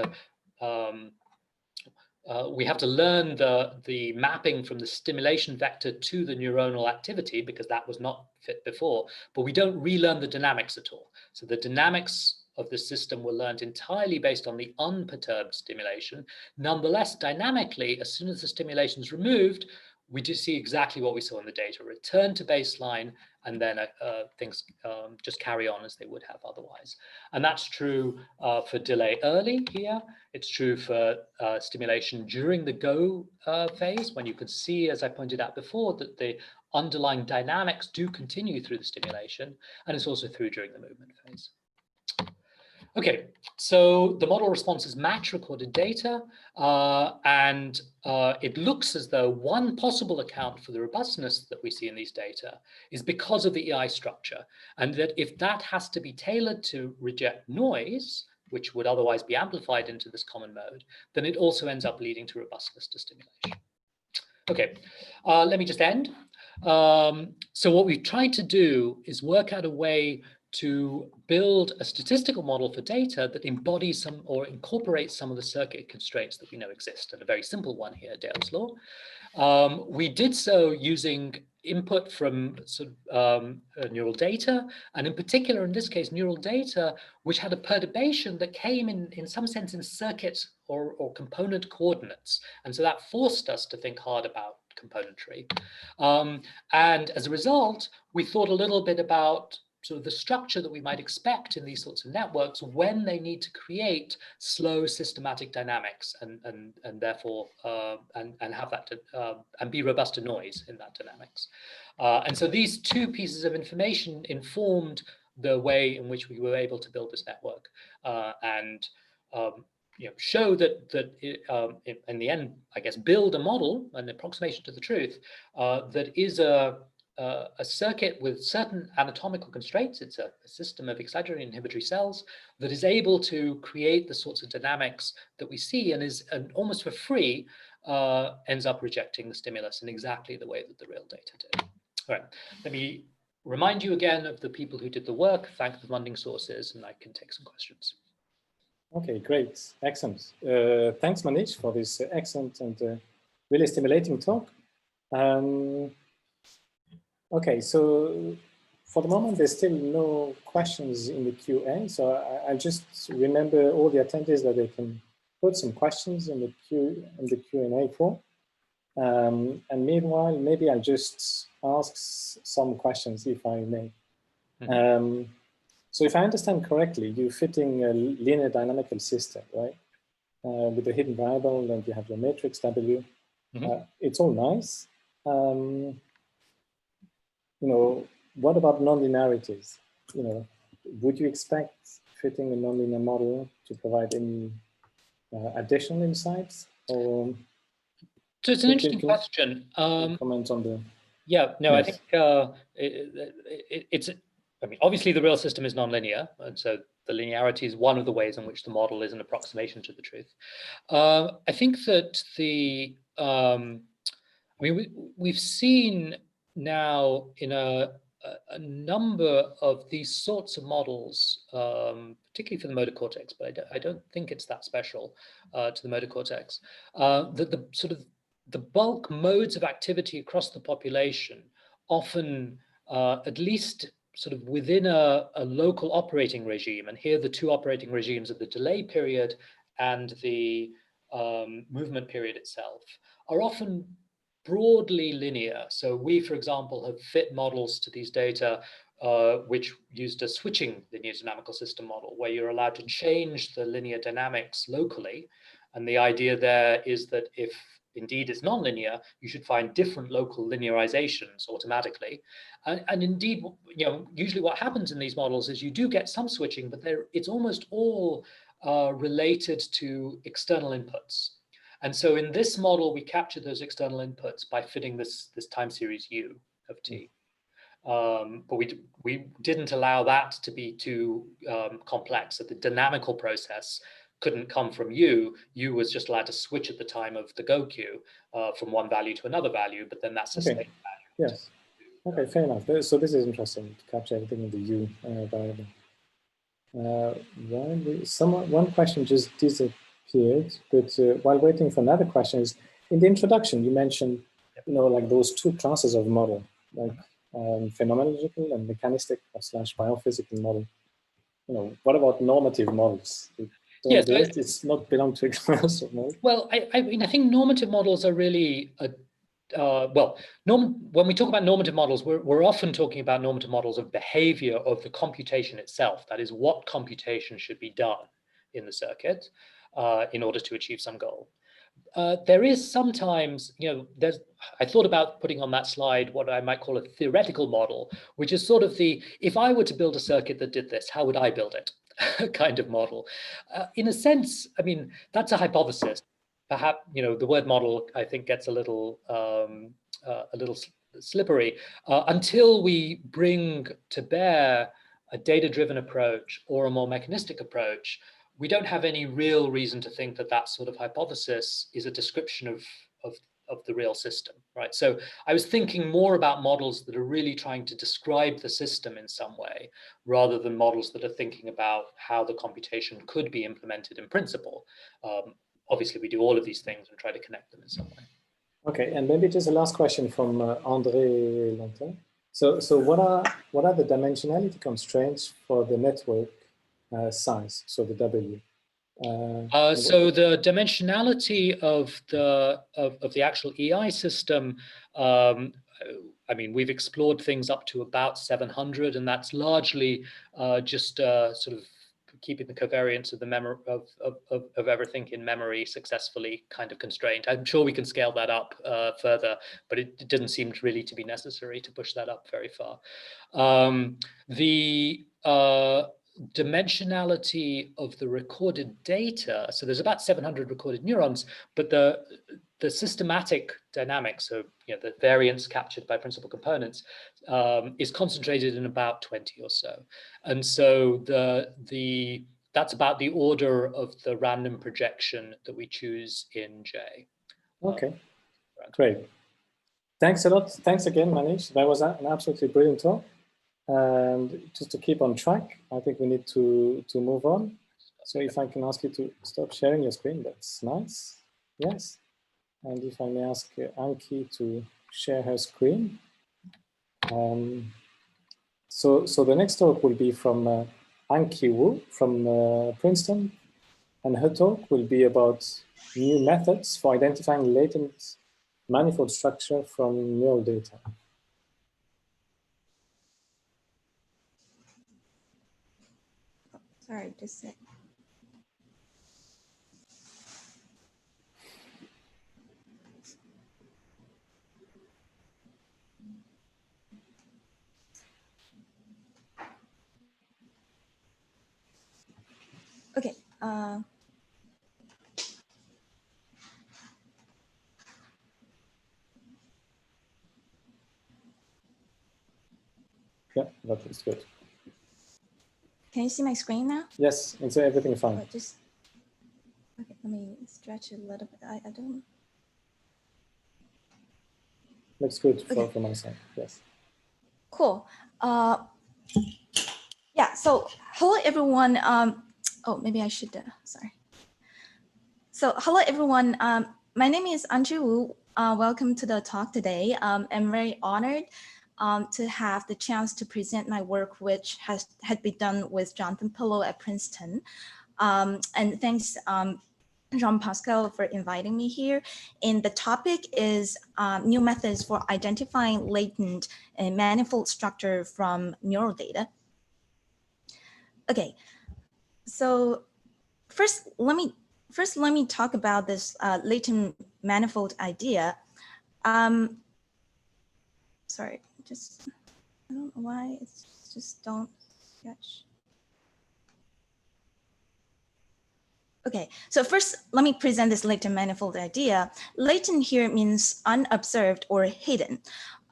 we have to learn the mapping from the stimulation vector to the neuronal activity, because that was not fit before, but we don't relearn the dynamics at all. So the dynamics of the system were learned entirely based on the unperturbed stimulation. Nonetheless, dynamically, as soon as the stimulation is removed, we do see exactly what we saw in the data: return to baseline, and then things just carry on as they would have otherwise. And that's true for delay early here. It's true for stimulation during the go phase, when you can see, as I pointed out before, that the underlying dynamics do continue through the stimulation, and it's also true during the movement phase. Okay, so the model responses match recorded data, and it looks as though one possible account for the robustness that we see in these data is because of the EI structure, and that if that has to be tailored to reject noise, which would otherwise be amplified into this common mode, then it also ends up leading to robustness to stimulation. Okay, let me just end. So what we've tried to do is work out a way to build a statistical model for data that embodies some or incorporates some of the circuit constraints that we know exist, and a very simple one here, Dale's law. We did so using input from neural data, and in particular, in this case, neural data which had a perturbation that came in some sense in circuit or component coordinates. And so that forced us to think hard about componentry. And as a result, we thought a little bit about sort of the structure that we might expect in these sorts of networks when they need to create slow systematic dynamics and therefore and have that and be robust to noise in that dynamics. And so these two pieces of information informed the way in which we were able to build this network and show that in the end, I guess, build a model, an approximation to the truth that is a circuit with certain anatomical constraints. It's a system of excitatory and inhibitory cells that is able to create the sorts of dynamics that we see, and almost for free ends up rejecting the stimulus in exactly the way that the real data did. All right, let me remind you again of the people who did the work, thank the funding sources, and I can take some questions. Okay, great, excellent. Thanks, Manish, for this excellent and really stimulating talk. Okay, so for the moment, there's still no questions in the QA. So I just remember all the attendees that they can put some questions in the Q&A form. And meanwhile, maybe I'll just ask some questions, if I may. Mm-hmm. So if I understand correctly, you're fitting a linear dynamical system, right? With the hidden variable, and you have your matrix W. Mm-hmm. It's all nice. What about nonlinearities? Would you expect fitting a nonlinear model to provide any additional insights? Or so it's an interesting question. Comment on the. Yeah, no, yes. I think obviously the real system is nonlinear, and so the linearity is one of the ways in which the model is an approximation to the truth. I think that we've seen now in a number of these sorts of models, particularly for the motor cortex, but I don't think it's that special to the motor cortex, that the bulk modes of activity across the population often at least sort of within a local operating regime, and here the two operating regimes are the delay period and the movement period itself, are often broadly linear. So we, for example, have fit models to these data which used a switching linear dynamical system model, where you're allowed to change the linear dynamics locally. And the idea there is that if indeed it's nonlinear, you should find different local linearizations automatically. And indeed, usually what happens in these models is you do get some switching, but it's almost all related to external inputs. And so in this model, we capture those external inputs by fitting this time series U of t. But we didn't allow that to be too complex. So the dynamical process couldn't come from U. U was just allowed to switch at the time of the go queue from one value to another value, but then that's the same value. Yes. Okay, fair enough. So this is interesting to capture everything in the U variable. One question just disappeared, but while waiting for another question, is in the introduction you mentioned, like those two classes of model, like phenomenological and mechanistic / biophysical model. What about normative models? Yes, it's not belong to a class of model. Well, I mean, I think normative models are really when we talk about normative models, we're often talking about normative models of behavior of the computation itself. That is, what computation should be done in the circuit in order to achieve some goal. There is sometimes, I thought about putting on that slide what I might call a theoretical model, which is sort of if I were to build a circuit that did this, how would I build it? Kind of model. In a sense, I mean, that's a hypothesis. Perhaps, the word model, I think, gets a little slippery until we bring to bear a data-driven approach or a more mechanistic approach. We don't have any real reason to think that that sort of hypothesis is a description of the real system, right? So I was thinking more about models that are really trying to describe the system in some way, rather than models that are thinking about how the computation could be implemented in principle. Obviously, we do all of these things and try to connect them in some way. Okay, and maybe just a last question from André Lantin. So what are the dimensionality constraints for the network size, so the W? So the dimensionality of the actual EI system, I mean, we've explored things up to about 700, and that's largely just sort of keeping the covariance of the memory of everything in memory successfully kind of constrained. I'm sure we can scale that up further, but it didn't seem really to be necessary to push that up very far. The dimensionality of the recorded data, so there's about 700 recorded neurons, but the systematic dynamics, so the variance captured by principal components, is concentrated in about 20 or so, and so that's about the order of the random projection that we choose in J. Okay, great. Thanks a lot. Thanks again, Manish. That was an absolutely brilliant talk. And just to keep on track, I think we need to move on. So if I can ask you to stop sharing your screen, that's nice. Yes. And if I may ask Anki to share her screen. So the next talk will be from Anki Wu from Princeton. And her talk will be about new methods for identifying latent manifold structure from neural data. Sorry, just a sec. Okay. Yeah, that is good. Can you see my screen now? Yes, and so everything fine. Oh, just okay. Let me stretch it a little bit. I don't. Looks good Okay. from my side. Yes. Cool. Yeah. So hello everyone. Oh, maybe I should. Sorry. So hello everyone. My name is Anju Wu. Welcome to the talk today. I'm very honored to have the chance to present my work, which had been done with Jonathan Pillow at Princeton. And thanks, Jean-Pascal, for inviting me here. And the topic is new methods for identifying latent and manifold structure from neural data. Okay, so first let me talk about this latent manifold idea. Sorry, just I don't know why it's just don't sketch. Okay, so first let me present this latent manifold idea. Latent here means unobserved or hidden.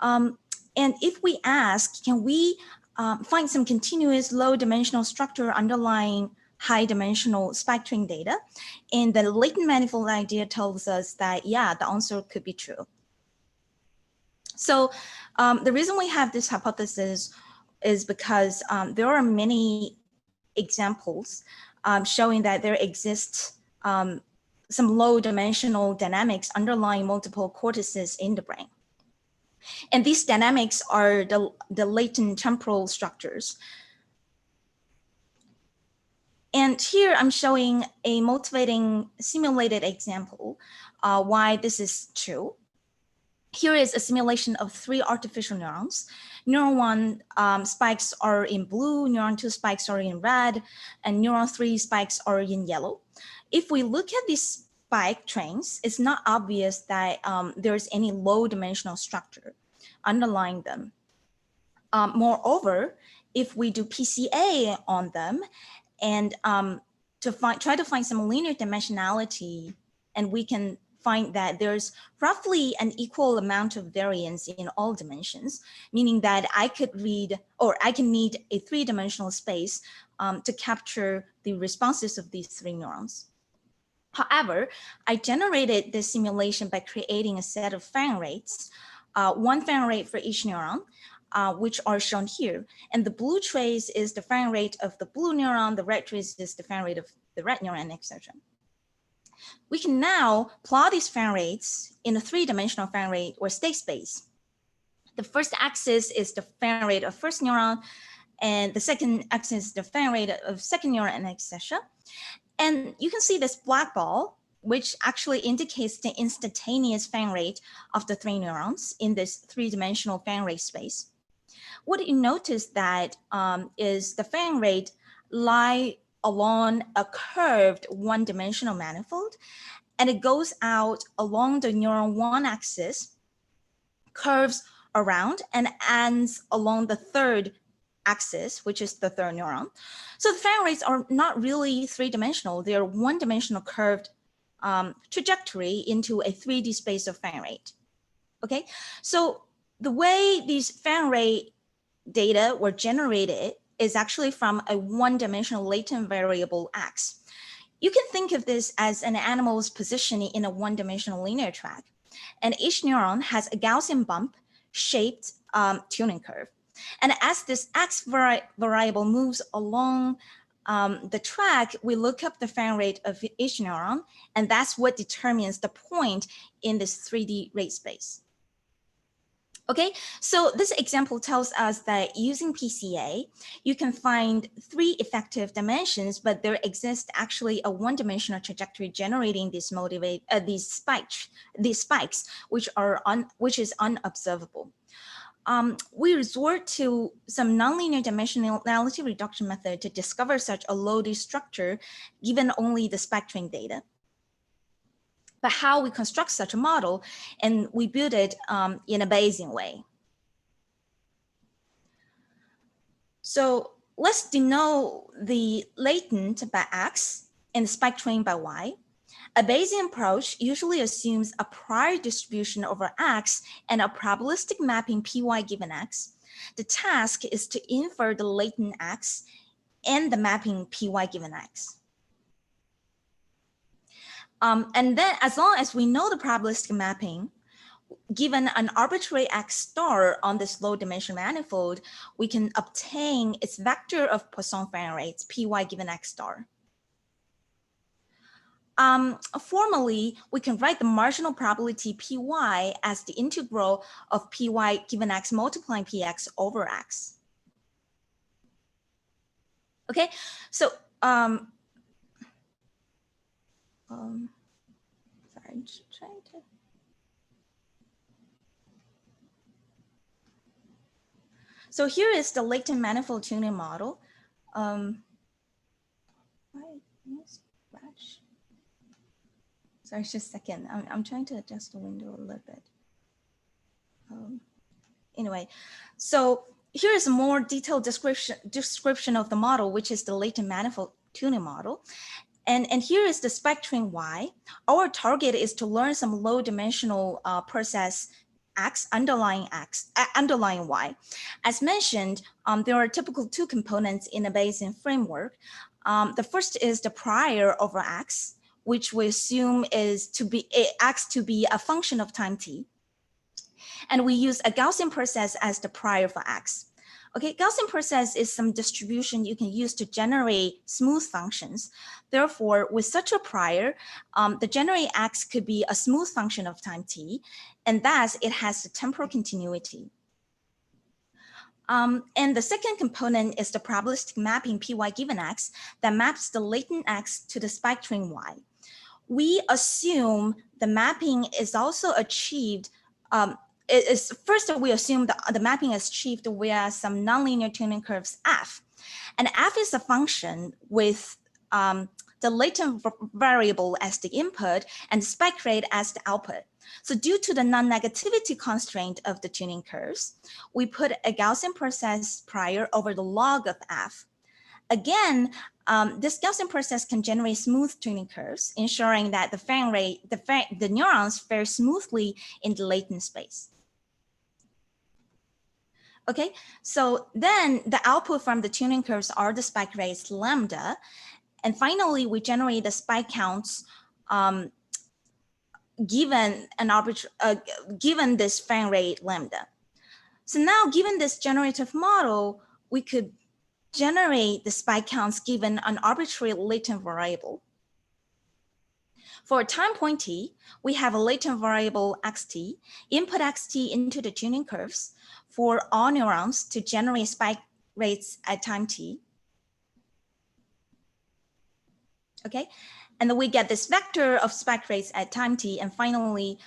And if we ask, can we find some continuous low dimensional structure underlying high dimensional spectrum data? And the latent manifold idea tells us that, yeah, the answer could be true. So the reason we have this hypothesis is because there are many examples showing that there exists some low dimensional dynamics underlying multiple cortices in the brain. And these dynamics are the latent temporal structures. And here I'm showing a motivating simulated example why this is true. Here is a simulation of 3 artificial neurons. Neuron 1 spikes are in blue, neuron 2 spikes are in red, and neuron 3 spikes are in yellow. If we look at these spike trains, it's not obvious that there's any low dimensional structure underlying them. Moreover, if we do PCA on them and try to find some linear dimensionality, and we can find that there's roughly an equal amount of variance in all dimensions, meaning that I could read, or I can need a 3-dimensional space to capture the responses of these 3 neurons. However, I generated this simulation by creating a set of fan rates, 1 fan rate for each neuron, which are shown here. And the blue trace is the fan rate of the blue neuron, the red trace is the fan rate of the red neuron, etc. We can now plot these fan rates in a 3-dimensional fan rate or state space. The first axis is the fan rate of first neuron, and the second axis is the fan rate of second neuron, and etc. And you can see this black ball, which actually indicates the instantaneous fan rate of the 3 neurons in this 3-dimensional fan rate space. What you notice that is the fan rate lie along a curved 1-dimensional manifold, and it goes out along the neuron 1 axis, curves around, and ends along the 3rd axis, which is the 3rd neuron. So the fan rates are not really 3-dimensional. They're 1-dimensional curved trajectory into a 3D space of fan rate. Okay, so the way these fan rate data were generated is actually from a 1-dimensional latent variable X. You can think of this as an animal's positioning in a 1-dimensional linear track. And each neuron has a Gaussian bump shaped tuning curve. And as this X variable moves along the track, we look up the fan rate of each neuron, and that's what determines the point in this 3D rate space. Okay, so this example tells us that using PCA, you can find 3 effective dimensions, but there exists actually a 1-dimensional trajectory generating these spikes, which is unobservable. We resort to some nonlinear dimensionality reduction method to discover such a low-D structure given only the spectrum data. But how we construct such a model, and we build it in a Bayesian way. So let's denote the latent by X and the spectrum by Y. A Bayesian approach usually assumes a prior distribution over X and a probabilistic mapping Py given X. The task is to infer the latent X and the mapping Py given X. And then as long as we know the probabilistic mapping, given an arbitrary X star on this low dimension manifold, we can obtain its vector of Poisson fan rates, Py given X star. formally, we can write the marginal probability Py as the integral of Py given x multiplying Px over x. Okay, so sorry, I'm just trying to. So here is the latent manifold tuning model. Sorry, just a second. I'm trying to adjust the window a little bit. Anyway, so here is a more detailed description of the model, which is the latent manifold tuning model. And here is the spectrum Y. Our target is to learn some low dimensional process X underlying Y. As mentioned, there are typical two components in a Bayesian framework. The first is the prior over X, which we assume is to be X to be a function of time t. And we use a Gaussian process as the prior for X. Okay, Gaussian process is some distribution you can use to generate smooth functions. Therefore, with such a prior, the generated X could be a smooth function of time t, and thus it has the temporal continuity. And the second component is the probabilistic mapping Py given X that maps the latent X to the spectrum Y. We assume the mapping is also achieved. First, we assume the mapping is achieved via some nonlinear tuning curves f. And f is a function with the latent variable as the input and spec rate as the output. So due to the non-negativity constraint of the tuning curves, we put a Gaussian process prior over the log of f. Again, this Gaussian process can generate smooth tuning curves, ensuring that the neurons fare smoothly in the latent space. Okay, so then the output from the tuning curves are the spike rates lambda. And finally, we generate the spike counts given this fan rate lambda. So now given this generative model, we could generate the spike counts given an arbitrary latent variable. For a time point t, we have a latent variable xt, input xt into the tuning curves for all neurons to generate spike rates at time t. Okay, and then we get this vector of spike rates at time t, and finally,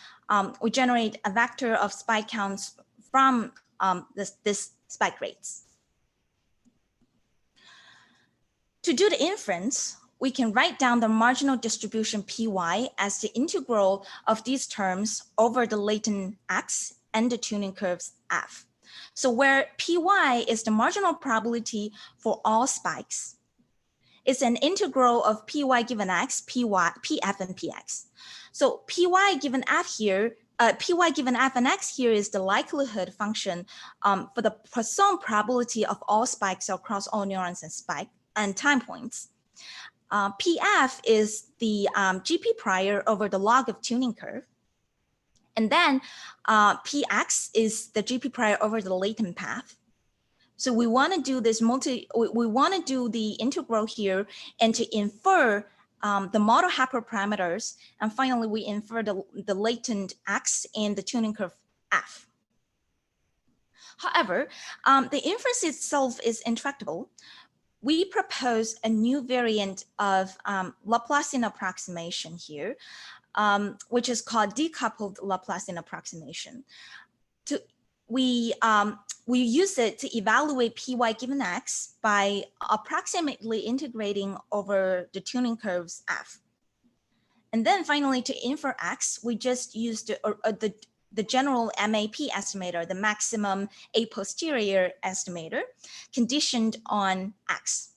we generate a vector of spike counts from this spike rates. To do the inference, we can write down the marginal distribution Py as the integral of these terms over the latent X and the tuning curves F. So where Py is the marginal probability for all spikes, it's an integral of Py given X, Pf and Px. So Py given F here, Py given F and X here is the likelihood function for the Poisson probability of all spikes across all neurons and time points. Pf is the GP prior over the log of tuning curve. And then Px is the GP prior over the latent path. So we want to do this we want to do the integral here and to infer the model hyperparameters. And finally, we infer the latent X and the tuning curve F. However, the inference itself is intractable. We propose a new variant of Laplacian approximation here, which is called decoupled Laplacian approximation. We use it to evaluate Py given X by approximately integrating over the tuning curves F. And then finally, to infer X, we just use the general MAP estimator, the maximum a posterior estimator, conditioned on X.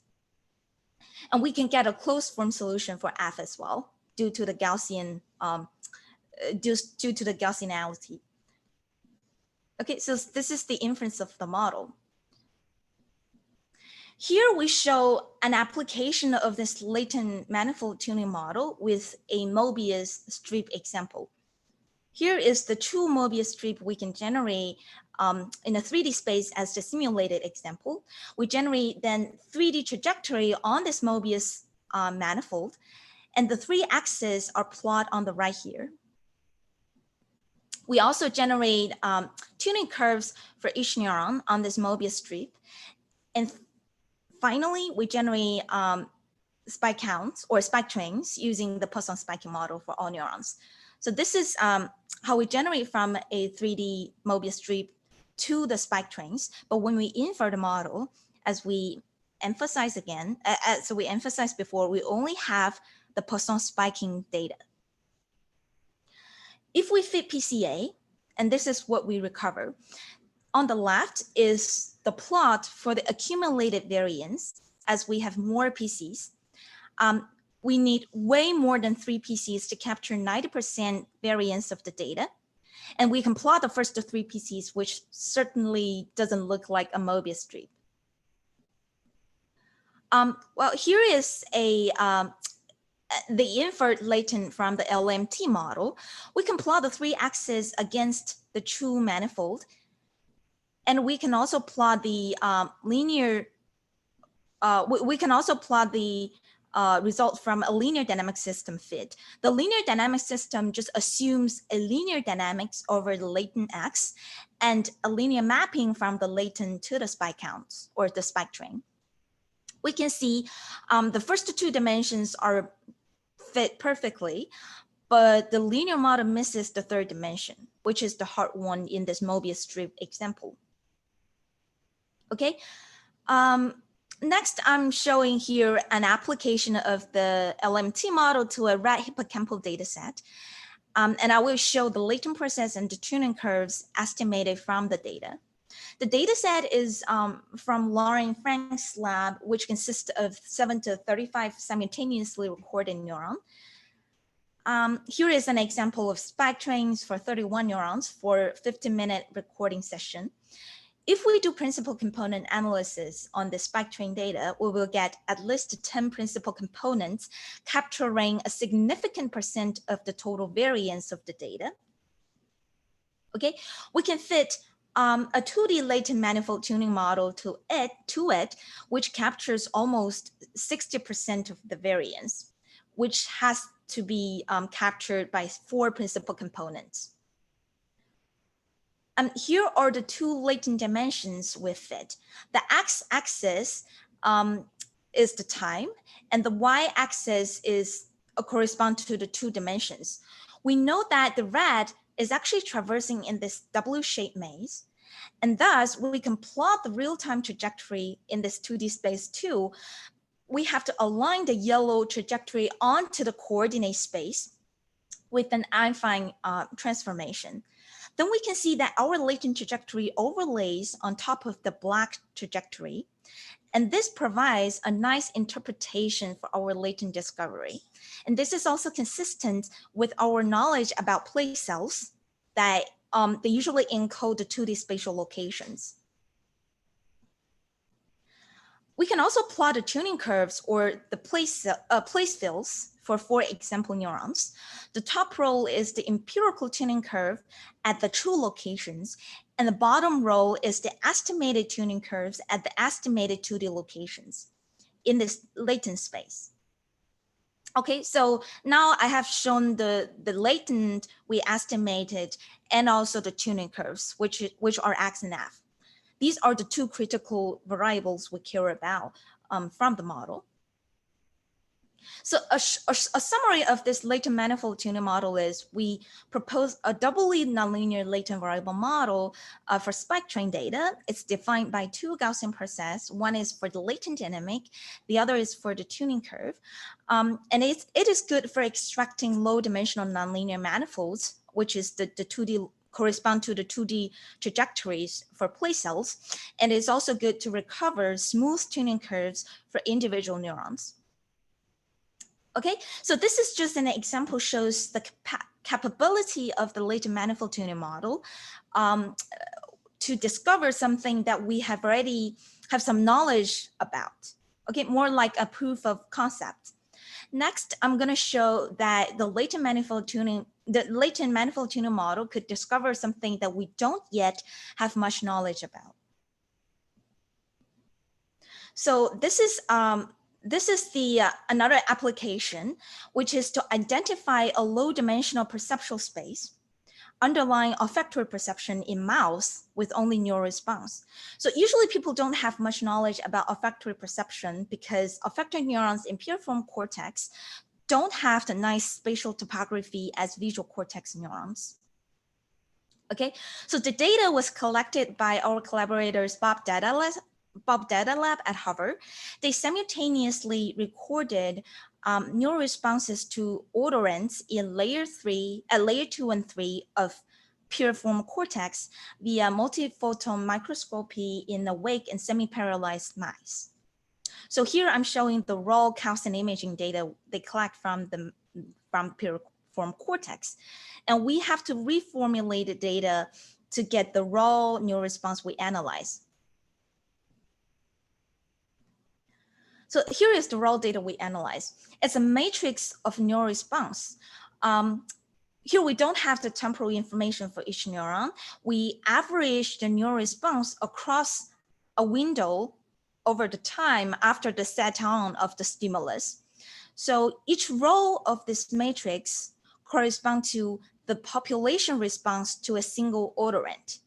And we can get a closed form solution for F as well, due to the Gaussian, due to the Gaussianality. Okay, so this is the inference of the model. Here we show an application of this latent manifold tuning model with a Mobius strip example. Here is the true Mobius strip we can generate in a 3D space as the simulated example. We generate then 3D trajectory on this Mobius manifold. And the 3 axes are plotted on the right here. We also generate tuning curves for each neuron on this Mobius strip. And finally, we generate spike counts or spike trains using the Poisson spiking model for all neurons. So this is how we generate from a 3D Mobius strip to the spike trains. But when we infer the model, as we emphasize again, so we emphasized before, we only have the Poisson spiking data. If we fit PCA, and this is what we recover, on the left is the plot for the accumulated variance. As we have more PCs, we need way more than 3 PCs to capture 90% variance of the data. And we can plot the first 3 PCs, which certainly doesn't look like a Mobius strip. Well, here is the inferred latent from the LMT model. We can plot the 3 axes against the true manifold. And we can also plot the linear, we can also plot the result from a linear dynamic system fit. The linear dynamic system just assumes a linear dynamics over the latent X and a linear mapping from the latent to the spike counts or the spike train. We can see the first 2 dimensions are fit perfectly, but the linear model misses the 3rd dimension, which is the hard one in this Mobius strip example. Okay. Next, I'm showing here an application of the LMT model to a rat hippocampal data set. And I will show the latent process and the tuning curves estimated from the data. The data set is from Lauren Frank's lab, which consists of 7 to 35 simultaneously recorded neurons. Here is an example of spike trains for 31 neurons for 15-minute recording session. If we do principal component analysis on the spike train data, we will get at least 10 principal components capturing a significant % of the total variance of the data. Okay, we can fit a 2D latent manifold tuning model to it, which captures almost 60% of the variance, which has to be captured by 4 principal components. Here are the 2 latent dimensions we fit. The x-axis is the time, and the y-axis is corresponds to the 2 dimensions. We know that the rat is actually traversing in this W-shaped maze, and thus we can plot the real-time trajectory in this 2D space too. We have to align the yellow trajectory onto the coordinate space with an affine transformation. Then we can see that our latent trajectory overlays on top of the black trajectory. And this provides a nice interpretation for our latent discovery. And this is also consistent with our knowledge about place cells that they usually encode the 2D spatial locations. We can also plot the tuning curves or the place fills for 4 example neurons. The top row is the empirical tuning curve at the true locations, and the bottom row is the estimated tuning curves at the estimated 2D locations in this latent space. Okay, so now I have shown the latent we estimated and also the tuning curves, which are X and F. These are the 2 critical variables we care about from the model. So a summary of this latent manifold tuning model is we propose a doubly nonlinear latent variable model for spike train data. It's defined by 2 Gaussian process. One is for the latent dynamic, the other is for the tuning curve. And it is good for extracting low dimensional nonlinear manifolds, which is the 2D correspond to the 2D trajectories for place cells. And it's also good to recover smooth tuning curves for individual neurons. Okay, so this is just an example, shows the capability of the latent manifold tuning model to discover something that we have already have some knowledge about. Okay, more like a proof of concept. Next, I'm going to show that the latent manifold tuning model could discover something that we don't yet have much knowledge about. So this is this is the another application, which is to identify a low-dimensional perceptual space underlying olfactory perception in mouse with only neural response. So usually people don't have much knowledge about olfactory perception because olfactory neurons in piriform cortex don't have the nice spatial topography as visual cortex neurons. Okay, so the data was collected by our collaborators Bob Data Lab at Harvard. They simultaneously recorded neural responses to odorants in layer 2 and 3 of piriform cortex via multiphoton microscopy in awake and semi-paralyzed mice. So here I'm showing the raw calcium imaging data they collect from piriform cortex. And we have to reformulate the data to get the raw neural response we analyze. So here is the raw data we analyze. It's a matrix of neural response. Here we don't have the temporal information for each neuron. We average the neural response across a window over the time after the set on of the stimulus. So each row of this matrix corresponds to the population response to a single odorant.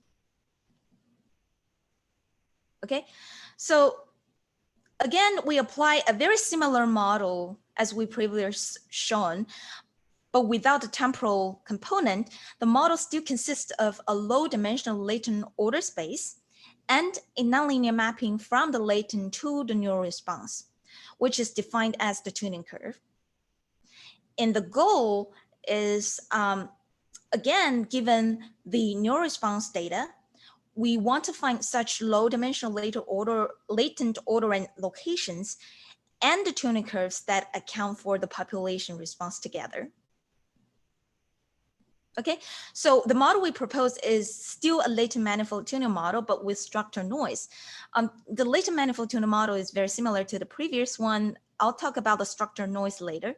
Okay, so again, we apply a very similar model as we previously shown, but without the temporal component. The model still consists of a low-dimensional latent odor space and a nonlinear mapping from the latent to the neural response, which is defined as the tuning curve. And the goal is, again, given the neural response data, we want to find such low-dimensional latent odorant locations and the tuning curves that account for the population response together. Okay, so the model we propose is still a latent manifold tuning model, but with structure noise. The latent manifold tuning model is very similar to the previous one. I'll talk about the structure noise later.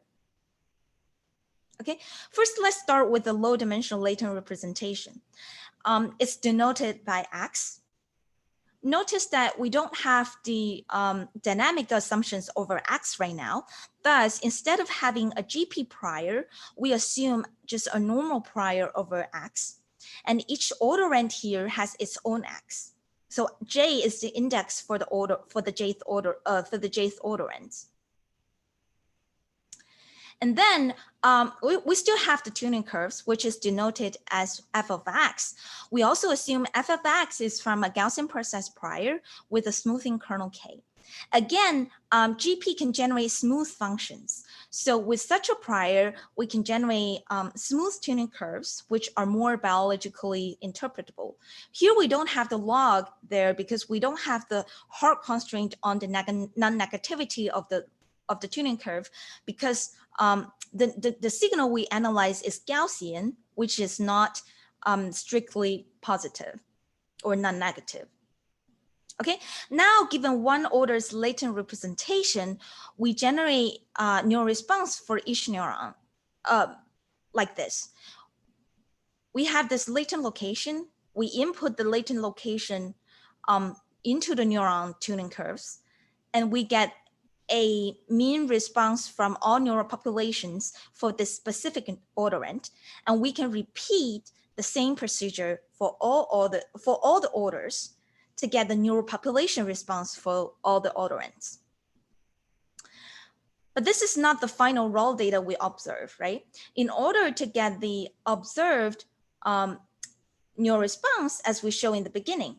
Okay, first let's start with the low dimensional latent representation. It's denoted by X. Notice that we don't have the dynamic assumptions over X right now. Thus, instead of having a GP prior, we assume just a normal prior over X. And each odorant here has its own X. So J is the index for the order for the jth odorant. And then we still have the tuning curves, which is denoted as f of x. We also assume f of x is from a Gaussian process prior with a smoothing kernel k. Again, GP can generate smooth functions. So with such a prior, we can generate smooth tuning curves, which are more biologically interpretable. Here we don't have the log there because we don't have the hard constraint on the non-negativity of the tuning curve, because the signal we analyze is Gaussian, which is not strictly positive or non-negative. Okay, now given one order's latent representation, we generate neural response for each neuron like this. We have this latent location. We input the latent location into the neuron tuning curves, and we get a mean response from all neural populations for this specific odorant, and we can repeat the same procedure for all the orders to get the neural population response for all the odorants. But this is not the final raw data we observe, right? In order to get the observed neural response, as we show in the beginning,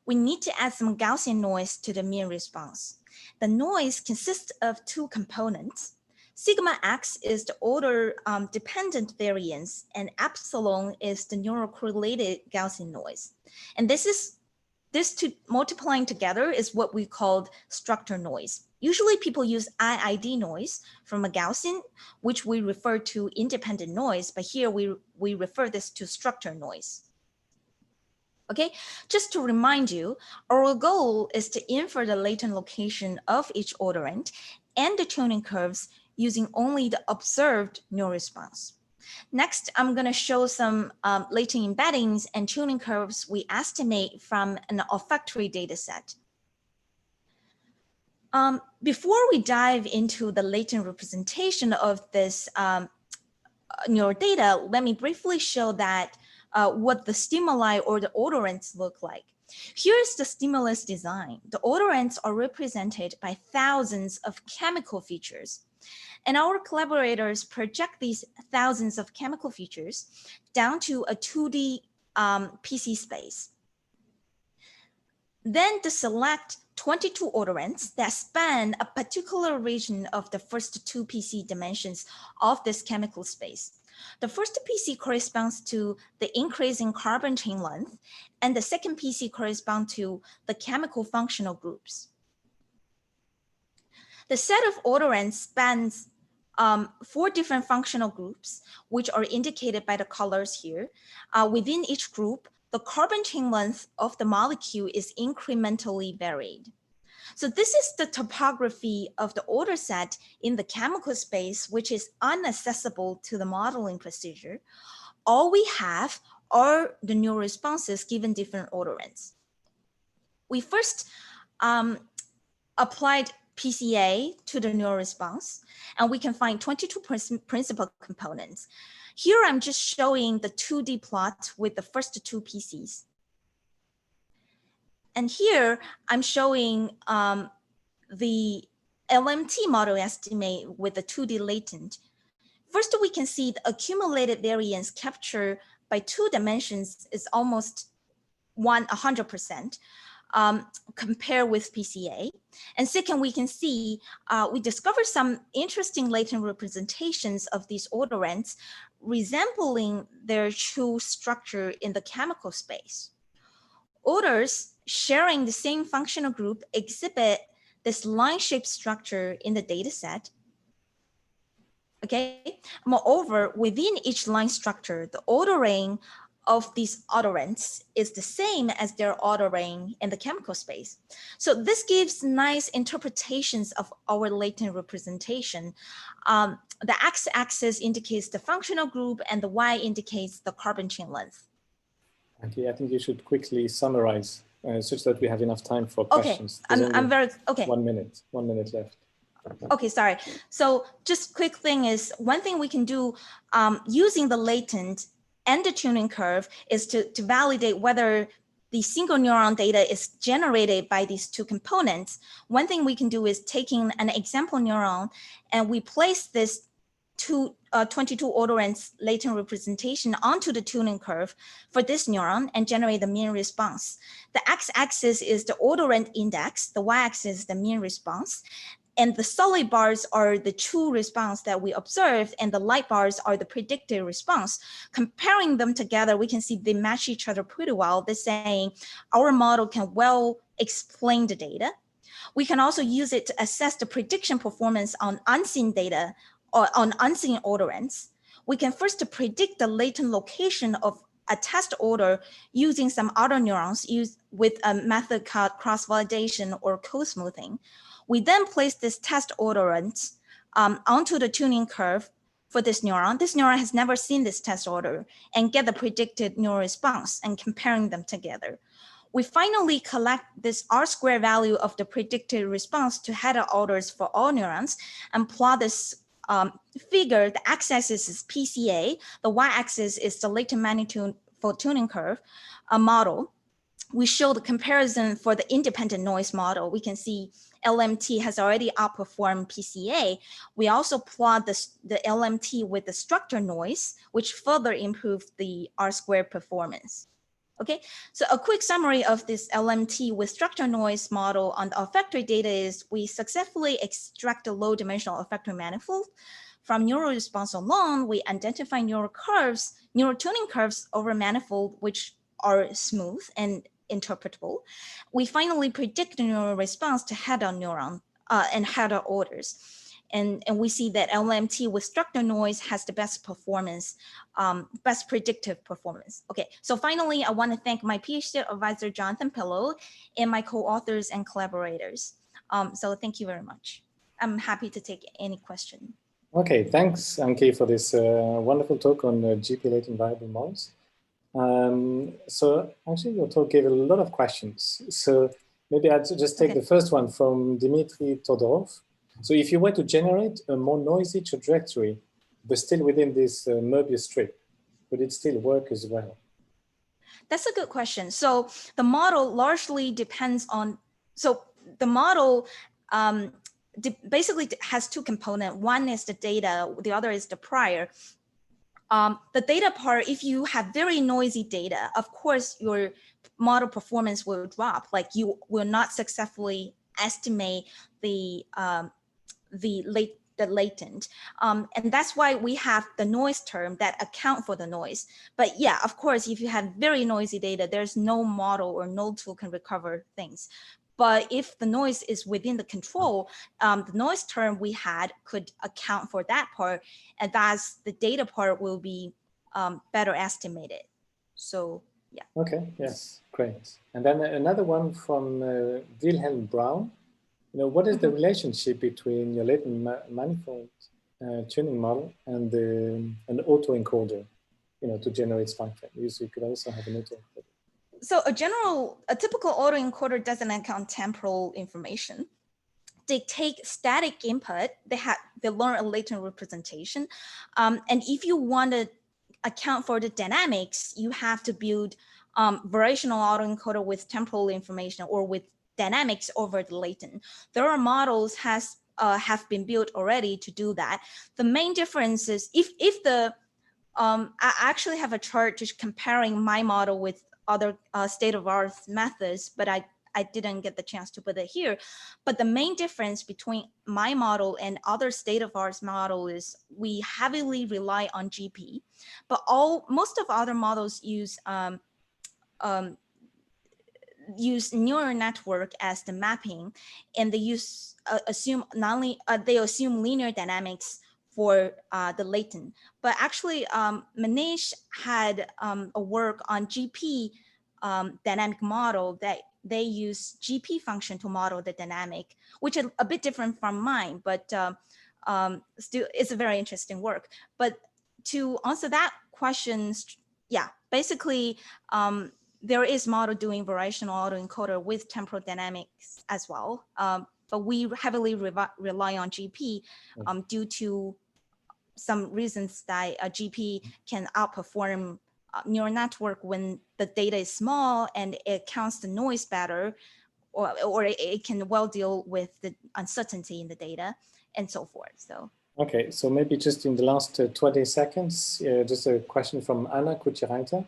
we need to add some Gaussian noise to the mean response. The noise consists of two components. Sigma x is the order dependent variance, and epsilon is the neural correlated Gaussian noise. And this two multiplying together is what we call structure noise. Usually people use IID noise from a Gaussian, which we refer to independent noise, but here we refer this to structure noise. Okay, just to remind you, our goal is to infer the latent location of each odorant and the tuning curves using only the observed neural response. Next, I'm going to show some latent embeddings and tuning curves we estimate from an olfactory data set. Before we dive into the latent representation of this neural data, let me briefly show that what the stimuli or the odorants look like. Here's the stimulus design. The odorants are represented by thousands of chemical features. And our collaborators project these thousands of chemical features down to a 2D PC space. Then to select 22 odorants that span a particular region of the first 2 PC dimensions of this chemical space. The first PC corresponds to the increase in carbon chain length, and the second PC corresponds to the chemical functional groups. The set of odorants spans 4 different functional groups, which are indicated by the colors here. Within each group, the carbon chain length of the molecule is incrementally varied. So this is the topography of the odor set in the chemical space, which is inaccessible to the modeling procedure. All we have are the neural responses given different odorants. We first applied PCA to the neural response, and we can find 22 principal components. Here, I'm just showing the 2D plot with the first 2 PCs. And here, I'm showing the LMT model estimate with the 2D latent. First, we can see the accumulated variance captured by 2 dimensions is almost 100%. Compare with PCA. And second, we can see we discovered some interesting latent representations of these odorants resembling their true structure in the chemical space. Odors sharing the same functional group exhibit this line-shaped structure in the data set. Okay. Moreover, within each line structure, the ordering of these odorants is the same as their ordering in the chemical space. So this gives nice interpretations of our latent representation. The x-axis indicates the functional group and the y indicates the carbon chain length. Okay, I think you should quickly summarize such that we have enough time for questions. Okay, I'm very, okay. 1 minute left. Okay, sorry. So just quick thing is, one thing we can do using the latent and the tuning curve is to validate whether the single neuron data is generated by these 2 components. One thing we can do is taking an example neuron and we place this 22 odorants latent representation onto the tuning curve for this neuron and generate the mean response. The x-axis is the odorant index, the y-axis is the mean response. And the solid bars are the true response that we observed, and the light bars are the predicted response. Comparing them together, we can see they match each other pretty well. They're saying our model can well explain the data. We can also use it to assess the prediction performance on unseen data or on unseen odorants. We can first predict the latent location of a test odor using some other neurons used with a method called cross-validation or co-smoothing. We then place this test odorant onto the tuning curve for this neuron. This neuron has never seen this test odor and get the predicted neural response and comparing them together. We finally collect this R-square value of the predicted response to header odors for all neurons and plot this figure. The x-axis is PCA, the y-axis is the latent magnitude for tuning curve model. We show the comparison for the independent noise model. We can see LMT has already outperformed PCA. We also plot the LMT with the structure noise, which further improved the R-squared performance. Okay, so a quick summary of this LMT with structure noise model on the olfactory data is we successfully extract a low dimensional olfactory manifold. From neural response alone, we identify neural tuning curves over manifold, which are smooth and interpretable. We finally predict the neural response to header neuron and header orders. And we see that LMT with structure noise has the best performance, best predictive performance. Okay, so finally, I want to thank my PhD advisor, Jonathan Pillow, and my co-authors and collaborators. So thank you very much. I'm happy to take any question. Okay, thanks, Anki, for this wonderful talk on GP latent variable models. So actually your talk gave a lot of questions. So Maybe I'll just take the first one from Dmitry Todorov. So if you were to generate a more noisy trajectory, but still within this Möbius strip, would it still work as well? That's a good question. So the model largely depends on, so the model basically has two components. One is the data, the other is the prior. The data part, if you have very noisy data, of course, your model performance will drop. Like you will not successfully estimate the latent. And that's why we have the noise term that account for the noise. But yeah, of course, if you have very noisy data, there's no model or no tool can recover things. But if the noise is within the control, the noise term we had could account for that part, and thus the data part will be better estimated. So yeah. Okay, yes, great. And then another one from Wilhelm Braun. You know, what is the relationship between your latent manifold tuning model and an autoencoder, you know, to generate spike values? You could also have an autoencoder. So a typical autoencoder doesn't account temporal information. They take static input, they learn a latent representation. And if you want to account for the dynamics, you have to build variational autoencoder with temporal information or with dynamics over the latent. There are models have been built already to do that. The main difference is if the, I actually have a chart just comparing my model with other state-of-art methods, but I didn't get the chance to put it here. But the main difference between my model and other state-of-art model is we heavily rely on GP, but most of other models use neural network as the mapping, and they assume linear dynamics for the latent. But actually, Manish had a work on GP dynamic model that they use GP function to model the dynamic, which is a bit different from mine, but still it's a very interesting work. But to answer that question, yeah, basically, there is model doing variational autoencoder with temporal dynamics as well. But we heavily rely on GP due to some reasons that a GP can outperform neural network when the data is small and it counts the noise better, or it can well deal with the uncertainty in the data and so forth. So. Okay, so maybe just in the last 20 seconds, just a question from Anna Kucheraita.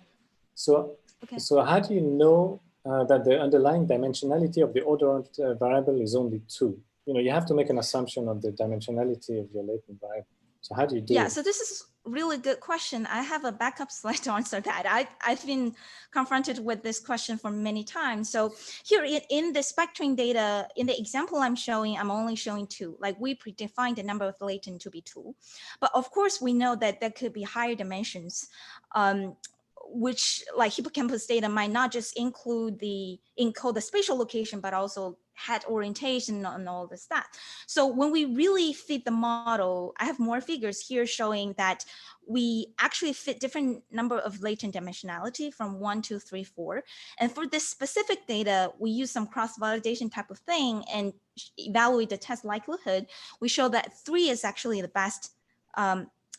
So, okay. So how do you know that the underlying dimensionality of the ordered variable is only 2? You know, you have to make an assumption of the dimensionality of your latent variable. So how do you do it? Yeah, so this is really good question. I have a backup slide to answer that. I've been confronted with this question for many times. So here in the spectrum data, in the example I'm showing, I'm only showing 2. Like we predefined the number of latent to be 2. But of course, we know that there could be higher dimensions, which like hippocampus data might not just encode the spatial location, but also head orientation and all this stuff. So when we really fit the model, I have more figures here showing that we actually fit different number of latent dimensionality from 1, 2, 3, 4. And for this specific data, we use some cross-validation type of thing and evaluate the test likelihood. We show that 3 is actually the best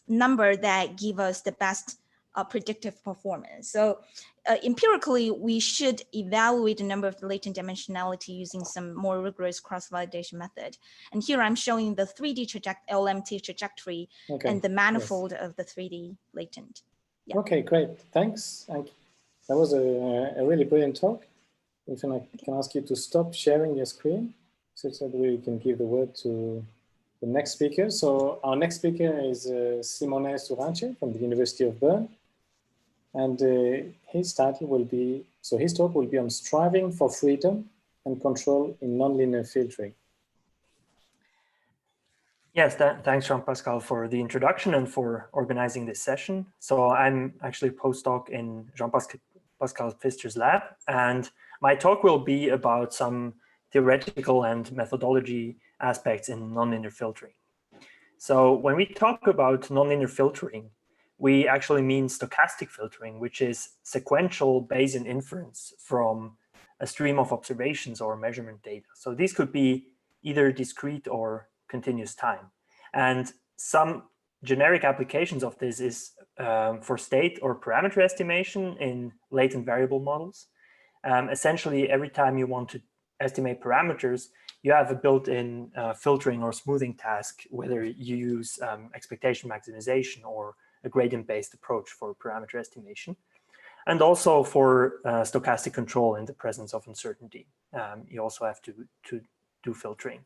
number that give us the best predictive performance. So empirically, we should evaluate the number of the latent dimensionality using some more rigorous cross-validation method. And here I'm showing the 3D LMT trajectory and the manifold of the 3D latent. Yeah. Okay, great. Thanks. That was a really brilliant talk. If I can ask you to stop sharing your screen so that we can give the word to the next speaker. So our next speaker is Simone Surace from the University of Bern. And his talk will be on striving for freedom and control in nonlinear filtering. Yes, thanks, Jean-Pascal, for the introduction and for organizing this session. So I'm actually a postdoc in Jean-Pascal Pfister's lab, and my talk will be about some theoretical and methodology aspects in nonlinear filtering. So when we talk about nonlinear filtering, we actually mean stochastic filtering, which is sequential Bayesian inference from a stream of observations or measurement data. So these could be either discrete or continuous time. And some generic applications of this is for state or parameter estimation in latent variable models. Essentially, every time you want to estimate parameters, you have a built-in filtering or smoothing task, whether you use expectation maximization or a gradient-based approach for parameter estimation. And also for stochastic control in the presence of uncertainty. You also have to do filtering.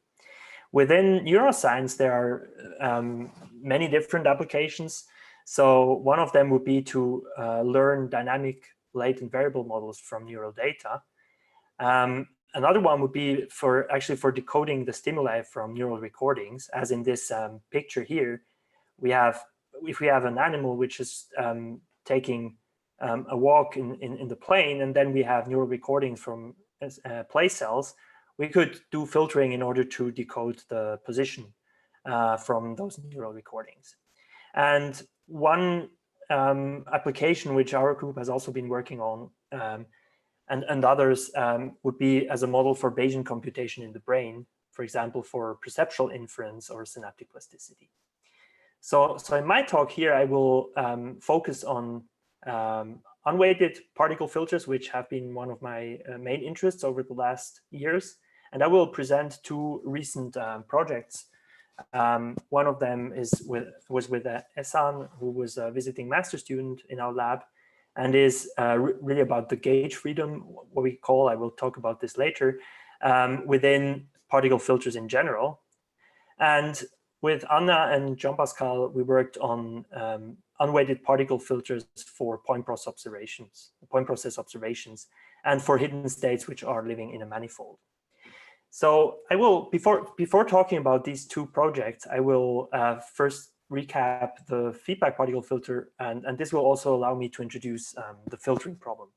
Within neuroscience, there are many different applications. So one of them would be to learn dynamic latent variable models from neural data. Another one would be for decoding the stimuli from neural recordings, as in this picture here. If we have an animal which is taking a walk in the plane, and then we have neural recordings from play cells, we could do filtering in order to decode the position from those neural recordings. And one application which our group has also been working on, and others, would be as a model for Bayesian computation in the brain, for example, for perceptual inference or synaptic plasticity. So in my talk here, I will focus on unweighted particle filters, which have been one of my main interests over the last years. And I will present two recent projects. One of them was with Ehsan, who was a visiting master student in our lab, and is really about the gauge freedom, what we call, I will talk about this later, within particle filters in general. And with Anna and Jean-Pascal, we worked on unweighted particle filters for point process observations, and for hidden states which are living in a manifold. So I will, before talking about these two projects, I will first recap the feedback particle filter, and this will also allow me to introduce the filtering problem.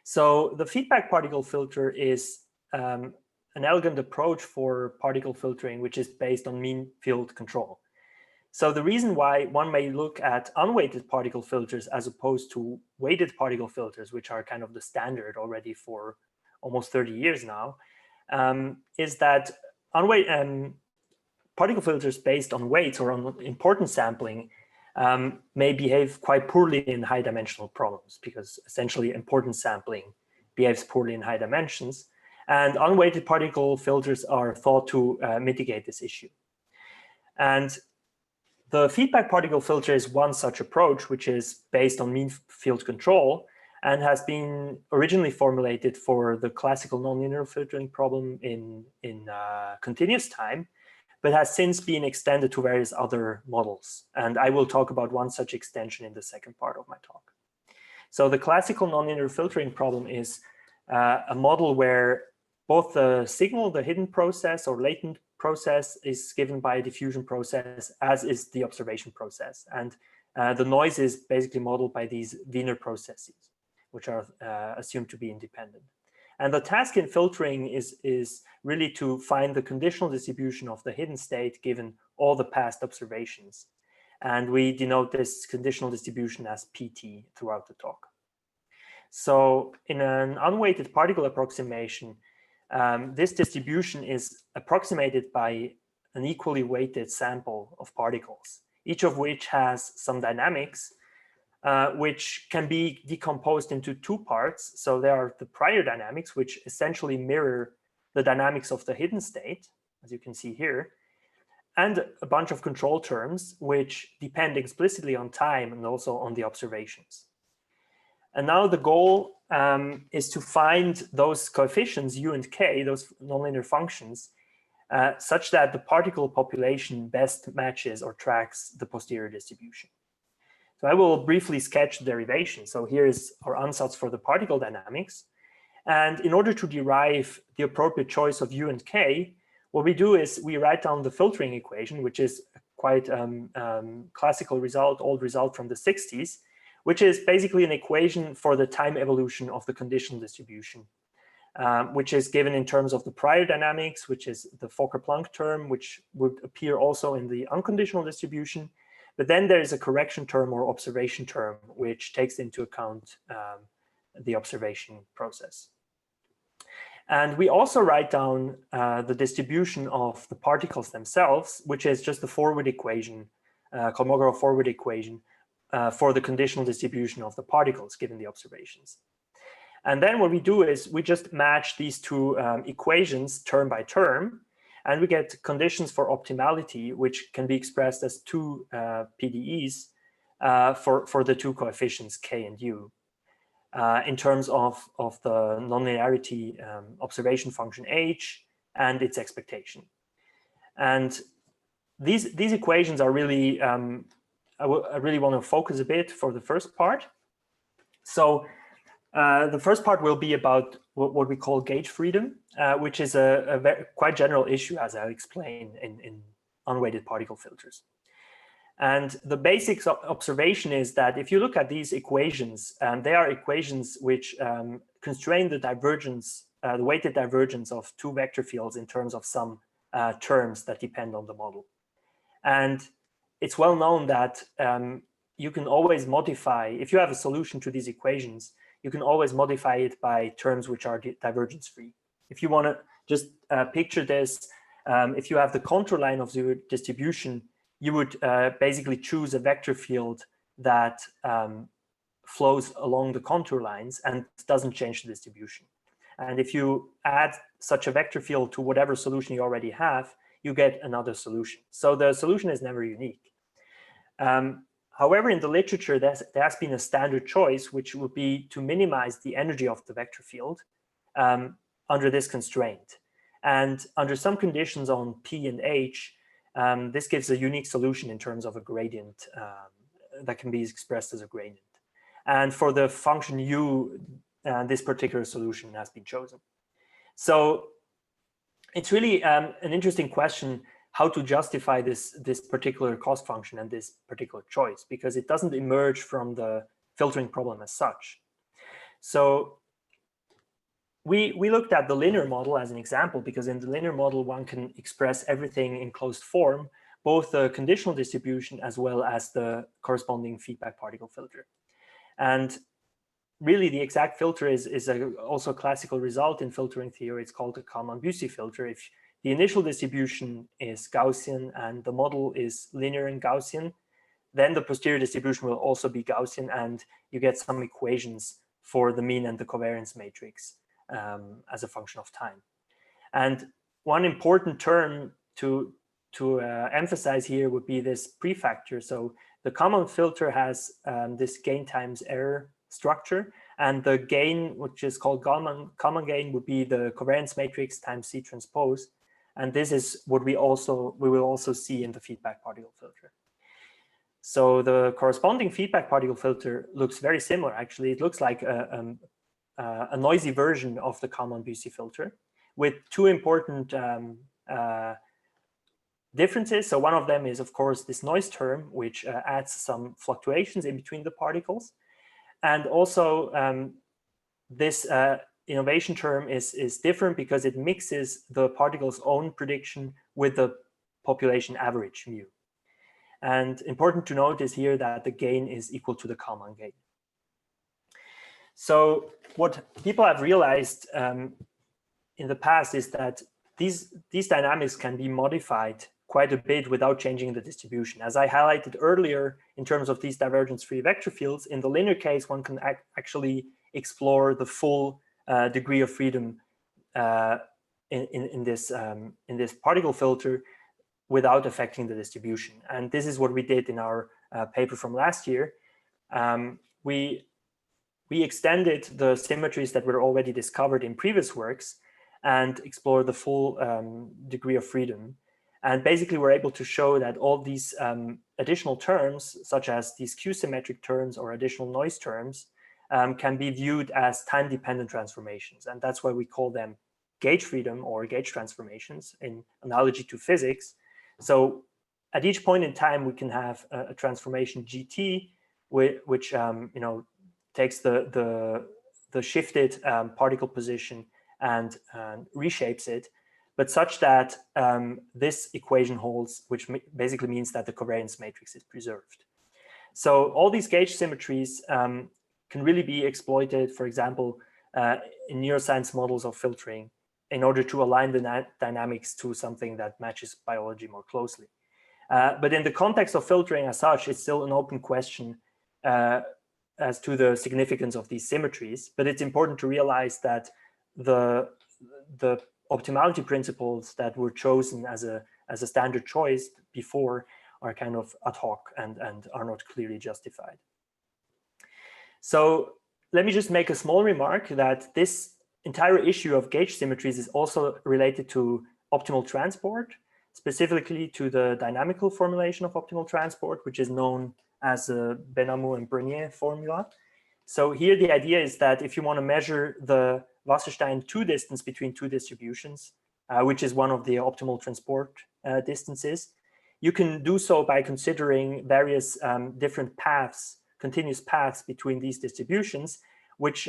So the feedback particle filter is an elegant approach for particle filtering, which is based on mean field control. So the reason why one may look at unweighted particle filters as opposed to weighted particle filters, which are kind of the standard already for almost 30 years now, is that particle filters based on weights or on importance sampling may behave quite poorly in high dimensional problems, because essentially importance sampling behaves poorly in high dimensions. And unweighted particle filters are thought to mitigate this issue. And the feedback particle filter is one such approach, which is based on mean field control and has been originally formulated for the classical nonlinear filtering problem in continuous time, but has since been extended to various other models. And I will talk about one such extension in the second part of my talk. So the classical nonlinear filtering problem is a model where both the signal, the hidden process or latent process, is given by a diffusion process, as is the observation process. And the noise is basically modeled by these Wiener processes, which are assumed to be independent. And the task in filtering is really to find the conditional distribution of the hidden state given all the past observations. And we denote this conditional distribution as PT throughout the talk. So in an unweighted particle approximation, this distribution is approximated by an equally weighted sample of particles, each of which has some dynamics, which can be decomposed into two parts. So there are the prior dynamics, which essentially mirror the dynamics of the hidden state, as you can see here, and a bunch of control terms, which depend explicitly on time and also on the observations. And now the goal is to find those coefficients, U and K, those nonlinear functions, such that the particle population best matches or tracks the posterior distribution. So I will briefly sketch the derivation. So here is our ansatz for the particle dynamics. And in order to derive the appropriate choice of U and K, what we do is we write down the filtering equation, which is quite classical result, old result from the 60s, which is basically an equation for the time evolution of the conditional distribution, which is given in terms of the prior dynamics, which is the Fokker-Planck term, which would appear also in the unconditional distribution. But then there is a correction term or observation term, which takes into account the observation process. And we also write down the distribution of the particles themselves, which is just the forward equation, Kolmogorov forward equation for the conditional distribution of the particles given the observations. And then what we do is we just match these two equations term by term, and we get conditions for optimality, which can be expressed as two PDEs for the two coefficients k and u. In terms of the nonlinearity observation function h and its expectation. And these equations are really, I really want to focus a bit for the first part. So the first part will be about what we call gauge freedom, which is a quite general issue, as I'll explain in unweighted particle filters. And the basic observation is that if you look at these equations, they are equations which constrain the divergence, the weighted divergence of two vector fields in terms of some terms that depend on the model. And it's well known that you can always modify, if you have a solution to these equations, you can always modify it by terms which are divergence free. If you want to just picture this, if you have the contour line of the distribution, you would basically choose a vector field that flows along the contour lines and doesn't change the distribution. And if you add such a vector field to whatever solution you already have, you get another solution. So the solution is never unique. However, in the literature, there has been a standard choice, which would be to minimize the energy of the vector field under this constraint. And under some conditions on P and H, this gives a unique solution in terms of a gradient that can be expressed as a gradient. And for the function u, this particular solution has been chosen. So it's really an interesting question how to justify this particular cost function and this particular choice, because it doesn't emerge from the filtering problem as such. So we looked at the linear model as an example, because in the linear model, one can express everything in closed form, both the conditional distribution as well as the corresponding feedback particle filter. And really, the exact filter is also a classical result in filtering theory. It's called a Kalman-Bussy filter. If the initial distribution is Gaussian and the model is linear and Gaussian, then the posterior distribution will also be Gaussian, and you get some equations for the mean and the covariance matrix as a function of time. And one important term to emphasize here would be this prefactor. So the Kalman filter has this gain times error structure, and the gain, which is called Kalman gain, would be the covariance matrix times C transpose. And this is what we will also see in the feedback particle filter. So the corresponding feedback particle filter looks very similar. Actually, it looks like a noisy version of the Kalman-Bussy filter with two important differences. So one of them is, of course, this noise term, which adds some fluctuations in between the particles. And also this innovation term is different because it mixes the particle's own prediction with the population average mu. And important to note is here that the gain is equal to the Kalman gain. So what people have realized in the past is that these dynamics can be modified quite a bit without changing the distribution. As I highlighted earlier, in terms of these divergence-free vector fields, in the linear case, one can actually explore the full degree of freedom in this particle filter without affecting the distribution. And this is what we did in our paper from last year. We extended the symmetries that were already discovered in previous works and explored the full degree of freedom. And basically, we're able to show that all these additional terms, such as these Q-symmetric terms or additional noise terms, can be viewed as time-dependent transformations. And that's why we call them gauge freedom or gauge transformations in analogy to physics. So at each point in time, we can have a transformation GT, which takes the shifted particle position and reshapes it, but such that this equation holds, which basically means that the covariance matrix is preserved. So all these gauge symmetries can really be exploited, for example, in neuroscience models of filtering in order to align the dynamics to something that matches biology more closely. But in the context of filtering as such, it's still an open question as to the significance of these symmetries. But it's important to realize that the optimality principles that were chosen as a standard choice before are kind of ad hoc and are not clearly justified. So let me just make a small remark that this entire issue of gauge symmetries is also related to optimal transport, specifically to the dynamical formulation of optimal transport, which is known as the Benamou and Brenier formula. So here the idea is that if you want to measure the Wasserstein-2 distance between two distributions, which is one of the optimal transport distances, you can do so by considering various different paths, continuous paths between these distributions, which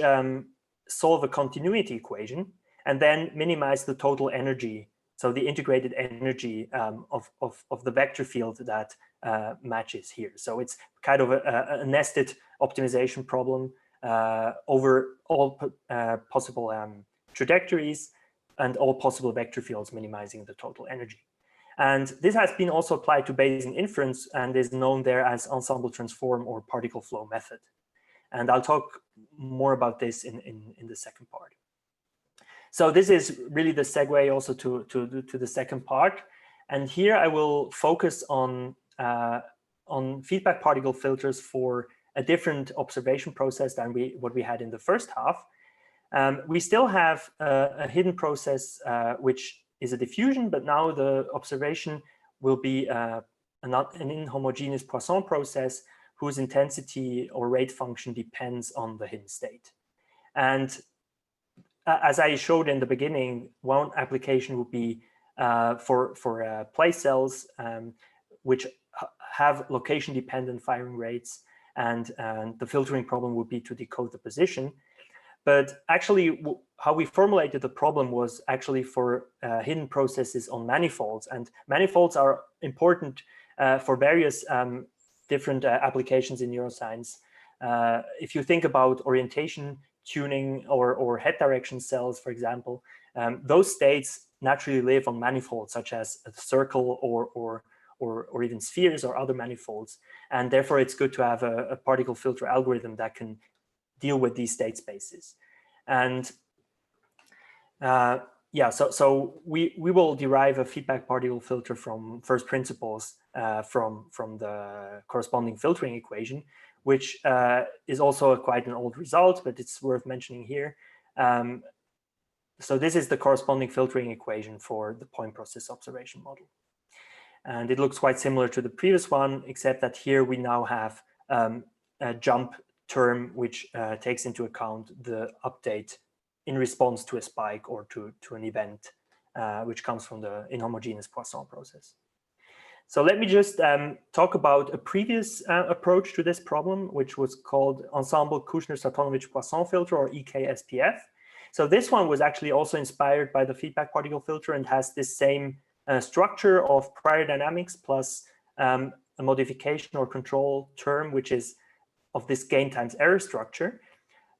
solve a continuity equation and then minimize the total energy, so the integrated energy of the vector field that matches here. So it's kind of a nested optimization problem over all possible trajectories and all possible vector fields, minimizing the total energy. And this has been also applied to Bayesian inference and is known there as ensemble transform or particle flow method. And I'll talk more about this in the second part. So this is really the segue also to the second part. And here I will focus on feedback particle filters for a different observation process than what we had in the first half. We still have a hidden process, which is a diffusion, but now the observation will be an inhomogeneous Poisson process whose intensity or rate function depends on the hidden state. And as I showed in the beginning, one application would be for place cells, which have location-dependent firing rates, and the filtering problem would be to decode the position. But actually, how we formulated the problem was actually for hidden processes on manifolds. And manifolds are important for various different applications in neuroscience. If you think about orientation tuning or head direction cells, for example, those states naturally live on manifolds such as a circle or even spheres or other manifolds. And therefore, it's good to have a particle filter algorithm that can deal with these state spaces. And yeah, so we will derive a feedback particle filter from first principles from the corresponding filtering equation, which is also quite an old result, but it's worth mentioning here. So this is the corresponding filtering equation for the point process observation model. And it looks quite similar to the previous one, except that here we now have a jump term which takes into account the update in response to a spike or to an event, which comes from the inhomogeneous Poisson process. So let me just talk about a previous approach to this problem, which was called Ensemble Kushner-Satonovich-Poisson filter, or EKSPF. So this one was actually also inspired by the feedback particle filter and has this same structure of prior dynamics plus a modification or control term, which is of this gain times error structure.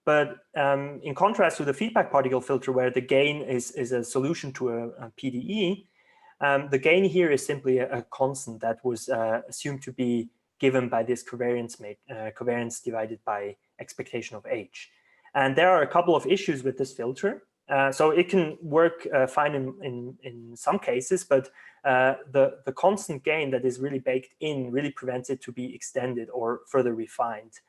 But in contrast to the feedback particle filter, where the gain is a solution to a PDE, the gain here is simply a constant that was assumed to be given by this covariance divided by expectation of H. And there are a couple of issues with this filter. So it can work fine in some cases, but the constant gain that is really baked in really prevents it to be extended or further refined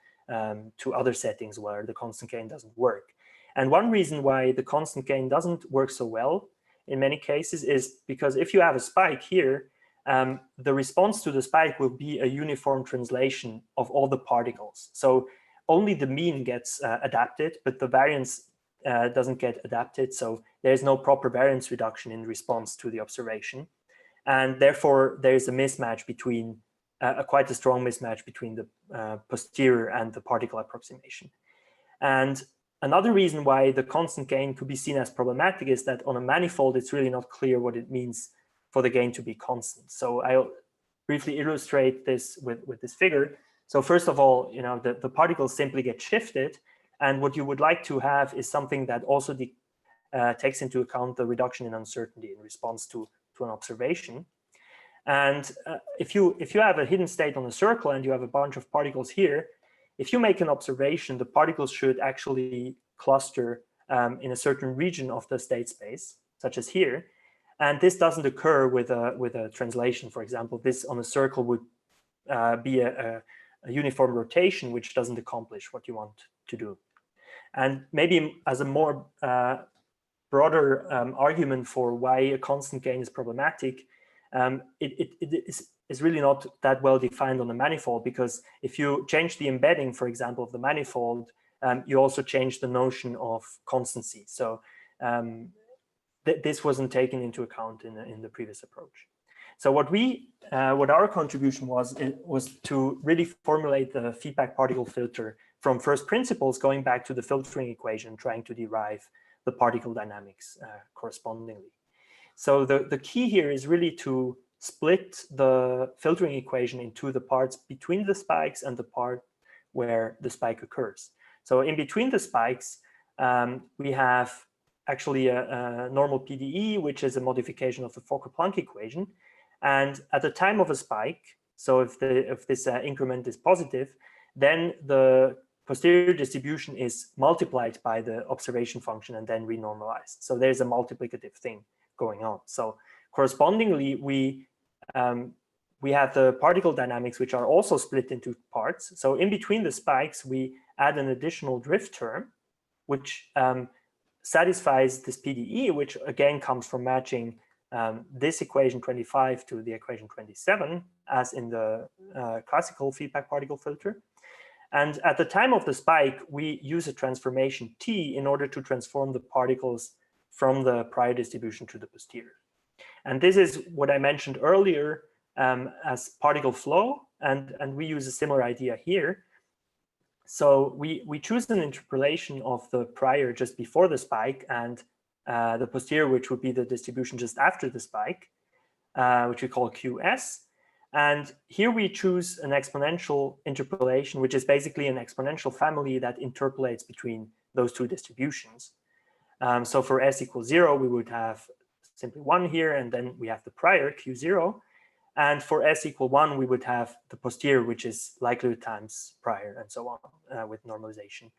to other settings where the constant gain doesn't work. And one reason why the constant gain doesn't work so well in many cases is because if you have a spike here, the response to the spike will be a uniform translation of all the particles. So only the mean gets adapted, but the variance doesn't get adapted. So there's no proper variance reduction in response to the observation. And therefore, there is a mismatch between, quite a strong mismatch between the posterior and the particle approximation. And another reason why the constant gain could be seen as problematic is that on a manifold, it's really not clear what it means for the gain to be constant. So I'll briefly illustrate this with this figure. So first of all, the particles simply get shifted. And what you would like to have is something that also takes into account the reduction in uncertainty in response to an observation. And if you have a hidden state on a circle and you have a bunch of particles here, if you make an observation, the particles should actually cluster in a certain region of the state space, such as here. And this doesn't occur with a translation. For example, this on a circle would be a uniform rotation, which doesn't accomplish what you want to do. And maybe as a more broader argument for why a constant gain is problematic, it is really not that well defined on the manifold, because if you change the embedding, for example, of the manifold, you also change the notion of constancy. So this wasn't taken into account in the previous approach. So what our contribution was to really formulate the feedback particle filter from first principles, going back to the filtering equation, trying to derive the particle dynamics correspondingly. So the key here is really to split the filtering equation into the parts between the spikes and the part where the spike occurs. So in between the spikes, we have actually a normal PDE, which is a modification of the Fokker-Planck equation. And at the time of a spike, so if this increment is positive, then the posterior distribution is multiplied by the observation function and then renormalized. So there's a multiplicative thing going on. So correspondingly, we have the particle dynamics, which are also split into parts. So in between the spikes, we add an additional drift term, which satisfies this PDE, which again comes from matching this equation 25 to the equation 27, as in the classical feedback particle filter. And at the time of the spike, we use a transformation T in order to transform the particles from the prior distribution to the posterior. And this is what I mentioned earlier as particle flow, and we use a similar idea here. So we choose an interpolation of the prior just before the spike and the posterior, which would be the distribution just after the spike, which we call QS. And here we choose an exponential interpolation, which is basically an exponential family that interpolates between those two distributions. So for s equals 0, we would have simply 1 here, and then we have the prior Q0. And for s equal 1, we would have the posterior, which is likelihood times prior, and so on with normalization.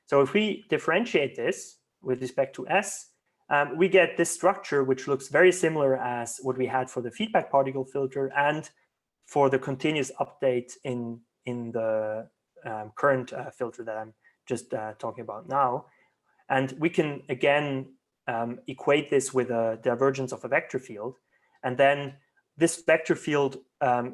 So if we differentiate this with respect to s, we get this structure, which looks very similar as what we had for the feedback particle filter and for the continuous update in the current filter that I'm just talking about now. And we can, again, equate this with a divergence of a vector field. And then this vector field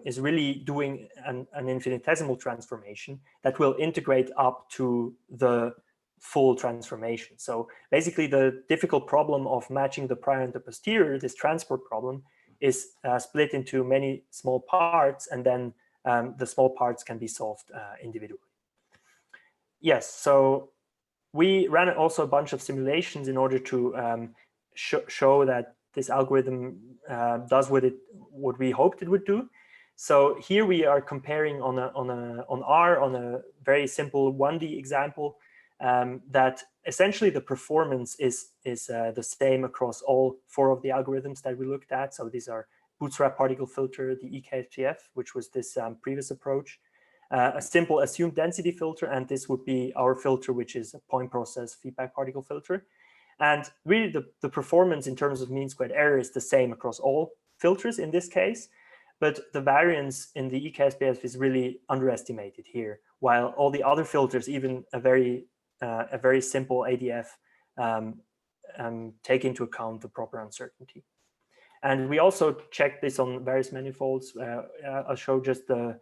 is really doing an infinitesimal transformation that will integrate up to the full transformation. So basically, the difficult problem of matching the prior and the posterior, this transport problem, is split into many small parts, and then the small parts can be solved individually. Yes, so we ran also a bunch of simulations in order to show that this algorithm does what we hoped it would do. So here we are comparing on R on a very simple 1D example that essentially the performance is the same across all 4 of the algorithms that we looked at. So these are bootstrap particle filter, the EKSPF, which was this previous approach, a simple assumed density filter, and this would be our filter, which is a point process feedback particle filter. And really the performance in terms of mean squared error is the same across all filters in this case, but the variance in the EKSPF is really underestimated here, while all the other filters, even a very simple ADF, take into account the proper uncertainty. And we also checked this on various manifolds. I'll show just the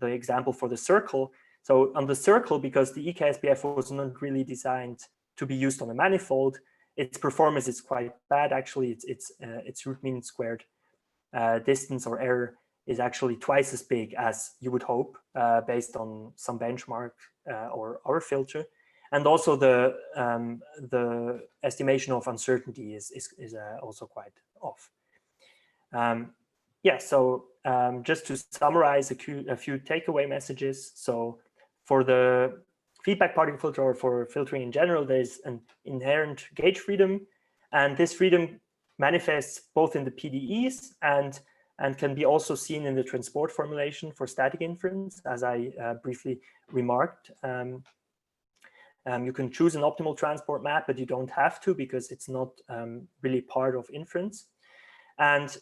example for the circle. So on the circle, because the EKSPF was not really designed to be used on a manifold, its performance is quite bad. Actually, its root mean squared distance or error is actually twice as big as you would hope based on some benchmark or our filter. And also the estimation of uncertainty is also quite off. Yeah, so just to summarize a few takeaway messages. So for the feedback particle filter or for filtering in general, there's an inherent gauge freedom, and this freedom manifests both in the PDEs and can be also seen in the transport formulation for static inference, as I briefly remarked. You can choose an optimal transport map, but you don't have to because it's not really part of inference. And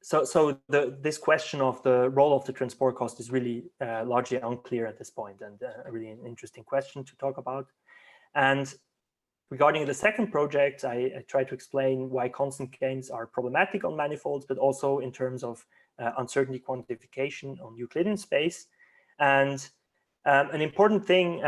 so this question of the role of the transport cost is really largely unclear at this point, and really an interesting question to talk about. And regarding the second project, I try to explain why constant gains are problematic on manifolds, but also in terms of uncertainty quantification on Euclidean space. And an important thing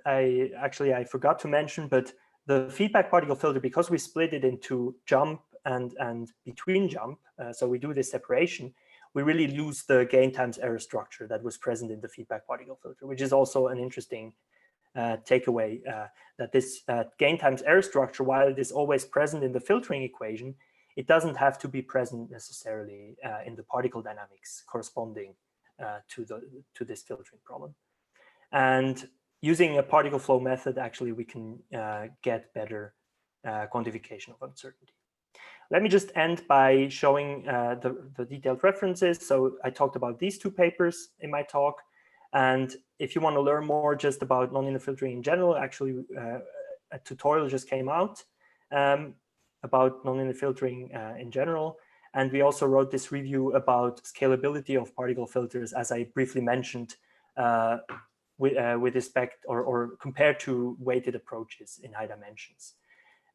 I forgot to mention, but the feedback particle filter, because we split it into jump and between jump, so we do this separation, we really lose the gain times error structure that was present in the feedback particle filter, which is also an interesting takeaway, that this gain times error structure, while it is always present in the filtering equation, it doesn't have to be present necessarily in the particle dynamics corresponding to this filtering problem. And using a particle flow method, actually, we can get better quantification of uncertainty. Let me just end by showing the detailed references. So I talked about these two papers in my talk. And if you want to learn more just about nonlinear filtering in general, actually a tutorial just came out about nonlinear filtering in general. And we also wrote this review about scalability of particle filters, as I briefly mentioned, with respect or compared to weighted approaches in high dimensions.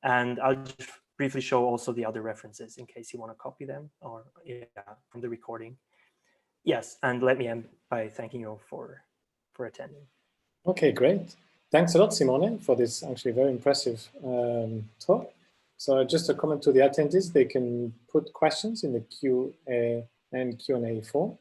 And I'll just briefly show also the other references in case you want to copy them or from the recording. Yes, and let me end by thanking you for attending. Okay, great. Thanks a lot, Simone, for this actually very impressive talk. So just a comment to the attendees, they can put questions in the Q&A form.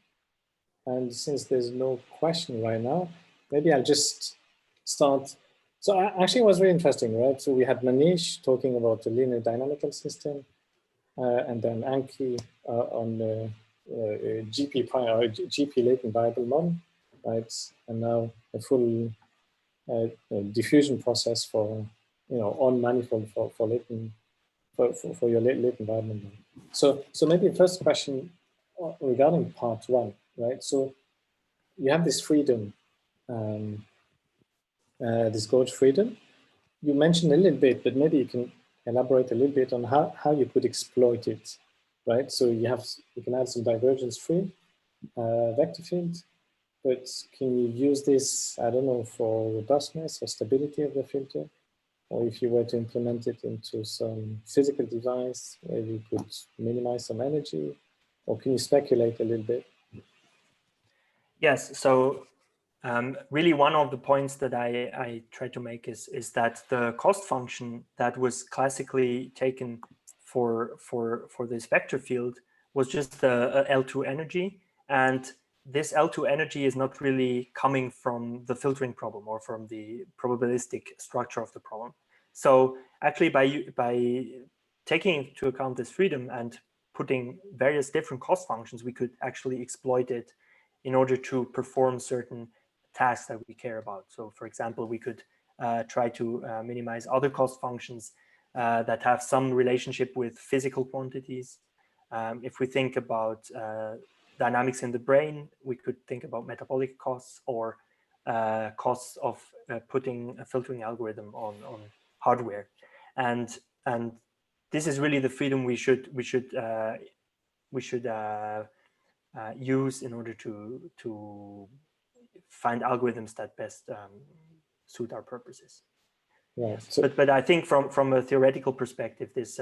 And since there's no question right now, maybe I'll just start. So actually it was really interesting, right? So we had Manish talking about the linear dynamical system, and then Anki on the GP latent variable model, right? And now a full diffusion process for, on manifold for latent, for your latent variable model. So maybe the first question regarding part one, right? So you have this freedom, this gauge freedom. You mentioned a little bit, but maybe you can elaborate a little bit on how you could exploit it, right? So you can add some divergence free vector field, but can you use this, I don't know, for robustness or stability of the filter? Or if you were to implement it into some physical device where you could minimize some energy, or can you speculate a little bit? Yes, so really one of the points that I try to make is that the cost function that was classically taken for this vector field was just a L2 energy, and this L2 energy is not really coming from the filtering problem or from the probabilistic structure of the problem. So actually by taking into account this freedom and putting various different cost functions, we could actually exploit it in order to perform certain tasks that we care about. So for example, we could try to minimize other cost functions that have some relationship with physical quantities. If we think about dynamics in the brain, we could think about metabolic costs or costs of putting a filtering algorithm on hardware. And this is really the freedom we should use in order to find algorithms that best suit our purposes. Right. So, but I think from a theoretical perspective, this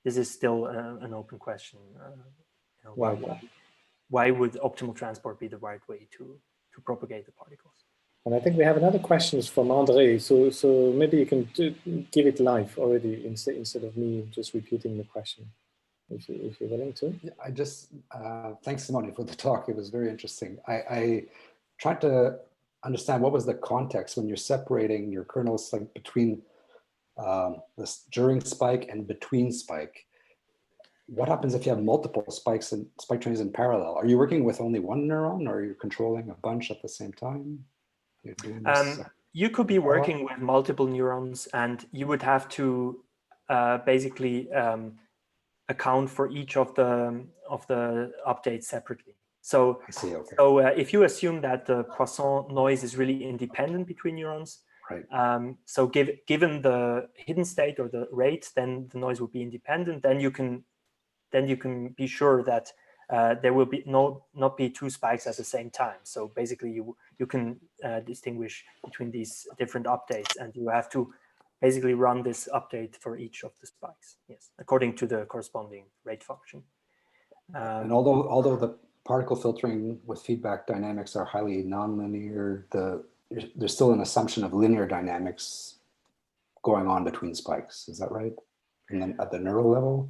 is still an open question. Why would optimal transport be the right way to propagate the particles? And I think we have another question from Andre. So maybe you can give it live already instead of me just repeating the question, if you're willing to. Yeah, I just thanks, Simone, for the talk. It was very interesting. I tried to understand what was the context when you're separating your kernels like between this during spike and between spike. What happens if you have multiple spikes and spike trains in parallel? Are you working with only one neuron, or are you controlling a bunch at the same time? you're doing this? You could be working with multiple neurons, and you would have to basically account for each of the updates separately. So, I see, okay. so if you assume that the Poisson noise is really independent between neurons, right. So given the hidden state or the rate, then the noise will be independent. Then you can be sure that there will be not be two spikes at the same time. So basically, you can distinguish between these different updates, and you have to basically run this update for each of the spikes. Yes, according to the corresponding rate function. And although the particle filtering with feedback dynamics are highly nonlinear, there's still an assumption of linear dynamics going on between spikes. Is that right? And then at the neural level?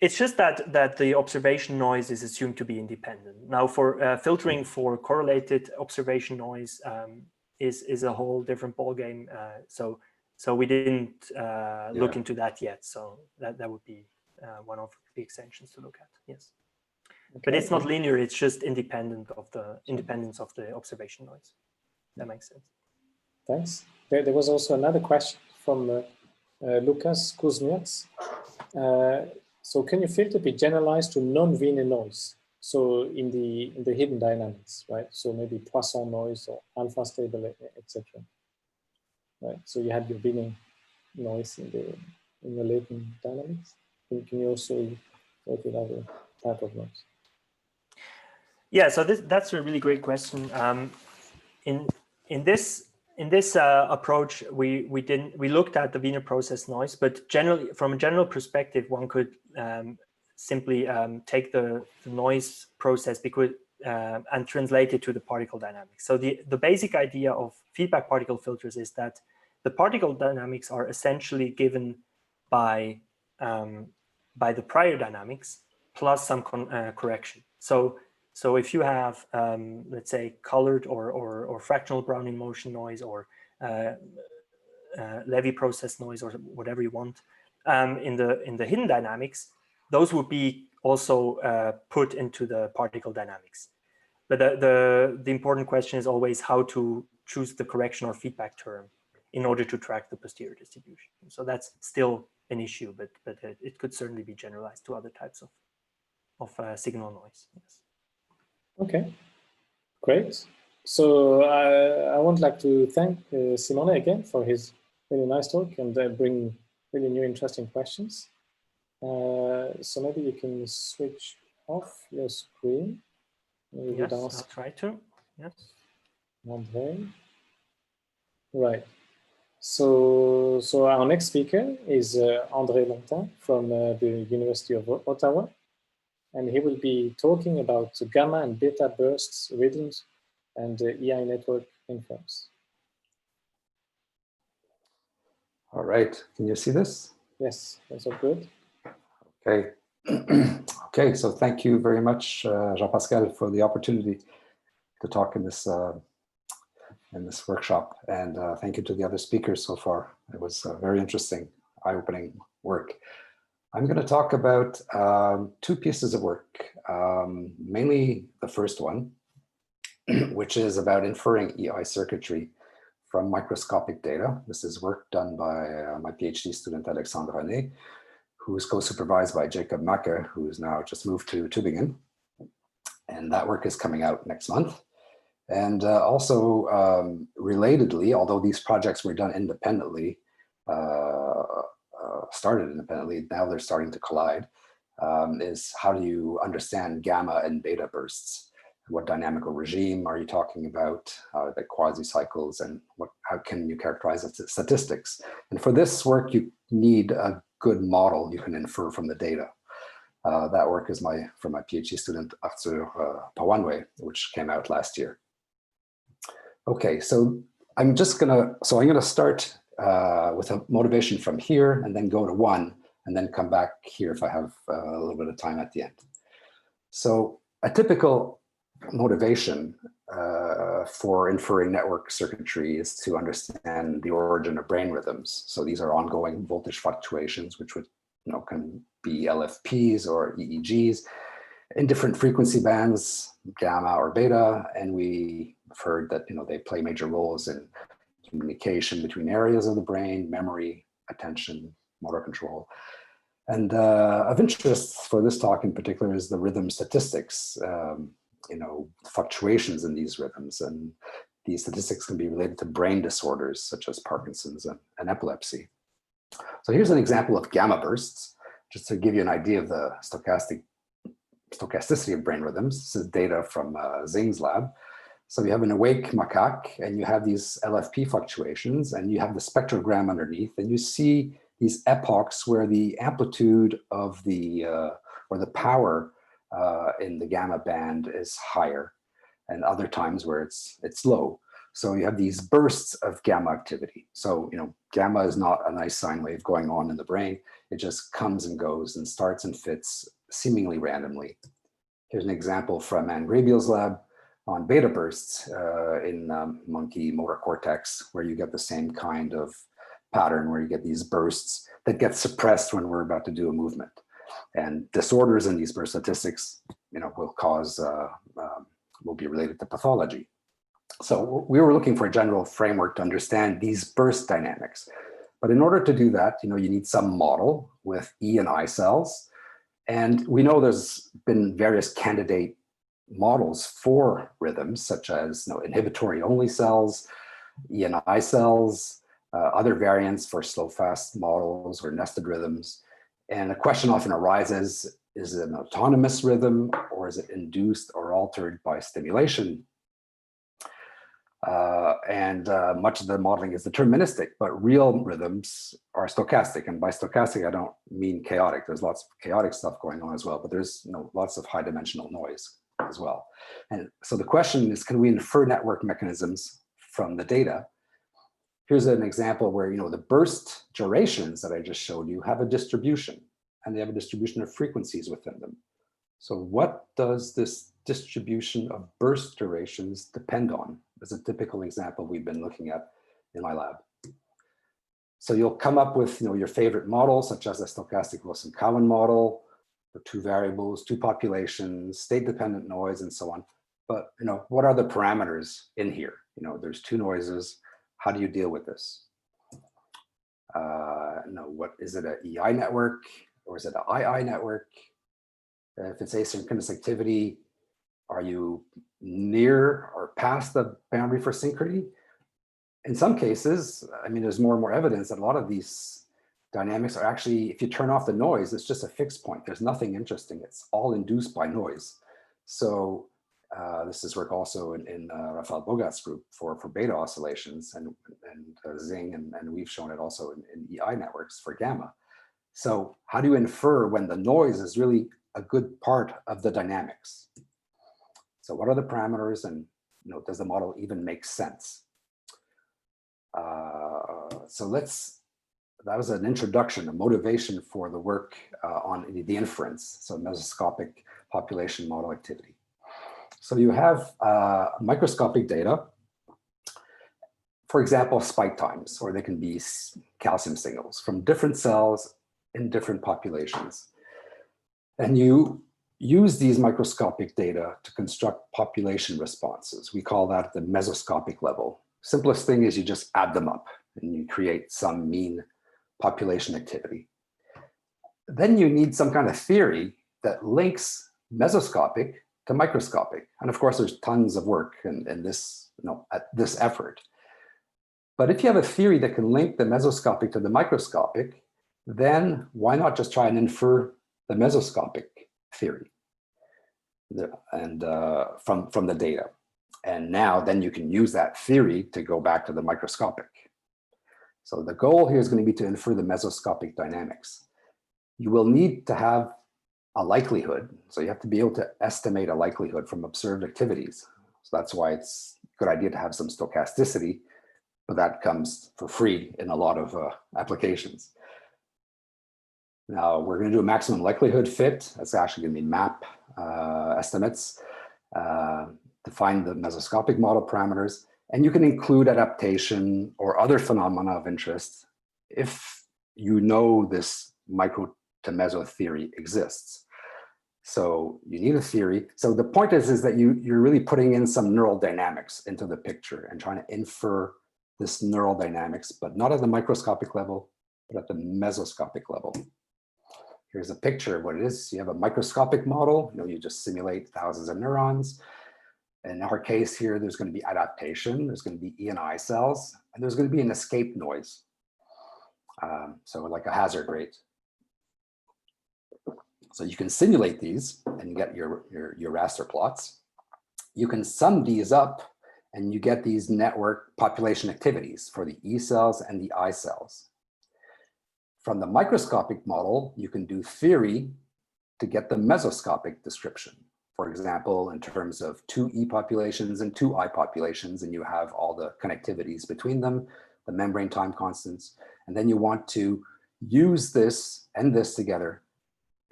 It's just that the observation noise is assumed to be independent. Now, for filtering for correlated observation noise is a whole different ballgame. So we didn't look into that yet. So that would be one of the extensions to look at. Yes, okay. But it's not linear. It's just independent of the independence of the observation noise. That makes sense. Thanks. There was also another question from Lucas Kuzniaks. So can your filter be generalized to non-linear noise? So in the hidden dynamics, right? So maybe Poisson noise or alpha stable, etc. Right. So you had your binning noise in the latent dynamics. Can you also work with other type of noise? Yeah. So that's a really great question. In this approach, we looked at the Wiener process noise, but generally, from a general perspective, one could simply take the noise process and translate it to the particle dynamics. So the basic idea of feedback particle filters is that the particle dynamics are essentially given by the prior dynamics plus some correction. So if you have, let's say, colored or fractional Brownian motion noise or Levy process noise or whatever you want in the hidden dynamics, those would be also put into the particle dynamics. But the important question is always how to choose the correction or feedback term in order to track the posterior distribution. So that's still an issue, but it could certainly be generalized to other types of signal noise. Yes. Okay, great. So I would like to thank Simone again for his really nice talk and bring really new interesting questions. So maybe you can switch off your screen. Maybe yes, I'll try to. Yes. Andre. Right. So our next speaker is André Lantin from the University of Ottawa. And he will be talking about gamma and beta bursts rhythms and EI network inference. All right, can you see this? Yes, that's all good. Okay. Okay, so thank you very much, Jean-Pascal, for the opportunity to talk in this workshop. And thank you to the other speakers so far. It was very interesting, eye-opening work. I'm going to talk about two pieces of work, mainly the first one, which is about inferring EI circuitry from microscopic data. This is work done by my PhD student, Alexandre René, who is co-supervised by Jacob Macke, who has now just moved to Tübingen. And that work is coming out next month. And also relatedly, although these projects were done independently, started independently, now they're starting to collide, is how do you understand gamma and beta bursts? What dynamical regime are you talking about? The quasi-cycles, and how can you characterize the statistics? And for this work, you need a good model you can infer from the data. That work is from my PhD student, Arthur Pawanwe, which came out last year. Okay, so I'm gonna start with a motivation from here and then go to one and then come back here if I have a little bit of time at the end. So a typical motivation for inferring network circuitry is to understand the origin of brain rhythms. So these are ongoing voltage fluctuations, which would, can be LFPs or EEGs in different frequency bands, gamma or beta, and we heard that they play major roles in communication between areas of the brain, memory, attention, motor control. And of interest for this talk in particular is the rhythm statistics, fluctuations in these rhythms. And these statistics can be related to brain disorders such as Parkinson's and epilepsy. So here's an example of gamma bursts, just to give you an idea of the stochasticity of brain rhythms. This is data from Zing's lab. So you have an awake macaque and you have these LFP fluctuations and you have the spectrogram underneath and you see these epochs where the amplitude of the, or the power in the gamma band is higher and other times where it's low. So you have these bursts of gamma activity. So, gamma is not a nice sine wave going on in the brain. It just comes and goes and starts and fits seemingly randomly. Here's an example from Anne Grabiel's lab on beta bursts in monkey motor cortex, where you get the same kind of pattern where you get these bursts that get suppressed when we're about to do a movement. And disorders in these burst statistics, will be related to pathology. So we were looking for a general framework to understand these burst dynamics. But in order to do that, you need some model with E and I cells. And we know there's been various candidate models for rhythms, such as inhibitory only cells, E and I cells, other variants for slow fast models or nested rhythms. And the question often arises, is it an autonomous rhythm or is it induced or altered by stimulation? Much of the modeling is deterministic, but real rhythms are stochastic. And by stochastic, I don't mean chaotic. There's lots of chaotic stuff going on as well, but there's lots of high dimensional noise as well. And so the question is, can we infer network mechanisms from the data? Here's an example where the burst durations that I just showed you have a distribution, and they have a distribution of frequencies within them. So what does this distribution of burst durations depend on? As a typical example we've been looking at in my lab. So you'll come up with your favorite model, such as a stochastic Wilson-Cowan model, for two variables, two populations, state-dependent noise, and so on. But what are the parameters in here? There's two noises. How do you deal with this? What is it, an EI network or is it an II network? If it's asynchronous activity, are you near or past the boundary for synchrony? In some cases, there's more and more evidence that a lot of these dynamics are actually, if you turn off the noise, it's just a fixed point. There's nothing interesting. It's all induced by noise. So this is work also in Rafael Bogat's group for beta oscillations and Zing, and we've shown it also in EI networks for gamma. So how do you infer when the noise is really a good part of the dynamics? So what are the parameters, and does the model even make sense? That was an introduction, a motivation for the work on the inference, so mesoscopic population model activity. So you have microscopic data, for example, spike times, or they can be calcium signals from different cells in different populations. And you use these microscopic data to construct population responses. We call that the mesoscopic level. Simplest thing is you just add them up and you create some mean population activity. Then you need some kind of theory that links mesoscopic to microscopic. And of course, there's tons of work in this, at this effort. But if you have a theory that can link the mesoscopic to the microscopic, then why not just try and infer the mesoscopic theory from the data? And now then you can use that theory to go back to the microscopic. So the goal here is going to be to infer the mesoscopic dynamics. You will need to have a likelihood. So you have to be able to estimate a likelihood from observed activities. So that's why it's a good idea to have some stochasticity, but that comes for free in a lot of applications. Now we're going to do a maximum likelihood fit. That's actually going to be map estimates to find the mesoscopic model parameters. And you can include adaptation or other phenomena of interest if you know this micro to meso theory exists. So you need a theory. So the point is that you're really putting in some neural dynamics into the picture and trying to infer this neural dynamics, but not at the microscopic level, but at the mesoscopic level. Here's a picture of what it is. You have a microscopic model, you just simulate thousands of neurons. In our case here, there's going to be adaptation, there's going to be E and I cells, and there's going to be an escape noise. So like a hazard rate. So you can simulate these and get your raster plots. You can sum these up and you get these network population activities for the E cells and the I cells. From the microscopic model, you can do theory to get the mesoscopic description. For example, in terms of 2 E populations and 2 I populations, and you have all the connectivities between them, the membrane time constants, and then you want to use this and this together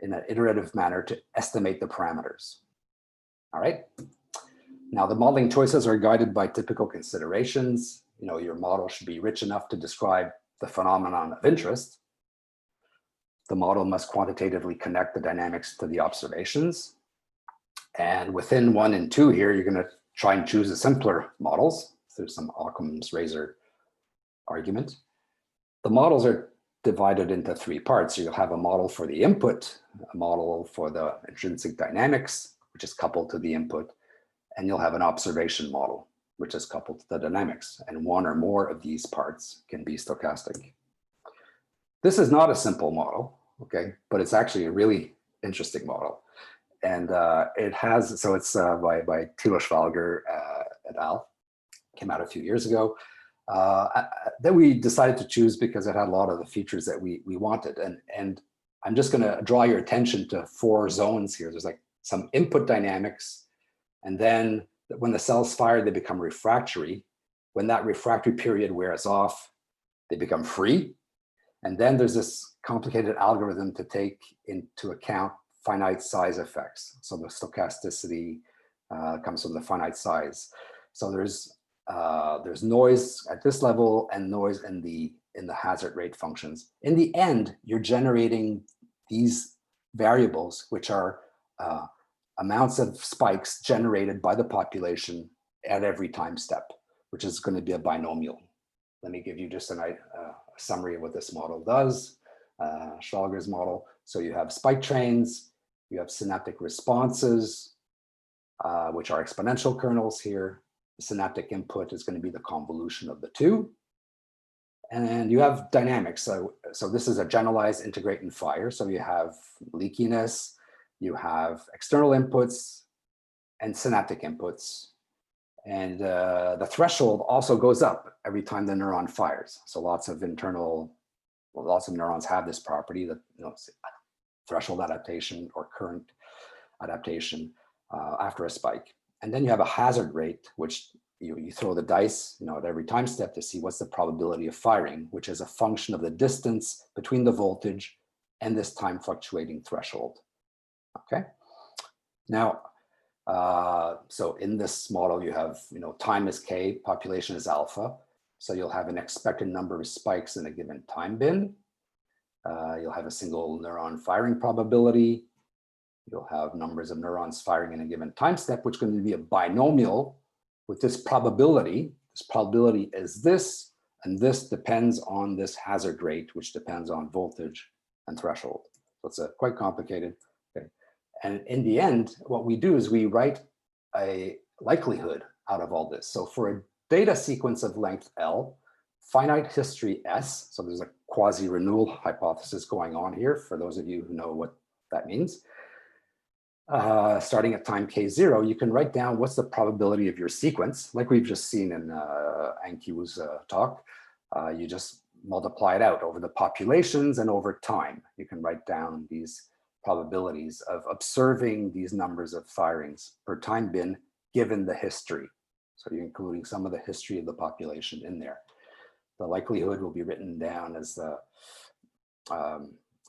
in an iterative manner to estimate the parameters. All right. Now the modeling choices are guided by typical considerations. Your model should be rich enough to describe the phenomenon of interest. The model must quantitatively connect the dynamics to the observations. And within 1 and 2 here, you're going to try and choose the simpler models through some Occam's razor argument. The models are divided into 3 parts. So you'll have a model for the input, a model for the intrinsic dynamics, which is coupled to the input, and you'll have an observation model, which is coupled to the dynamics. And 1 or more of these parts can be stochastic. This is not a simple model, okay, but it's actually a really interesting model. And it has, so it's by Thilo Schwalger et al. Came out a few years ago. That we decided to choose because it had a lot of the features that we wanted. And I'm just going to draw your attention to 4 zones here. There's like some input dynamics. And then when the cells fire, they become refractory. When that refractory period wears off, they become free. And then there's this complicated algorithm to take into account finite size effects. So the stochasticity comes from the finite size. So there's noise at this level and noise in the hazard rate functions. In the end, you're generating these variables, which are amounts of spikes generated by the population at every time step, which is going to be a binomial. Let me give you just a summary of what this model does, Schwalger's model. So you have spike trains, you have synaptic responses, which are exponential kernels here. The synaptic input is going to be the convolution of the 2. And you have dynamics. So this is a generalized integrate and fire. So you have leakiness, you have external inputs and synaptic inputs. And the threshold also goes up every time the neuron fires. So lots of neurons have this property that, threshold adaptation or current adaptation after a spike. And then you have a hazard rate, which you throw the dice, at every time step to see what's the probability of firing, which is a function of the distance between the voltage and this time fluctuating threshold. Okay. Now, so in this model, you have, time is K, population is alpha. So you'll have an expected number of spikes in a given time bin. You'll have a single neuron firing probability. You'll have numbers of neurons firing in a given time step, which is going to be a binomial with this probability. This probability is this, and this depends on this hazard rate, which depends on voltage and threshold. So it's quite complicated. Okay. And in the end, what we do is we write a likelihood out of all this. So for a data sequence of length L, finite history S, so there's a quasi-renewal hypothesis going on here for those of you who know what that means. Starting at time K0, you can write down what's the probability of your sequence, like we've just seen in Ankyu's talk. You just multiply it out over the populations and over time. You can write down these probabilities of observing these numbers of firings per time bin given the history. So you're including some of the history of the population in there. The likelihood will be written down as the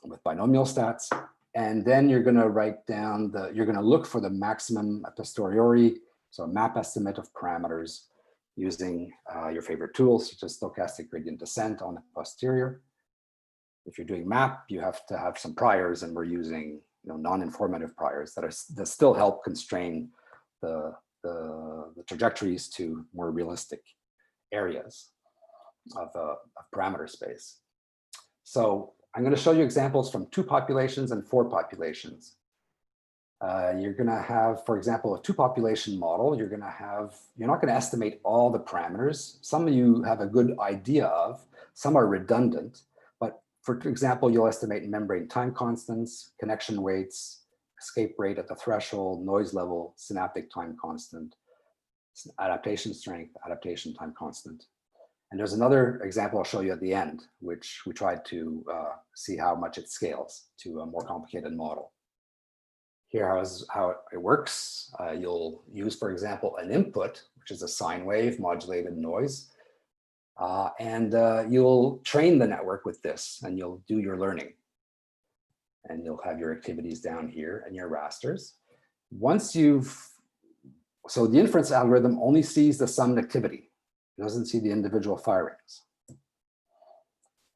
with binomial stats. And then you're going to write down you're going to look for the maximum a posteriori, so a map estimate of parameters using your favorite tools, such as stochastic gradient descent on the posterior. If you're doing map, you have to have some priors, and we're using non-informative priors that still help constrain the trajectories to more realistic areas of parameter space. So I'm going to show you examples from 2 populations and 4 populations. You're going to have, for example, a 2-population model. You're not going to estimate all the parameters. Some of you have a good idea of, some are redundant, but for example, you'll estimate membrane time constants, connection weights, escape rate at the threshold, noise level, synaptic time constant, adaptation strength, adaptation time constant. And there's another example I'll show you at the end, which we tried to see how much it scales to a more complicated model. Here's how it works. You'll use, for example, an input, which is a sine wave modulated noise. And you'll train the network with this, and you'll do your learning. And you'll have your activities down here and your rasters. So the inference algorithm only sees the summed activity. It doesn't see the individual firings.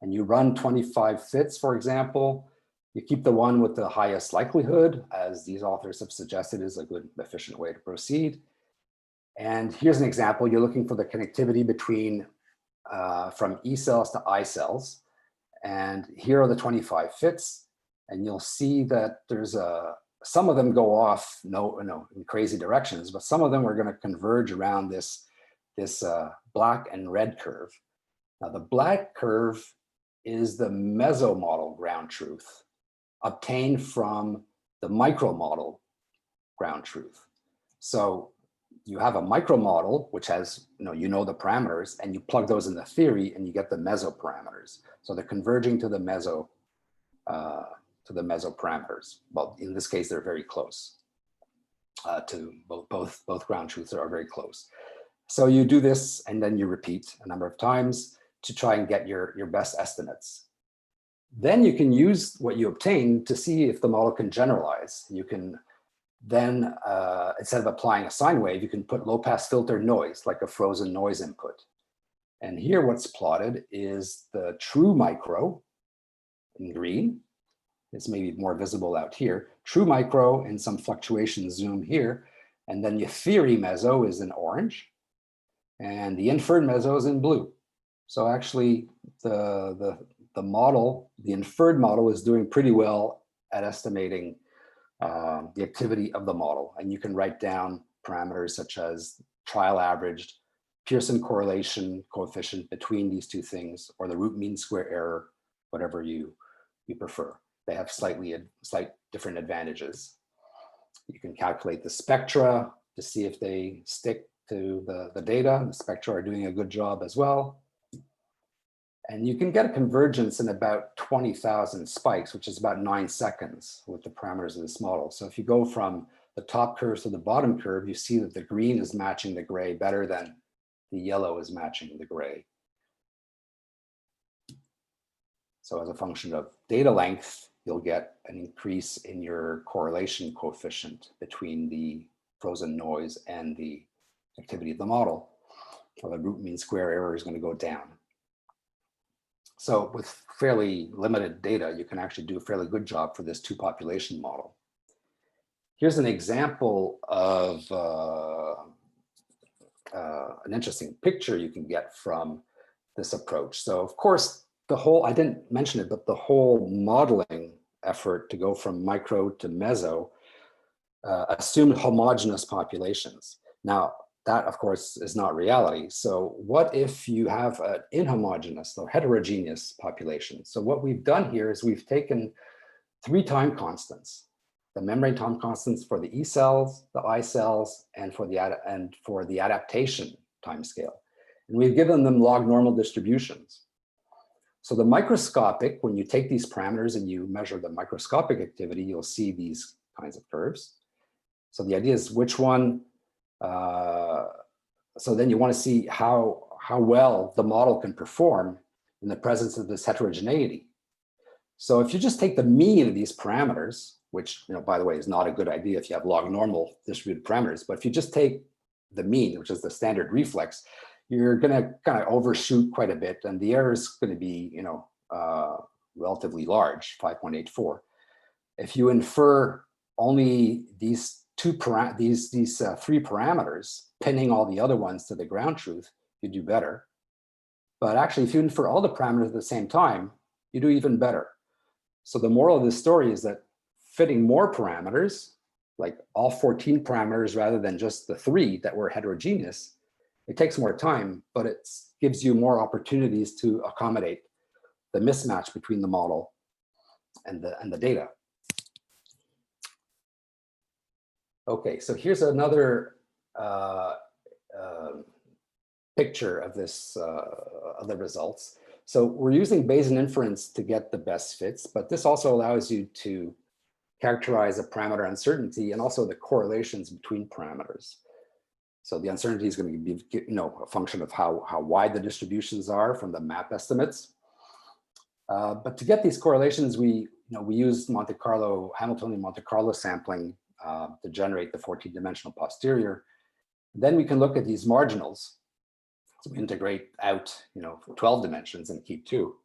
And you run 25 fits, for example. You keep the one with the highest likelihood, as these authors have suggested is a good, efficient way to proceed. And here's an example. You're looking for the connectivity between from E cells to I cells. And here are the 25 fits. And you'll see that there's some of them go off in crazy directions, but some of them are going to converge around this black and red curve. Now the black curve is the meso-model ground truth obtained from the micro-model ground truth. So you have a micro-model which has, the parameters, and you plug those in the theory and you get the meso parameters. So they're converging to the meso parameters. Well, in this case, they're very close to both ground truths are very close. So you do this and then you repeat a number of times to try and get your best estimates. Then you can use what you obtain to see if the model can generalize. You can then, instead of applying a sine wave, you can put low pass filter noise, like a frozen noise input. And here what's plotted is the true micro in green. It's maybe more visible out here. True micro and some fluctuation zoom here. And then your theory meso is in orange. And the inferred meso is in blue. So actually the model, the inferred model, is doing pretty well at estimating the activity of the model. And you can write down parameters such as trial averaged, Pearson correlation coefficient between these two things, or the root mean square error, whatever you prefer. They have slight different advantages. You can calculate the spectra to see if they stick to the data. The spectra are doing a good job as well. And you can get a convergence in about 20,000 spikes, which is about 9 seconds with the parameters of this model. So if you go from the top curve to the bottom curve, you see that the green is matching the gray better than the yellow is matching the gray. So as a function of data length, you'll get an increase in your correlation coefficient between the frozen noise and the activity of the model. So the root mean square error is going to go down. So with fairly limited data, you can actually do a fairly good job for this 2-population model. Here's an example of an interesting picture you can get from this approach. So of course, I didn't mention it, but the whole modeling effort to go from micro to meso assumed homogeneous populations. Now, that, of course, is not reality. So what if you have an inhomogeneous or heterogeneous population? So what we've done here is we've taken 3 time constants, the membrane time constants for the E cells, the I cells, and for the adaptation time scale. And we've given them log normal distributions. So the microscopic, when you take these parameters and you measure the microscopic activity, you'll see these kinds of curves. So the idea is which one, so then you want to see how well the model can perform in the presence of this heterogeneity. So if you just take the mean of these parameters, which, by the way, is not a good idea if you have log normal distributed parameters, but if you just take the mean, which is the standard reflex, you're going to kind of overshoot quite a bit, and the error is going to be, relatively large, 5.84. if you infer only these three parameters, pinning all the other ones to the ground truth, you do better. But actually, if you infer all the parameters at the same time, you do even better. So the moral of this story is that fitting more parameters, like all 14 parameters rather than just the 3 that were heterogeneous, it takes more time, but it gives you more opportunities to accommodate the mismatch between the model and the data. Okay, so here's another picture of this of the results. So we're using Bayesian inference to get the best fits, but this also allows you to characterize a parameter uncertainty and also the correlations between parameters. So the uncertainty is going to be, a function of how wide the distributions are from the map estimates. But to get these correlations, we used Hamiltonian Monte Carlo sampling to generate the 14-dimensional posterior. Then we can look at these marginals. So we integrate out, 12 dimensions and keep 2.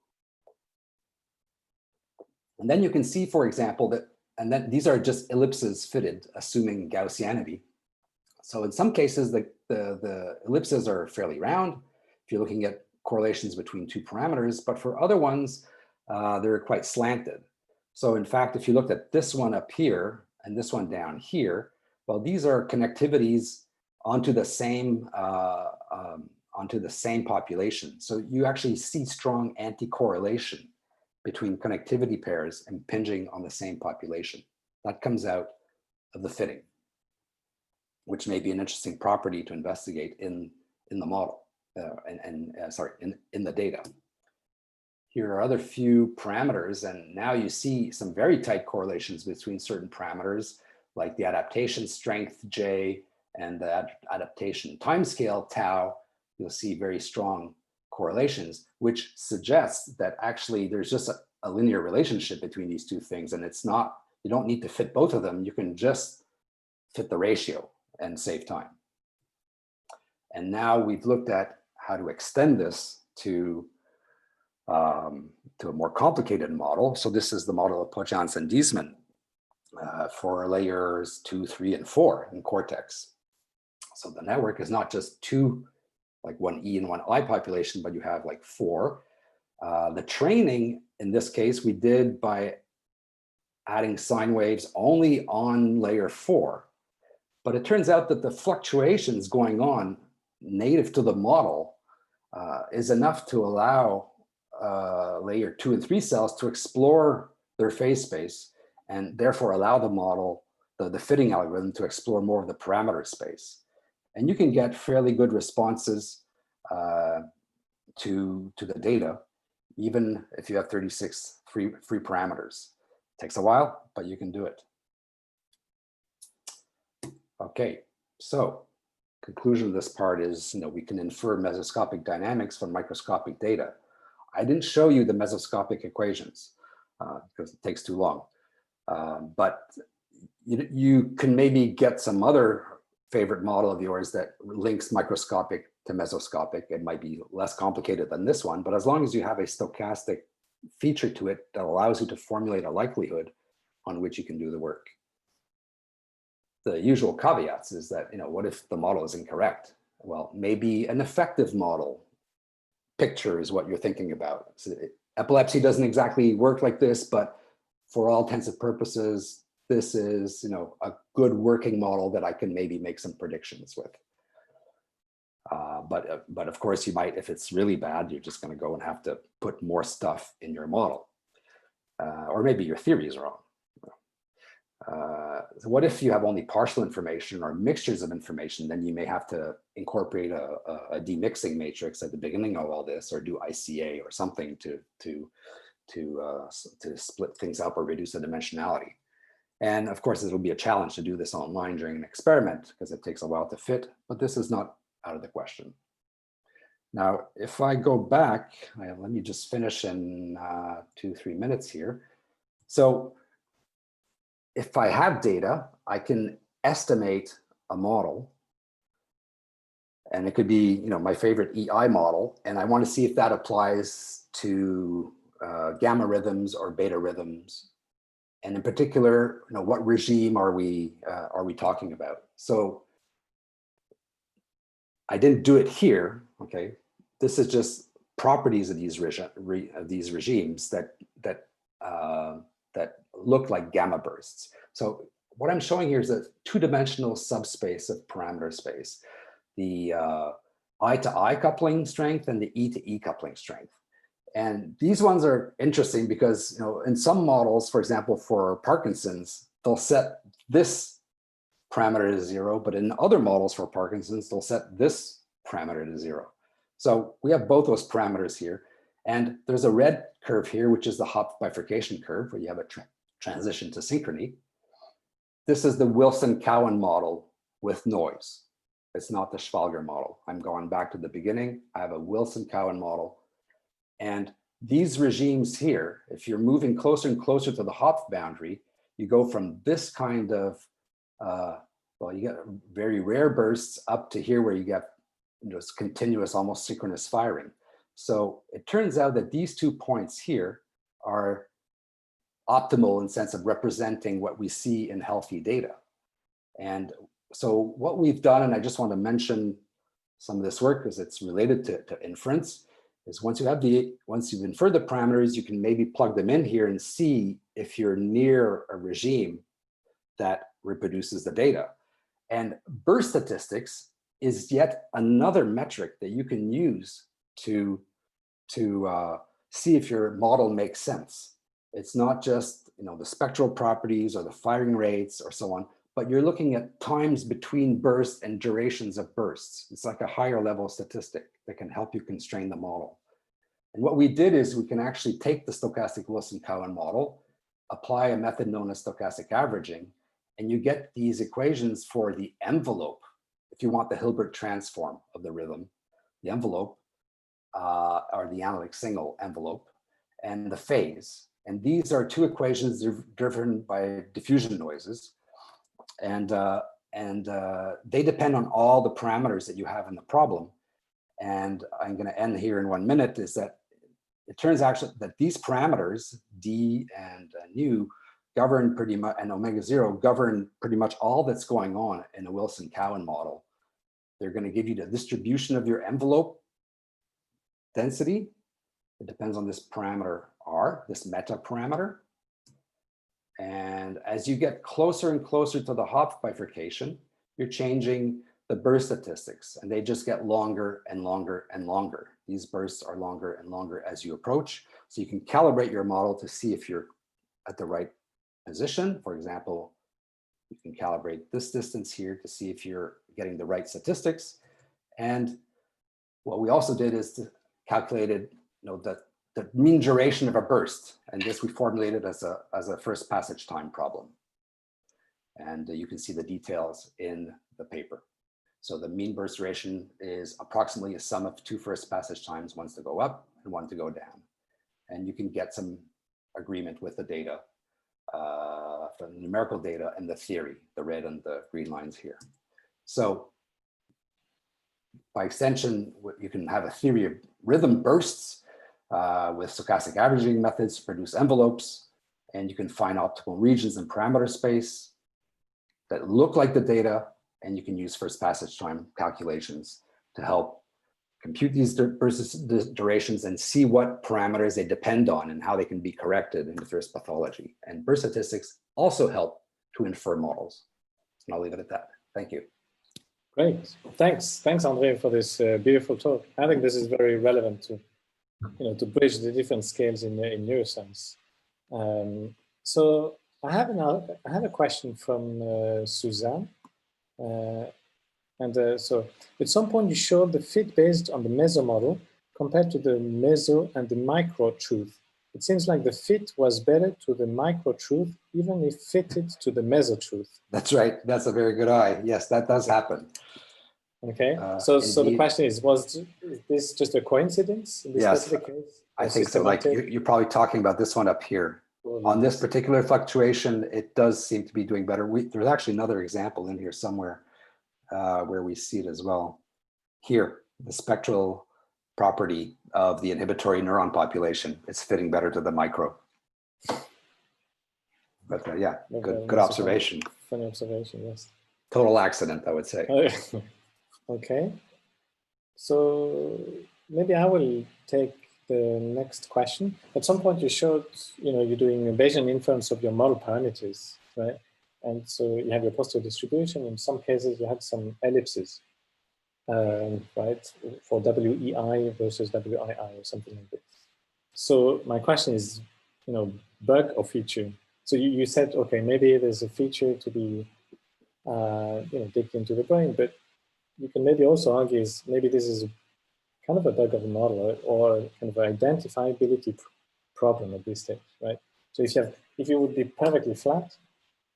And then you can see, for example, that, and then these are just ellipses fitted, assuming Gaussianity. So in some cases, the ellipses are fairly round if you're looking at correlations between 2 parameters, but for other ones, they're quite slanted. So in fact, if you looked at this one up here and this one down here, well, these are connectivities onto the same population. So you actually see strong anti-correlation between connectivity pairs impinging on the same population. That comes out of the fitting, which may be an interesting property to investigate in the model, in the data. Here are other few parameters, and now you see some very tight correlations between certain parameters, like the adaptation strength, J, and the adaptation timescale, tau. You'll see very strong correlations, which suggests that actually there's just a linear relationship between these two things, and it's not, you don't need to fit both of them. You can just fit the ratio and save time. And now we've looked at how to extend this to a more complicated model. So this is the model of Pochance and Diesman for layers 2, 3, and 4 in Cortex. So the network is not just 2, like 1 E and 1 I population, but you have like 4. The training in this case we did by adding sine waves only on layer 4. But it turns out that the fluctuations going on native to the model is enough to allow layer 2 and 3 cells to explore their phase space and therefore allow the model, the fitting algorithm, to explore more of the parameter space. And you can get fairly good responses to the data, even if you have 36 free parameters. It takes a while, but you can do it. Okay, so conclusion of this part is, we can infer mesoscopic dynamics from microscopic data. I didn't show you the mesoscopic equations because it takes too long, but you can maybe get some other favorite model of yours that links microscopic to mesoscopic. It might be less complicated than this one, but as long as you have a stochastic feature to it that allows you to formulate a likelihood on which you can do the work. The usual caveats is that, what if the model is incorrect? Well, maybe an effective model picture is what you're thinking about. So epilepsy doesn't exactly work like this, but for all intents and purposes, this is, a good working model that I can maybe make some predictions with. But of course, you might, if it's really bad, you're just going to go and have to put more stuff in your model, or maybe your theory is wrong. So what if you have only partial information or mixtures of information? Then you may have to incorporate a demixing matrix at the beginning of all this, or do ICA or something to split things up or reduce the dimensionality. And of course, it'll be a challenge to do this online during an experiment because it takes a while to fit, but this is not out of the question. Now, if I go back, let me just finish in 2-3 minutes here. So if I have data, I can estimate a model, and it could be, my favorite EI model, and I want to see if that applies to gamma rhythms or beta rhythms And in particular, what regime are we talking about? So I didn't do it here, okay? This is just properties of these regimes that look like gamma bursts. So what I'm showing here is a two-dimensional subspace of parameter space, the I to I coupling strength and the E to E coupling strength. And these ones are interesting because, in some models, for example, for Parkinson's, they'll set this parameter to 0, but in other models for Parkinson's, they'll set this parameter to 0. So we have both those parameters here. And there's a red curve here, which is the Hopf bifurcation curve, where you have a transition to synchrony. This is the Wilson-Cowan model with noise. It's not the Schwalger model. I'm going back to the beginning. I have a Wilson-Cowan model. And these regimes here, if you're moving closer and closer to the Hopf boundary, you go from this kind of, well, you get very rare bursts up to here where you get just continuous, almost synchronous firing. So it turns out that these 2 points here are optimal in sense of representing what we see in healthy data. And so what we've done, and I just want to mention some of this work because it's related to inference, is once you've inferred the parameters, you can maybe plug them in here and see if you're near a regime that reproduces the data. And burst statistics is yet another metric that you can use to see if your model makes sense. It's not just the spectral properties or the firing rates or so on, but you're looking at times between bursts and durations of bursts. It's like a higher level statistic that can help you constrain the model. And what we did is we can actually take the stochastic Wilson-Cowan model, apply a method known as stochastic averaging, and you get these equations for the envelope. If you want the Hilbert transform of the rhythm, the envelope, or the analytic signal envelope, and the phase. And these are two equations driven by diffusion noises. And they depend on all the parameters that you have in the problem. And I'm going to end here in 1 minute, is that it turns out that these parameters, D and nu, govern pretty much, and omega 0 govern pretty much all that's going on in a Wilson-Cowan model. They're going to give you the distribution of your envelope density. It depends on this parameter R, this meta parameter. And as you get closer and closer to the Hopf bifurcation, you're changing the burst statistics, and they just get longer and longer and longer. These bursts are longer and longer as you approach. So you can calibrate your model to see if you're at the right position. For example, you can calibrate this distance here to see if you're getting the right statistics. And what we also did is to calculate the mean duration of a burst. And this we formulated as a first passage time problem. And you can see the details in the paper. So the mean burst duration is approximately a sum of 2 first passage times, one to go up and one to go down. And you can get some agreement with the data, from the numerical data and the theory, the red and the green lines here. So by extension, you can have a theory of rhythm bursts with stochastic averaging methods to produce envelopes, and you can find optimal regions in parameter space that look like the data, and you can use first passage time calculations to help compute these burst durations and see what parameters they depend on and how they can be corrected in the first pathology. And burst statistics also help to infer models. And I'll leave it at that. Thank you. Great. Thanks, Andre, for this beautiful talk. I think this is very relevant to, to bridge the different scales in neuroscience. So I have a question from Suzanne. So at some point you showed the fit based on the meso model compared to the meso and the micro truth. It seems like the fit was better to the micro truth, even if fitted to the meso truth. That's right. That's a very good eye. Yes, that does happen. Okay. So the question is this just a coincidence in this specific case? I think so. Like you're probably talking about this one up here. On this particular fluctuation, it does seem to be doing better. There's actually another example in here somewhere where we see it as well. Here, the spectral property of the inhibitory neuron population, it's fitting better to the micro. But yeah, Maybe good that's a kind of observation. Funny observation, yes. Total accident, I would say. Okay. So maybe I will take the next question. At some point you showed, you're doing a Bayesian inference of your model parameters, right? And so you have your posterior distribution. In some cases, you have some ellipses, right? For WEI versus WII or something like this. So my question is, bug or feature? So you said, okay, maybe there's a feature to be, digged into the brain, but you can maybe also argue is maybe this is kind of a bug of the model or kind of an identifiability problem at this stage, right? So if you would be perfectly flat,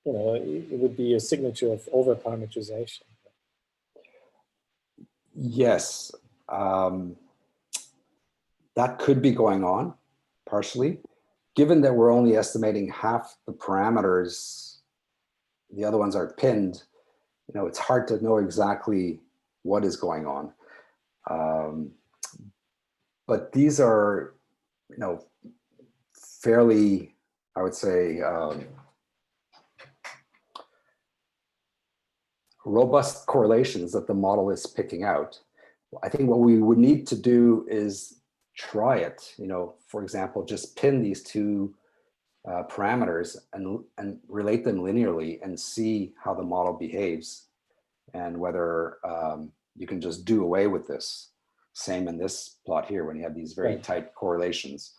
it would be a signature of over-parameterization. Yes, that could be going on partially. Given that we're only estimating half the parameters, the other ones are pinned, it's hard to know exactly what is going on. But these are, fairly, I would say, robust correlations that the model is picking out. I think what we would need to do is try it, for example, just pin these two parameters and relate them linearly and see how the model behaves and whether you can just do away with this. Same in this plot here when you have these very tight correlations.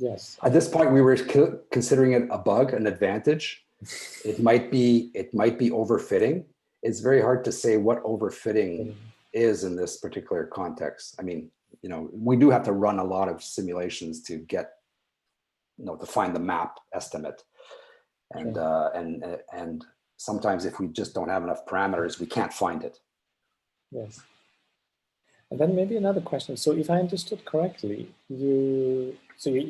Yes. At this point, we were considering it a bug, an advantage. It might be overfitting. It's very hard to say what overfitting is in this particular context. I mean, we do have to run a lot of simulations to get, to find the map estimate. And and sometimes if we just don't have enough parameters, we can't find it. Yes. And then maybe another question. So if I understood correctly, you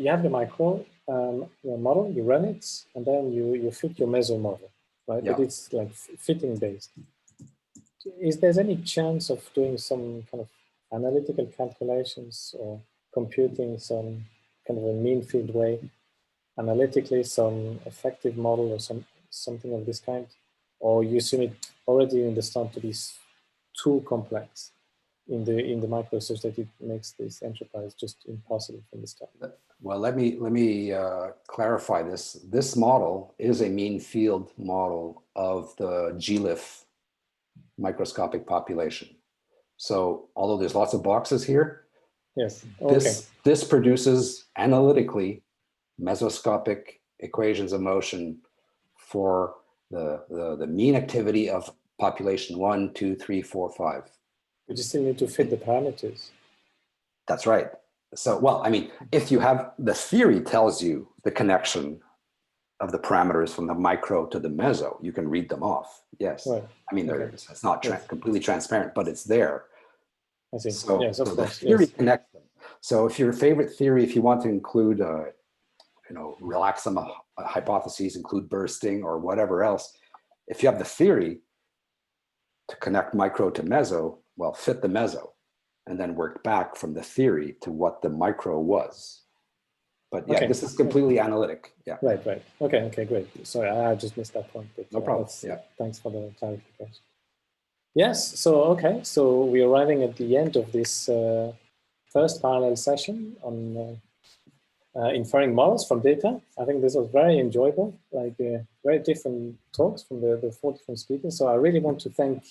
have the micro model, you run it, and then you fit your meso model, right? Yeah. But it's like fitting based. Is there any chance of doing some kind of analytical calculations or computing some kind of a mean field way, analytically some effective model or something of this kind? Or you assume it already in the start to be too complex in the micro such that it makes this enterprise just impossible from the start? Well, let me clarify this. This model is a mean field model of the GLIF microscopic population. So although there's lots of boxes here, yes, okay. This produces analytically mesoscopic equations of motion for the mean activity of population 1, 2, 3, 4, 5. But you still need to fit the parameters. That's right. So, well, I mean, if you have, the theory tells you the connection of the parameters from the micro to the meso, you can read them off. Yes. Right. I mean, it's not completely transparent, but it's there. I see. So, yes, of course. The theory connects them. So if your favorite theory, if you want to include, relax some hypotheses, include bursting or whatever else, if you have the theory to connect micro to meso, well, fit the meso and then work back from the theory to what the micro was. But yeah, this is completely analytic. Yeah. Right. Okay, great. Sorry, I just missed that point. But, no problem. Thanks for the clarification. Yes, so we're arriving at the end of this first parallel session on inferring models from data. I think this was very enjoyable, like very different talks from the 4 different speakers. So I really want to thank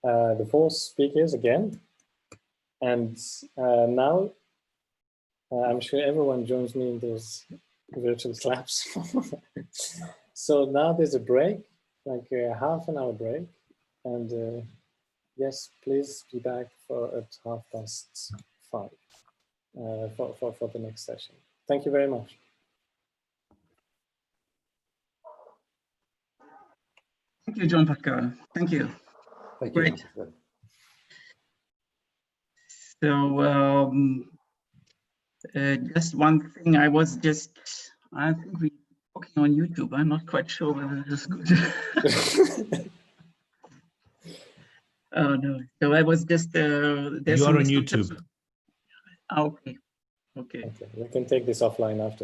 the 4 speakers again. And now I'm sure everyone joins me in those virtual claps. So now there's a break, like a half an hour break. And yes, please be back at 5:30 for the next session. Thank you very much. Thank you, Jean-Pascal. Thank you. Thank you. Great. So just one thing, I think we're talking on YouTube. I'm not quite sure whether this is good. Oh no! So I was just. You are on YouTube. Okay. Okay. Okay, we can take this offline after.